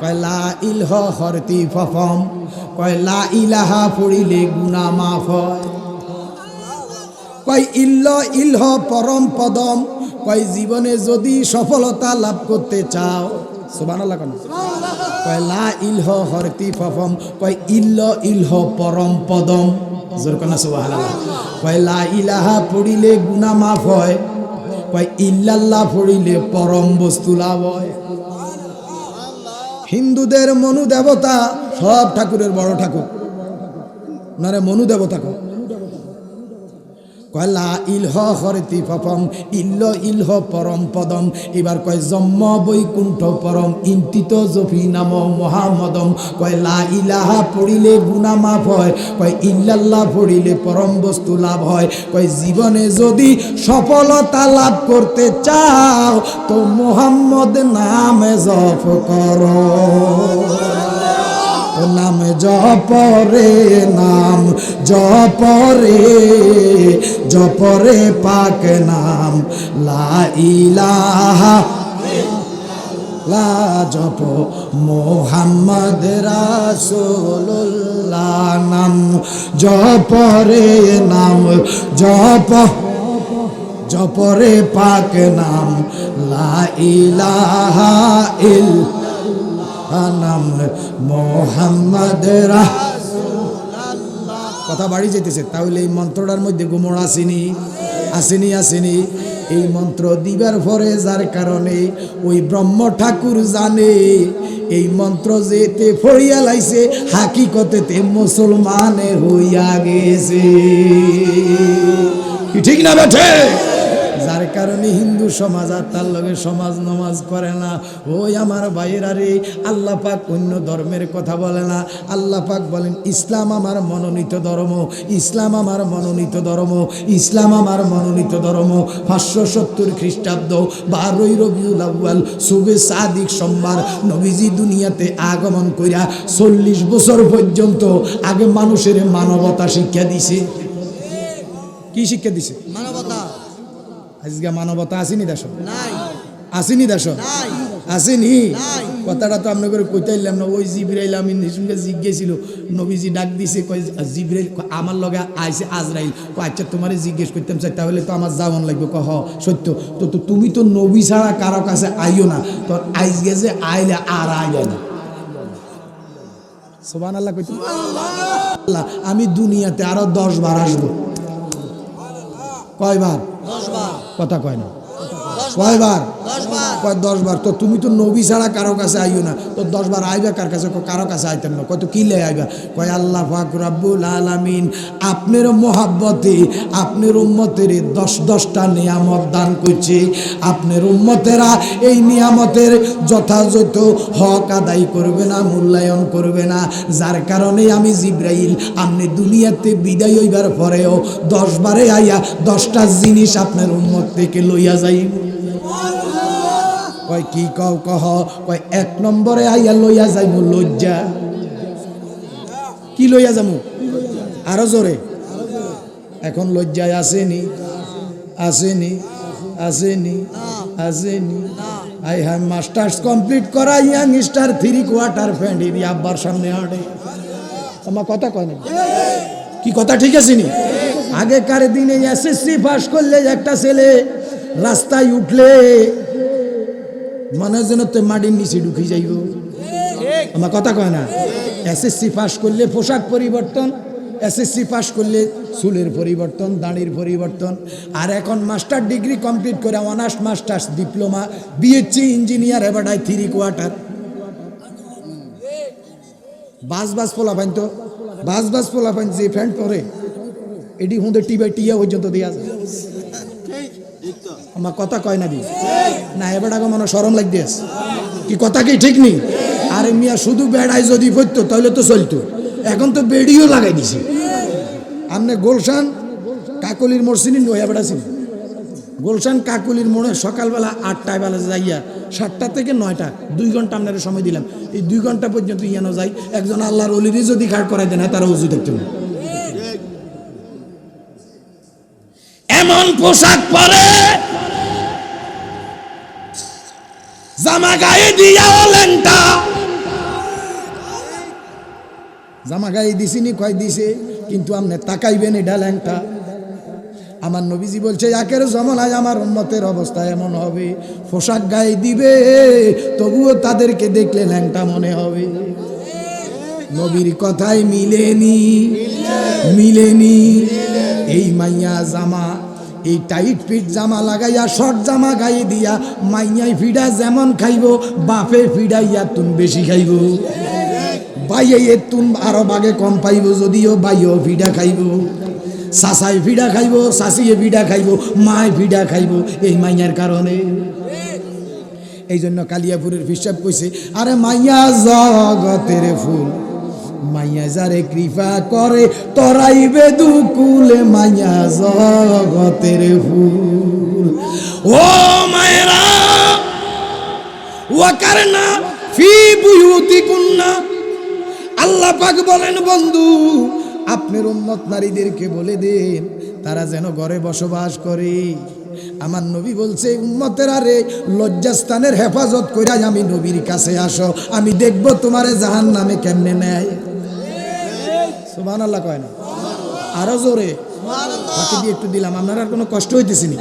কয় লা ইলহ হরতি ফফম, কয় লা ইলাহা পড়িলে গুনাহ মাফ হয়। কয় ইলহ পরম পদম, কয় জীবনে যদি সফলতা লাভ করতে চাও, সুবহানাল্লাহ কোন, কয় লা ইলহ হরতি ফফম, কয় ইলহ পরম পদম, জোর কোন সুবহানাল্লাহ। কয় লা ইলাহা পড়িলে গুনাহ মাফ হয়, কয় ইল্লাল্লাহ পড়িলে পরম বস্তু লাভ হয়। হিন্দুদের মনু দেবতা, সব ঠাকুরের বড় ঠাকুর, নারে মনু দেবতা কয় লা ইলহ হরতি ফফম, ইলহ পরম পদম। এবার কয় জন্ম বৈকুণ্ঠ পরম, ইন্তিত জফি নাম মহামদম। কয় লা ইলাহা পড়িলে গুনাহ মাফ হয়, কয় ইল্লাল্লাহ পড়িলে পরম বস্তু লাভ হয়। কয় জীবনে যদি সফলতা লাভ করতে চাও তো মুহাম্মদ নামে জপ করো, নাম জপরে, নাম জপরে, জপরে পাক নাম লা ইলাহা লা, জপ মুহাম্মদ রাসূলুল্লাহ, নাম জপরে, নাম জপ, জপরে পাক নাম লা ইলাহা ইল্লাল্লাহ, নাম মুহাম্মদ রাসূলুল্লাহ। কথা বাড়ি যেতেছে, তাহলে এই মন্ত্রটার মধ্যে গুমর আসেনি, আসেনি, আসেনি। এই মন্ত্র দিবার পরে যার কারণে ওই ব্রহ্ম ঠাকুর জানে এই মন্ত্র যেতে ফড়িয়া লাইছে হাকিকতেতে মুসলমানে হইয়া গেছে, ঠিক না বেঠে? যার কারণে হিন্দু সমাজ আর তার লগে সমাজ নমাজ করে না। ওই আমার ভাইয়েরা রে, আল্লাহ পাক অন্য ধর্মের কথা বলে না। আল্লাহ পাক বলেন ইসলাম আমার মনোনীত ধর্ম, ইসলাম আমার মনোনীত ধর্ম, ইসলাম আমার মনোনীত ধর্ম। 570 খ্রিস্টাব্দ 12 রবিউল আউয়াল শুভে সাদিক সোমবার নবীজি দুনিয়াতে আগমন কইরা 40 বছর পর্যন্ত আগে মানুষের মানবতা শিক্ষা দিছে। কি শিক্ষা দিছে? মানবতা। আজকে মানবতা আসেনি দেশ, আসেনি দেশ, আসেনি। কথাটা তো আপনাকে কইতাইলাম না। ওই জিবরাইল আমি সঙ্গে জিজ্ঞেছিল, নবীজি ডাক দিছে, কয় জিবরাইল আমার লগে আইছে আজরাইল, আচ্ছা তোমারে জিজ্ঞেস করতাম চাই, তাহলে তো আমার যাওয়ান লাগবে। কহ সত্য তো, তুমি তো নবী ছাড়া কারো কাছে আইও না, তো আইজগে যে আইলে আর আইবে না। সুবহানাল্লাহ কইতে, আমি দুনিয়াতে আরো 10 বার আসবো। কয়বার? 10 বার। কথা কয় না, কয়বার? 10 বার। কয় 10 বার। তো তুমি তো নবী ছাড়া কারো কাছে আইও না, তো 10 বার আইবা কার কাছে? কারো কাছে আইতেন না। কত কি লে আইবা? কয় আল্লাহ পাক রব্বুল আলামিন আপনার মহাব্বতে আপনার উম্মতের 10টা নিয়ামত দান করছে। আপনার উম্মতেরা এই নিয়ামতের যথাযথ হক আদায় করবে না, মূল্যায়ন করবে না। যার কারণে আমি জিবরাইল আপনি দুনিয়াতে বিদায় হইবার পরেও 10 বারে আইয়া 10টা জিনিস আপনার উম্মত থেকে লইয়া যাই। কয় কি কও? কহ। কয় 1 নম্বরে আইয়া লইয়া যাইব লজ্জা। কি লইয়া যাবো? আরো জোরে। এখন লজ্জায় আসেনি, আসেনি, আসেনি, আসেনি। আই হ্যাভ মাস্টার্স কমপ্লিট করা ইয়াং স্টার 3 কোয়ার্টার ফ্যান্ডি আব্বার সামনে হাঁটে। আমার কথা কয় না? কি কথা ঠিক আছে নি? আগেকার দিনে এসএসসি পাস করলে একটা ছেলে রাস্তায় উঠলে মনে যেন তো মাটির নিচে ঢুকি যাইব। আমার কথা কয় না? এসএসসি পাস করলে পোশাক পরিবর্তন, এসএসসি পাস করলে চুলের পরিবর্তন, দাড়ির পরিবর্তন। আর এখন মাস্টার ডিগ্রি কমপ্লিট করে honours masters diploma BSc engineer এবারটাই 3 কোয়ার্টার। বাস পোলাপাইন তো বাস পোলাপাইন যে ফ্যান্ট পরে এটি হুঁদে টিয়া পর্যন্ত দেওয়া যায়। আমার কথা কয় না দি না? এবার আগে মনে সরম লাগবে। কি কথা কি ঠিক নেই? আরে মিয়া শুধু বেড়াই যদি পড়তো তাহলে তো চলতো। এখন তো বেড়িও লাগাই দিছে। আপনি গুলশান কাকলির মোড় চিনি? নয়া বেড়া চিনি? গুলশান কাকলির মোড়ে সকালবেলা 8টায় বেলা যাইয়া 7টা থেকে 9টা 2 ঘন্টা আপনারা সময় দিলাম। এই 2 ঘন্টা পর্যন্ত ইয়ানো যাই। একজন আল্লাহর ওলিরই যদি ঘাট করাই দেন তারা উজু দেখতে না। এমন পোশাক পরে, জামা গায়ে দিয়াও ল্যাংটা। জামা গায়ে দিছিনি, কয় দিছে, কিন্তু আপনি তাকাইবেন এটা ল্যাংটা। আমার নবীজি বলছে একের জমানায় আমার উম্মতের অবস্থা এমন হবে, পোশাক গায়ে দিবে তবুও তাদেরকে দেখলে ল্যাংটা মনে হবে। নবীর কথাই মিলেনি। এই মাইয়া জামা, এই টাইট ফিট জামা লাগাইয়া শর্ট জামা গায়ে দিয়া মাইয়াই ফিডা যেমন খাইব, বাপে ফিডাইয়া তুন বেশি খাইব, বাইয়ে তুন আরো বাগে কম পাইব, যদিও বাইও ফিডা খাইব, সাসাই ফিডা খাইব, শাশিয়ে ফিডা খাইব, মায় ফিডা খাইব এই মাইয়ার কারণে। এই জন্য কালিয়াপুরের হিসাব কইছে, আরে মাইয়া জগতের ফুল, মাইয়া যারে কৃপা করে তরাইবে দুকুলে, মাইয়া জগতের ফুল। ও মায়েরা, ওয়াকারনা ফি বুয়ুতিকুন্না, আল্লাহ পাক বলেন বন্ধু আপনার উম্মত নারীদেরকে বলে দেন তারা যেন ঘরে বসবাস করে। আমার নবী বলছে উম্মতের আরে লজ্জাস্থানের হেফাজত করে আমি নবীর কাছে আসো, আমি দেখব তোমারে জাহান্নামে কেমনে নেয়। সুবহানাল্লাহ কয় না? আরো জোরে বাকি দিয়ে একটু দিলাম, আপনার আর কোনো কষ্ট হইতেছে না।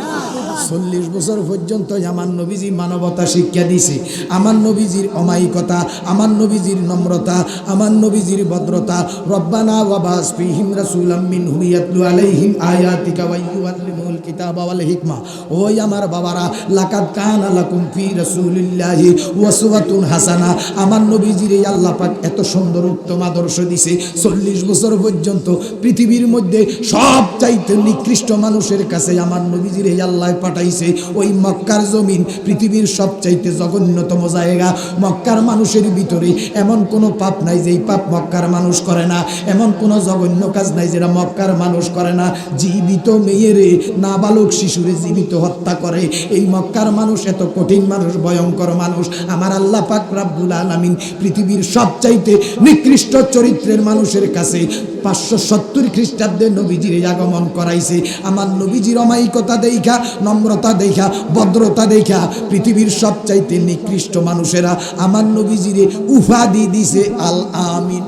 40 বছর পর্যন্ত আমার নবীজি মানবতা শিক্ষা দিছে, আমার নবীজির অমায়িকতা, আমার নবীজির নম্রতা, আমার নবীজির ভদ্রতা। রব্বানা ওয়া বাস ফীহিম রাসূলাম মিনহুম ইয়াতলু আলাইহিম আয়াতিকা ওয়া ইউআল্লিমুহুল কিতাবা ওয়াল হিকমা। ওই আমার বাবারা, লাকাদ কানা লাকুম ফি রাসূলিল্লাহি উসওয়াতুন হাসানা। আমার নবীজির এই আল্লাহ পাক এত সুন্দর উত্তম আদর্শ দিছে, 40 বছর পর্যন্ত পৃথিবীর মধ্যে সবচাইতে নিকৃষ্ট মানুষের কাছে আমার নবীজির এই আল্লাহ পাঠাইছে। ওই মক্কার জমিন পৃথিবীর সবচাইতে জঘন্যতম জায়গা। মক্কার মানুষের ভিতরে এমন কোনো পাপ নাই যেই পাপ মক্কার মানুষ করে না, এমন কোনো জঘন্য কাজ নাই যেটা মক্কার মানুষ করে না। জীবিত মেয়েরে, নাবালক শিশুরে জীবিত হত্যা করে এই মক্কার মানুষ। এত কঠিন মানুষ, ভয়ঙ্কর মানুষ। আমার আল্লাহ পাক রব্বুল আলামিন পৃথিবীর সবচাইতে নিকৃষ্ট চরিত্রের মানুষের কাছে 570 খ্রিস্টাব্দে নবীজির আগমন করাইছে। আমার নবীজির অমায়িকতা দেখা, নম্রতা দেখা, ভদ্রতা দেখা পৃথিবীর সবচাইতে নিকৃষ্ট মানুষেরা আমার নবীজিরে উপাধি দিছে আল আমিন।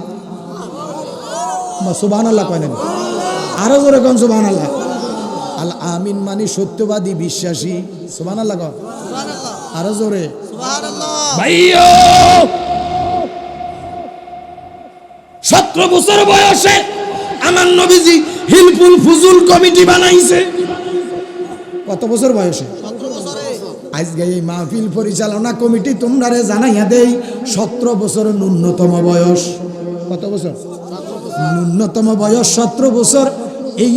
সুবহানাল্লাহ কয় না? আরো জোরে কোন সুবহানাল্লাহ। আল আমিন মানে সত্যবাদী, বিশ্বাসী। সুবহানাল্লাহ কয়, আরো জোরে সুবহানাল্লাহ। ভাইও 17 বছর বয়সে আমার নবীজি হিলফুল ফুজুল কমিটি বানাইছে। কত বছর বয়সে? আজকে এই মাহফিল পরিচালনা কমিটি তোমরা জানাইয়া দেই 17 বছর ন্যূনতম বয়স। কত বছর? ন্যূনতম বয়স 17 বছর। এই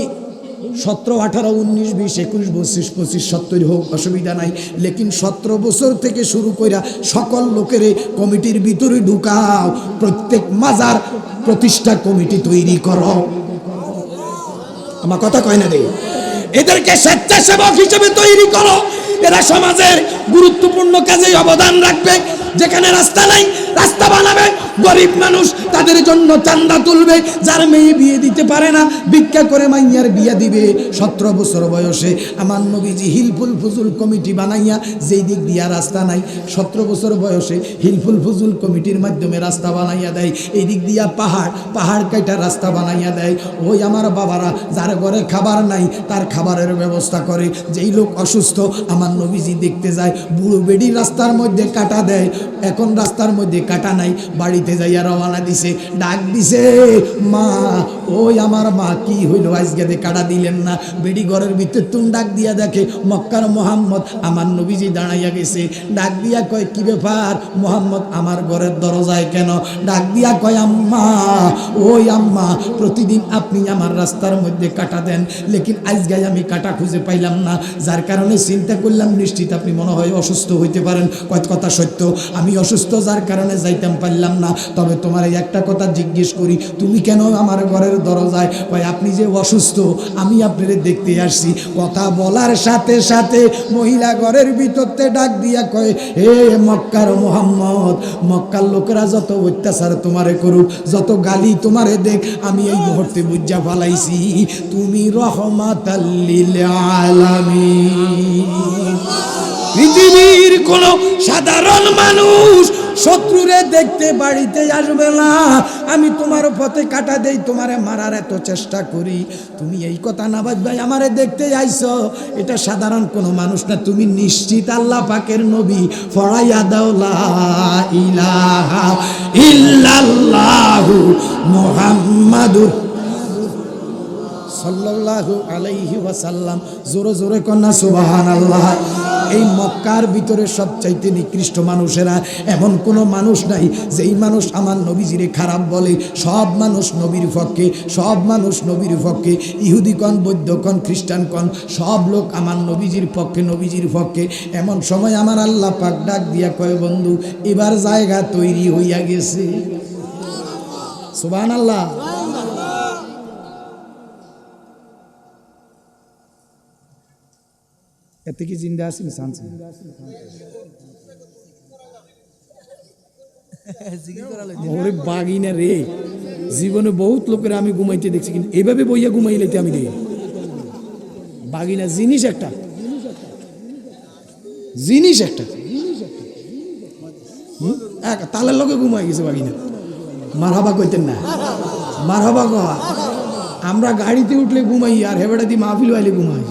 17, 18, 19, 20, 21, 22, 25, 70 হোক, অসুবিধা নাই। লেকিন 17 বছর থেকে শুরু কইরা সকল লোকের কমিটির ভিতরে ঢুকাও, প্রত্যেক মাজার প্রতিষ্ঠা কমিটি তৈরি করো। আমার কথা কয় না রে? এদেরকে স্বেচ্ছাসেবক হিসেবে তৈরি করো। এরা সমাজের গুরুত্বপূর্ণ কাজে অবদান রাখবে। যেখানে রাস্তা নাই রাস্তা বানাবে, গরিব মানুষ তাদের জন্য চান্দা তুলবে, যার মেয়ে বিয়ে দিতে পারে না ভিক্ষা করে মাইয়ার বিয়ে দিবে। 17 বছর বয়সে আমার নবীজি হিলফুল ফুজুল কমিটি বানাইয়া, যেই দিক দিয়া রাস্তা নাই 17 বছর বয়সে হিলফুল ফুজুল কমিটির মাধ্যমে রাস্তা বানাইয়া দেয়। এই দিক দিয়া পাহাড় কাইটা রাস্তা বানাইয়া দেয়। ওই আমার বাবারা, যার ঘরে খাবার নাই তার খাবারের ব্যবস্থা করে। যেই লোক অসুস্থ আমার নবীজি দেখতে যায়, বুড়ো বেডি রাস্তার মধ্যে কাটা দেয়। এখন রাস্তার মধ্যে কাটা নাই, বাড়িতে যাইয়া রওনা দিছে, ডাক দিছে, মা ওই আমার মা কি হইল আজকে কাটা দিলেন না? বেডি ঘরের ভিতরে তুম ডাক দিয়া দেখে মক্কার মোহাম্মদ আমার নবীজি দাঁড়াইয়া গেছে। ডাক দিয়া কয়, কি ব্যাপার মোহাম্মদ আমার ঘরের দরজায় কেন? ডাক দিয়া কয়, আম্মা ওই আম্মা, প্রতিদিন আপনি আমার রাস্তার মধ্যে কাটা দেন, লেকিন আজকে আমি কাটা খুঁজে পাইলাম না, যার কারণে চিন্তা করলাম নিশ্চিত আপনি মনে হয় অসুস্থ হইতে পারেন। কথা সত্য। আমি অসুস্থ যার কারণে যাইতাম পারলাম না। তবে তোমার এই একটা কথা জিজ্ঞেস করি, তুমি কেন আমার ঘরের দরজায়? কয় আপনি যে অসুস্থ, আমি আপনারে দেখতে আসছি। কথা বলার সাথে সাথে মহিলা ঘরের ভিতরতে ডাক দিয়া কয়, হে মক্কার মোহাম্মদ, মক্কার লোকেরা যত অত্যাচার তোমারে করুক, যত গালি তোমারে দেখ, আমি এই মুহূর্তে বুঝা ফেলাইছি তুমি রহমাতাল লিল আলামিন। পৃথিবীর কোন সাধারণ মানুষ শত্রুরে দেখতে বাড়িতে আসবে না। আমি তোমার পথে কাটা দেই, তোমারে মারার এত চেষ্টা করি, তুমি এই কথা না ভাই আমারে দেখতে আইছো, এটা সাধারণ কোনো মানুষ না, তুমি নিশ্চিত আল্লাহ পাকের নবী। ফড়াইয়া দাও লা ইলাহা ইল্লাল্লাহু মুহাম্মাদুর সাল্লাল্লাহু আলাইহি ওয়াসাল্লাম। জোরে জোরে কন্যা সুবহানাল্লাহ। এই মক্কার ভিতরে সবচাইতে নিকৃষ্ট মানুষেরা এমন কোনো মানুষ নাই যেই মানুষ আমার নবীজিরে খারাপ বলে। সব মানুষ নবীর পক্ষে, সব মানুষ নবীর পক্ষে, ইহুদি কন, বৌদ্ধ কন, খ্রিস্টান কন, সব লোক আমার নবীজির পক্ষে, নবীজির পক্ষে। এমন সময় আমার আল্লাহ পাক ডাক দিয়া কয়, বন্ধু এবার জায়গা তৈরি হইয়া গেছে। সুবহানাল্লাহ। এতে কি জিন্দা আছি? ওরে বাগিনা রে, জীবনে বহুত লোকের আমি ঘুমাইতে দেখছি, কিন্তু এভাবে বইয়া ঘুমাইলেতে আমি দেখি বাগিনা জিনিস একটা, জিনিস একটা তালের লগে ঘুমাই গেছে বাগিনা। মারহাবা কইতেন না, মারহাবা কয়া। আমরা গাড়িতে উঠলে ঘুমাই, আর হেবেটা দিয়ে মাহফিল আইলে ঘুমাই।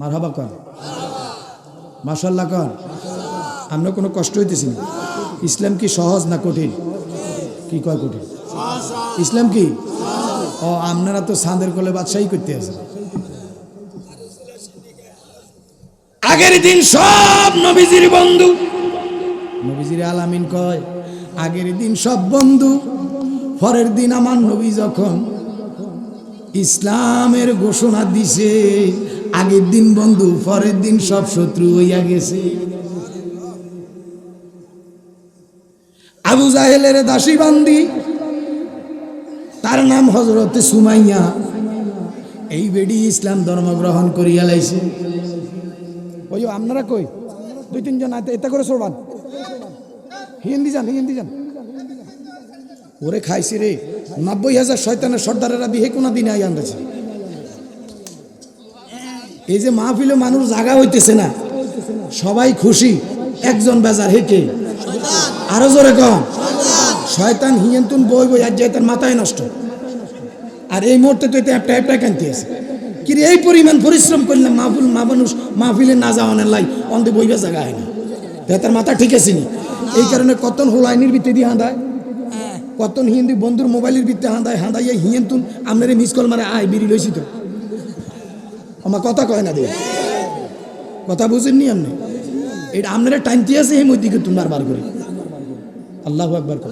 মারহাবা কর, মাশাআল্লাহ কর। আমরা কোনো কষ্ট হইতেছি না। ইসলাম কি সহজ না কঠিন? কি কয় কঠিন? ইসলাম কি? ও আপনারা তো সাঁদের কোলে বাদশাহী করতে আছেন। আগের দিন সব নবীজির বন্ধু, নবীজির আলামিন কয় আগের দিন সব বন্ধু, পরের দিন আমার নবী যখন ইসলামের ঘোষণা দিছে, আগের দিন বন্ধু, পরের দিন সব শত্রু হইয়া গেছে। আবু জাহেলের দাসী বান্দি, তার নাম হযরতে সুমাইয়া, এই বেডি ইসলাম ধর্ম গ্রহণ করিয়া লাইছে। ওই আপনারা কই দুই তিনজন এটা করে সরবান, হিন্দি যান, হিন্দি যান। ওরে খাইছি রে, 90,000 শয়তানের সর্দারেরা বিহে কোন দিনে আই আনতেছে। এই যে মাহফিলে মানুষ জাগা হইতেছে না, সবাই খুশি, একজন বেজার, হেকে আরো জোরে কম শয়তান হিয়েন্তুন বই বই আজ যায় তার মাথায় নষ্ট। আর এই মুহূর্তে তো এটা একটা একটা কান্তি আছে কি রে, এই পরিমাণ পরিশ্রম করলাম মাহফিল মানুষ মাহফিলে না যাওয়ানের লাই অন্ধে বইবা জায়গা হয় না, তার মাথা ঠিক আছে নি। এই কারণে কতন হোলাইনির ভিত্তি দিয়ে হাঁদায়, কতন হিন্দি বন্ধুর মোবাইলের ভিত্তি হাঁদায়, হাঁদাইয়া হিয়েন্তুন আপনার মিস কল মারে আয় বিড়ি লইছি তো আমার কথা কয় না দে, কথা বুঝেননি আপনি? এটা আপনারা টাইমটি আছে এই মধ্যে তুমি বার করে আল্লাহু আকবার কর।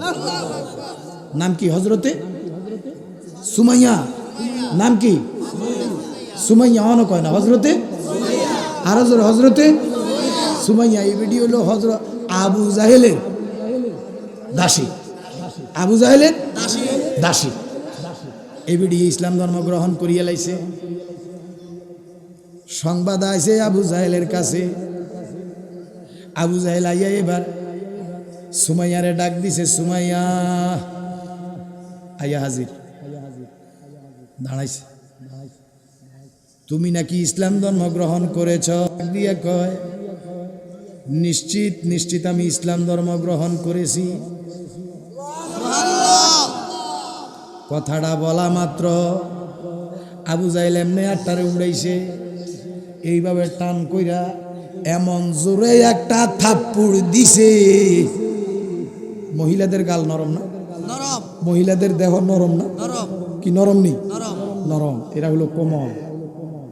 নাম কি? হযরতে সুমাইয়া। নাম কি? সুমাইয়া। অন কয় না হযরতে, আরো জোরে হযরতে সুমাইয়া। এই ভিডিও হলো হযরত আবু জাহেলের দাসী, আবু জাহেলের দাসী। এই ভিডিও ইসলাম ধর্ম গ্রহণ করিয়া লাইছে। সংবাদ আইছে আবু জাহেলের কাছে। আবু জাহেল আইয়া এবার সুমাইয়ারে ডাক দিছে, সুমাইয়া আইয়া হাজির, দাঁড়াইছে। তুমি নাকি ইসলাম ধর্ম গ্রহণ করেছ? দিয়া কয় নিশ্চিত নিশ্চিত আমি ইসলাম ধর্ম গ্রহণ করেছি। কথাটা বলা মাত্র আবু জাহেল এমনি আটটারে উড়াইছে, এইভাবে টান কইরা এমন জোরে একটা থাপ্পড় দিছে। মহিলাদের গাল নরম না? মহিলাদের দেহ নরম না? কি নরম নেই? নরম। এরা হলো কোমল।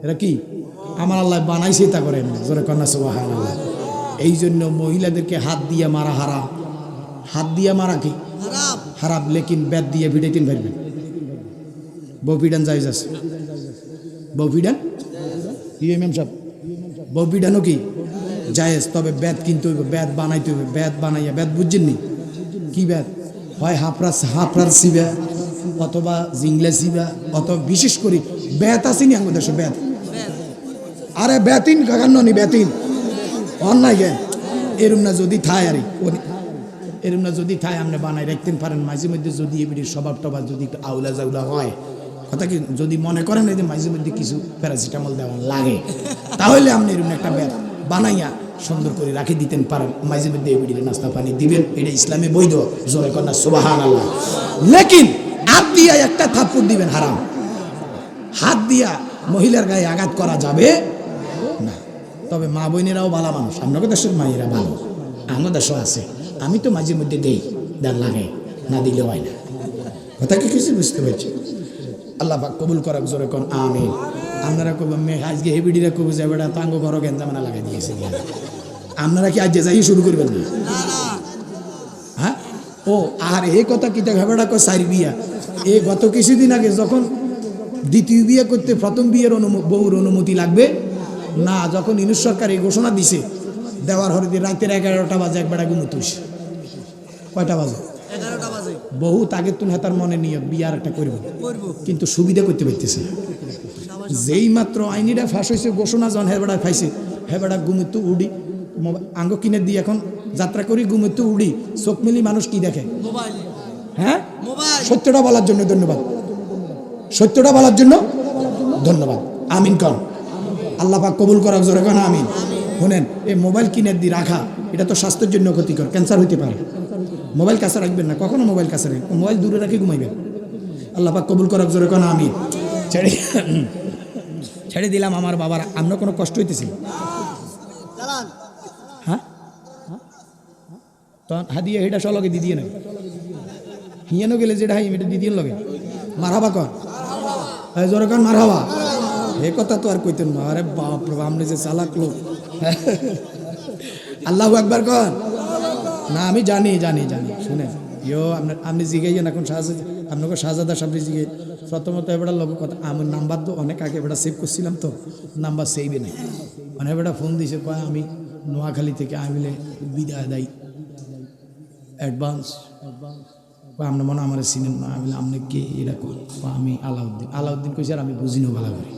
এরা কি আমার আল্লাহ বানাইছে তা করেন না, জোরে কন্যা সুবহানাল্লাহ। এই জন্য মহিলাদেরকে হাত দিয়ে মারা হারাম। হাত দিয়ে মারা কি হারাম, লেকিন বেদ দিয়ে ভিড়াইতেন পারবেন। বউ পিডান জায়েজ আছে, বউ পিডান ইমাম সাহেব বউ পিটানো কি জায়েজ, তবে বেদ কিনতে হইবে, বেদ বানাইতে হইবে। বেদ বানাইয়া, বেদ বুঝছেন নি কি বেদ? হয় হাফরার সিবা অথবা জিংলা সিবা, অথবা বিশেষ করে বেত আসেনি আমাদের দেশে বেত। আরে বেতিন কাকান্ন নি বেতিন অন্যায় গে এরম না যদি থায় আরে এরম না যদি থায় আপনি বানাই রাখতেন পারেন মাঝে মধ্যে, যদি এবিটির স্বভাব টভাব যদি একটু আউলা জাউলা হয়, কথা কি যদি মনে করেন এই যে মাঝে মধ্যে কিছু প্যারাসিটামল দেওয়া লাগে, তাহলে আপনি এরকম একটা ব্যাগ বানাইয়া সুন্দর করে রাখি দিতেন পারেন, মাঝে মধ্যে এবিটির নাস্তা পানি দিবেন, এটা ইসলামে বৈধ। জোরে কন্যা সুবহানাল্লাহ। লেকিন হাত দিয়া একটা থাপ্পড় দিবেন হারাম। হাত দিয়া মহিলার গায়ে আঘাত করা যাবে না। তবে মা বোনেরাও ভালো মানুষ, আপনাকে দেশের মায়েরা ভালো, আমার দেশও আছে। আমি তো মাঝে মধ্যে দেই, দেন লাগে না দিলে হয় না। কথা কি কিছু বুঝতে পারছি? আল্লাহ পাক কবুল করাক, জোরে কোন আমিন। আপনারা কব আজকে হেবিডিরা কব যে বেটা তাঙ্গ ঘর গেঞ্জামানা লাগাই দিয়েছে, আপনারা কি আজ যাই শুরু করবেন না? হ্যাঁ ও আর এই কথা কিতা ঘাবেটা কো সাইর বিয়া, এই গত কিছুদিন আগে যখন দ্বিতীয় বিয়ে করতে প্রথম বিয়ের বউর অনুমতি লাগবে না, যখন ইউনুস সরকার এই ঘোষণা দিছে, দেওয়ার হরে রাতের 11টা বাজে একবার ঘুমুতুস। কয়টা বাজে? 11টা বাজে। বহু তাকে তুন হেতার মনে নিয়ে বিয়ার একটা করব, কিন্তু সুবিধা করতে পারতেছে না। যেই মাত্র আইনিটা ফাঁস হয়েছে, ঘোষণা যখন হেবেড়া পাইছে, হেবেড়া ঘুমুতু উড়ি আঙ্গ কিনে দিয়ে এখন যাত্রা করি, ঘুমুতু উড়ি, চোখ মিলি মানুষ কি দেখে? হ্যাঁ, সত্যটা বলার জন্য ধন্যবাদ, সত্যটা বলার জন্য ধন্যবাদ। আমিন কন। আল্লাহ পাক কবুল করাক, জোরে কন আমিন। শুনেন, এই মোবাইল কিনে দিয়ে রাখা এটা তো স্বাস্থ্যের জন্য ক্ষতিকর, ক্যান্সার হইতে পারে। মোবাইল কাছে রাখবেন না, কখনো মোবাইল কাছে রাখবেন, মোবাইল দূরে রাখি ঘুমাইবেন। আল্লাহ পাক কবুল করাক, জোরে কন আমিন। ছেড়ে দিলাম আমার বাবার, আমরা কোনো কষ্ট হইতেছি? হ্যাঁ, তখন হাদিয়ে এটা সলগে দিদিয়ে নেই, হিয়ানো গেলে যেটা হাই এটা দিদিয়ে লগে মারহাবা কর, জোরে কন মারহাবা। এই কথা তো আর কইতেন না। আরে বাপ রে, আপনি যে চালাক লোক। আল্লাহু আকবার কন না। আমি জানি জানি জানি, শুনেন ইয়ো আপনি জিগাইয়েন এখন আপনাকে শাহজাদা সাহেব জিগে প্রথমত এবার লোক কথা, আমার নাম্বার তো অনেক আগে এবার সেভ করছিলাম, তো নাম্বার সেভে নেই। মানে এবার ফোন দিয়েছে, কয় আমি নোয়াখালী থেকে আমিলে বিদায় দেয় অ্যাডভান্স, আপনার মনে আমার চিনেন না। আমি আপনি কে এরকম? আমি আলাউদ্দিন কইছি, আর আমি বুঝিনো ভালো করি।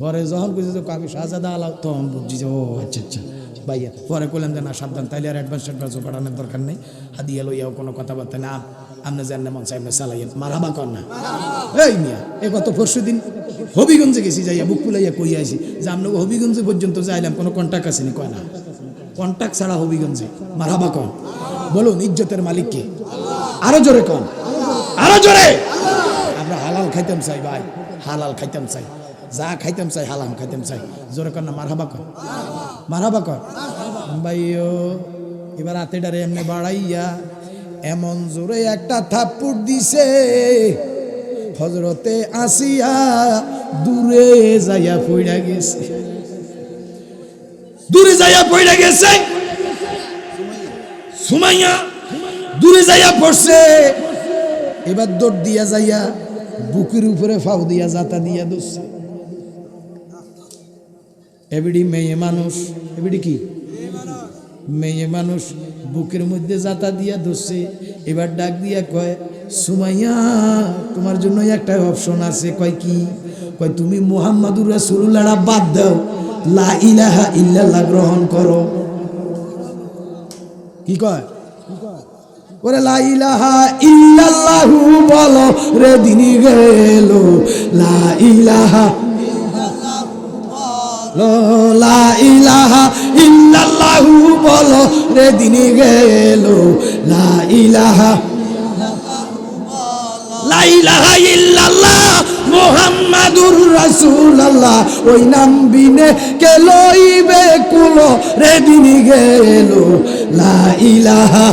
পরে যখন কইছে যে আমি শাহজাদা তখন বুঝছি যে ও আচ্ছা আচ্ছা ভাইয়া। পরে কইলাম যে না সাবধান, তাইলে আর অ্যাডভান্স পাঠানোর দরকার নেই, হাদিয়া লইয়াও কোনো কথাবার্তা না, আপনি জান না মন চাই আপনি চালাইয়েন, মারাবা কর না। এই মিয়া, এ গত পরশু দিন হবিগঞ্জে গেছি, যাইয়া বুক ফুলাইয়া কই আইছি যে আপনাকে হবিগঞ্জে পর্যন্ত যাইলাম, কোনো কন্ট্যাক্ট আসেনি। কয় না, কন্ট্যাক্ট ছাড়া হবিগঞ্জে, মারাবা কন। বলুন ইজ্জতের মালিক কে? আরো জোরে কন, আরো জোরে। আমরা হালাল খাইতাম চাই ভাই, হালাল খাইতাম চাই, যা খাইতাম চাই হালাল খাইতাম চাই। জোরে কর না, মারহাবা কর, মারহাবা কর ভাইও। এবার হাতেটারে এমনি বাড়াইয়া এমন জোরে একটা থাপ্পড় দিছে, হজরতে আসিয়া দূরে যাইয়া পড়া গেছে, দূরে যাইয়া পড়া গেছে। সুমাইয়া দূরে যাইয়া পড়ছে, এবার দৌড় দিয়া যাইয়া বুকের উপরে ফাউ দিয়া জাতা দিয়া দোষছে। এবিডি মেয়ে মানুষ, এবিডি কি মেয়ে মানুষ, বুকের মধ্যে জাতা দিয়া দোষছে। এবার ডাক দিয়া কয়, সুমাইয়া তোমার জন্য একটা অপশন আছে। কয় কি? কয় তুমি মুহাম্মাদুর রাসূলুল্লাহ বাদ দাও, লা ইলাহা ইল্লাল্লাহ গ্রহণ করো। কি কয়? ওরে লা ইলাহা ইল্লাল্লাহু বলো রে দিন গেল, লা ইলাহা লা ইলাহা ইল্লাল্লাহু বলো রে দিন গেল, লা ইলাহা লা ইলাহা ইল্লাল্লাহ মুহাম্মাদুর রাসূলুল্লাহ, ওই নাম বিনে কে লইবে কুলো রে দিন গেল, লা ইলাহা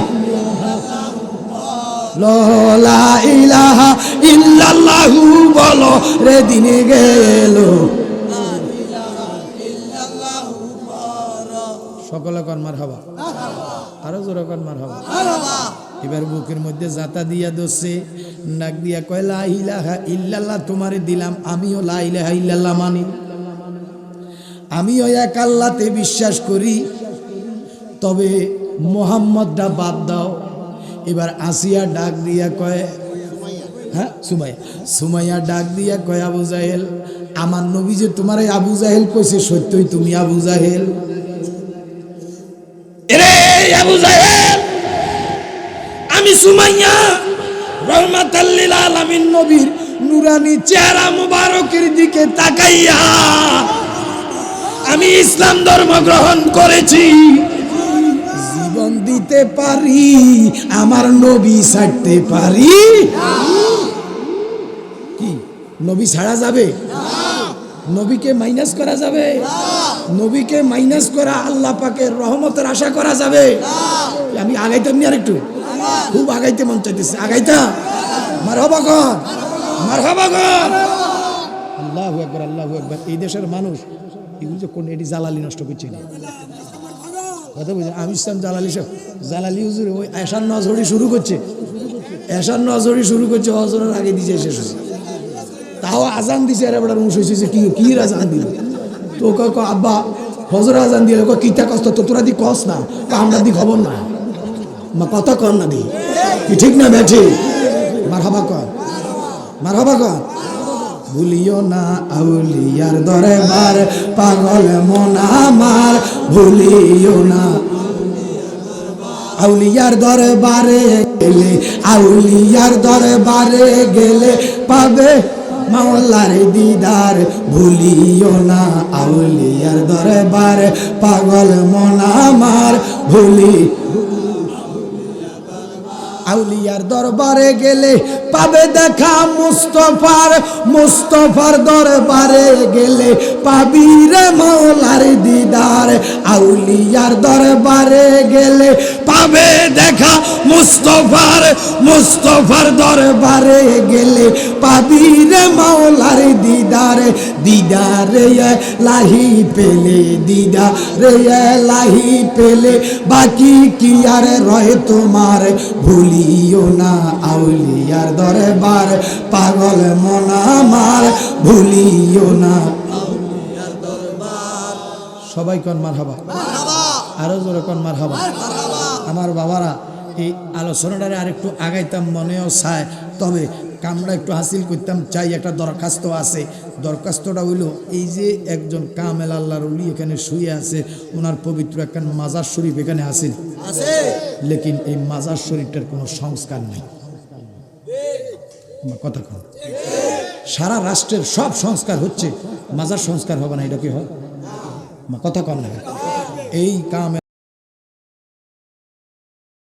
লা ইলাহা ইল্লাল্লাহু বলো রে দিন গেল। সকলে কর মারহাবা, আরো জোরে কর মারহাবা। এবার বুকের মধ্যে জাতা দিয়া দোষে, নাক দিয়া কয় লা ইলাহা ইল্লাল্লাহ তোমারে দিলাম, আমিও লা ইলাহা ইল্লাল্লাহ মানি। আমি ওই এক আল্লাহতে বিশ্বাস করি, তবে মোহাম্মদটা বাদ দাও। এবার আসিয়া ডাক দিয়া কয়, হ্যাঁ সুমাইয়া ডাক দিয়া কয়, আবু জাহেল, আমার নবী যে তোমার এই আবু জাহেল কইছে, সত্যই তুমি আবু জাহেল? এরে আবু জাহেল, আমি সুমাইয়া রহমাতাল লিল আলামিন নবীর নুরানি চেহারা মুবারকের দিকে তাকাইয়া আমি ইসলাম ধর্ম গ্রহণ করেছি। জীবন দিতে পারি, আমার নবী ছাড়তে পারি? কি নবী ছাড়া যাবে? নবীকে মাইনাস করা যাবে? নবীকে মাইনাস করা আল্লাহ পাকের রহমতের আশা করা যাবে? আমি আগাইতাম নি, আর একটু খুব আগাইতে মন চাইতেছে, আগাইতা। মারহাবা কর, মারহাবা কর। আল্লাহু আকবার, আল্লাহু আকবার। এই দেশের মানুষ এগুলো যে কোন এটি জালালি নষ্ট করছে না, কথা বুঝলেন? আমি ইসলাম জালালি সব জালালি হুজুর ওই এশার নজরি শুরু করছে, এশার নজরি শুরু করছে, হজরের আগে দিছে শেষ হয়েছে। তাও আজান দিছে, আরে বড় মুশ হয়েছে, কি কি আজান দিল? তো আব্বা হজর আজান দিলে কিতা কষ্ট তো তোরা দি কস না, আমরা দি খবর না, মা কথা কর না দি, কি ঠিক না বেঠি? মারহাবা কর, মারহাবা কর। ভুলিও না আউলিয়ার দরবার, পাগল মন আমার ভুলিও না। আউলিয়ার দরবারে গেলে, আউলিয়ার দরবারে গেলে পাবে মাওলার দিদার, ভুলিও না আউলিয়ার দরবারে, পাগল মন আমার ভুলি। আউলিয়ার দরবারে গেলে পাবে দেখা মুস্তফার, মুস্তফার দরবারে গেলে পাবি রে মাওলার দিদার। আউলিয়ার দরবারে গেলে পাবে দেখা মুস্তফার, মুস্তফার দরবারে গেলে পাবি রে মাওলার দিদার। দিদারে লাহি পেলে, দিদারে লাহি পেলে বাকি কি আর রহে তোমার, ভুলিও না আউলিয়ার দরবার, পাগল মন আমার ভুলিও না। সবাই কন মারহাবা, আরো জোরে কন মারহাবা। আমার বাবারা, এই আলোচনাটারে আরেকটু আগাইতাম মনেও চায়, তবে কামরা একটু হাসিল করতাম চাই। একটা দরখাস্ত আছে, দরখাস্তটা হইল এই যে একজন কামেল আল্লাহর ওলি এখানে শুয়ে আছে, ওনার পবিত্র একখান মাজার শরীফ এখানে আছে, লেকিন এই মাজার শরীফটার কোনো সংস্কার নেই। কথা কন, সারা রাষ্ট্রের সব সংস্কার হচ্ছে, মাজার সংস্কার হবে না, এটা কি হয়? কথা কন না। এই কামেল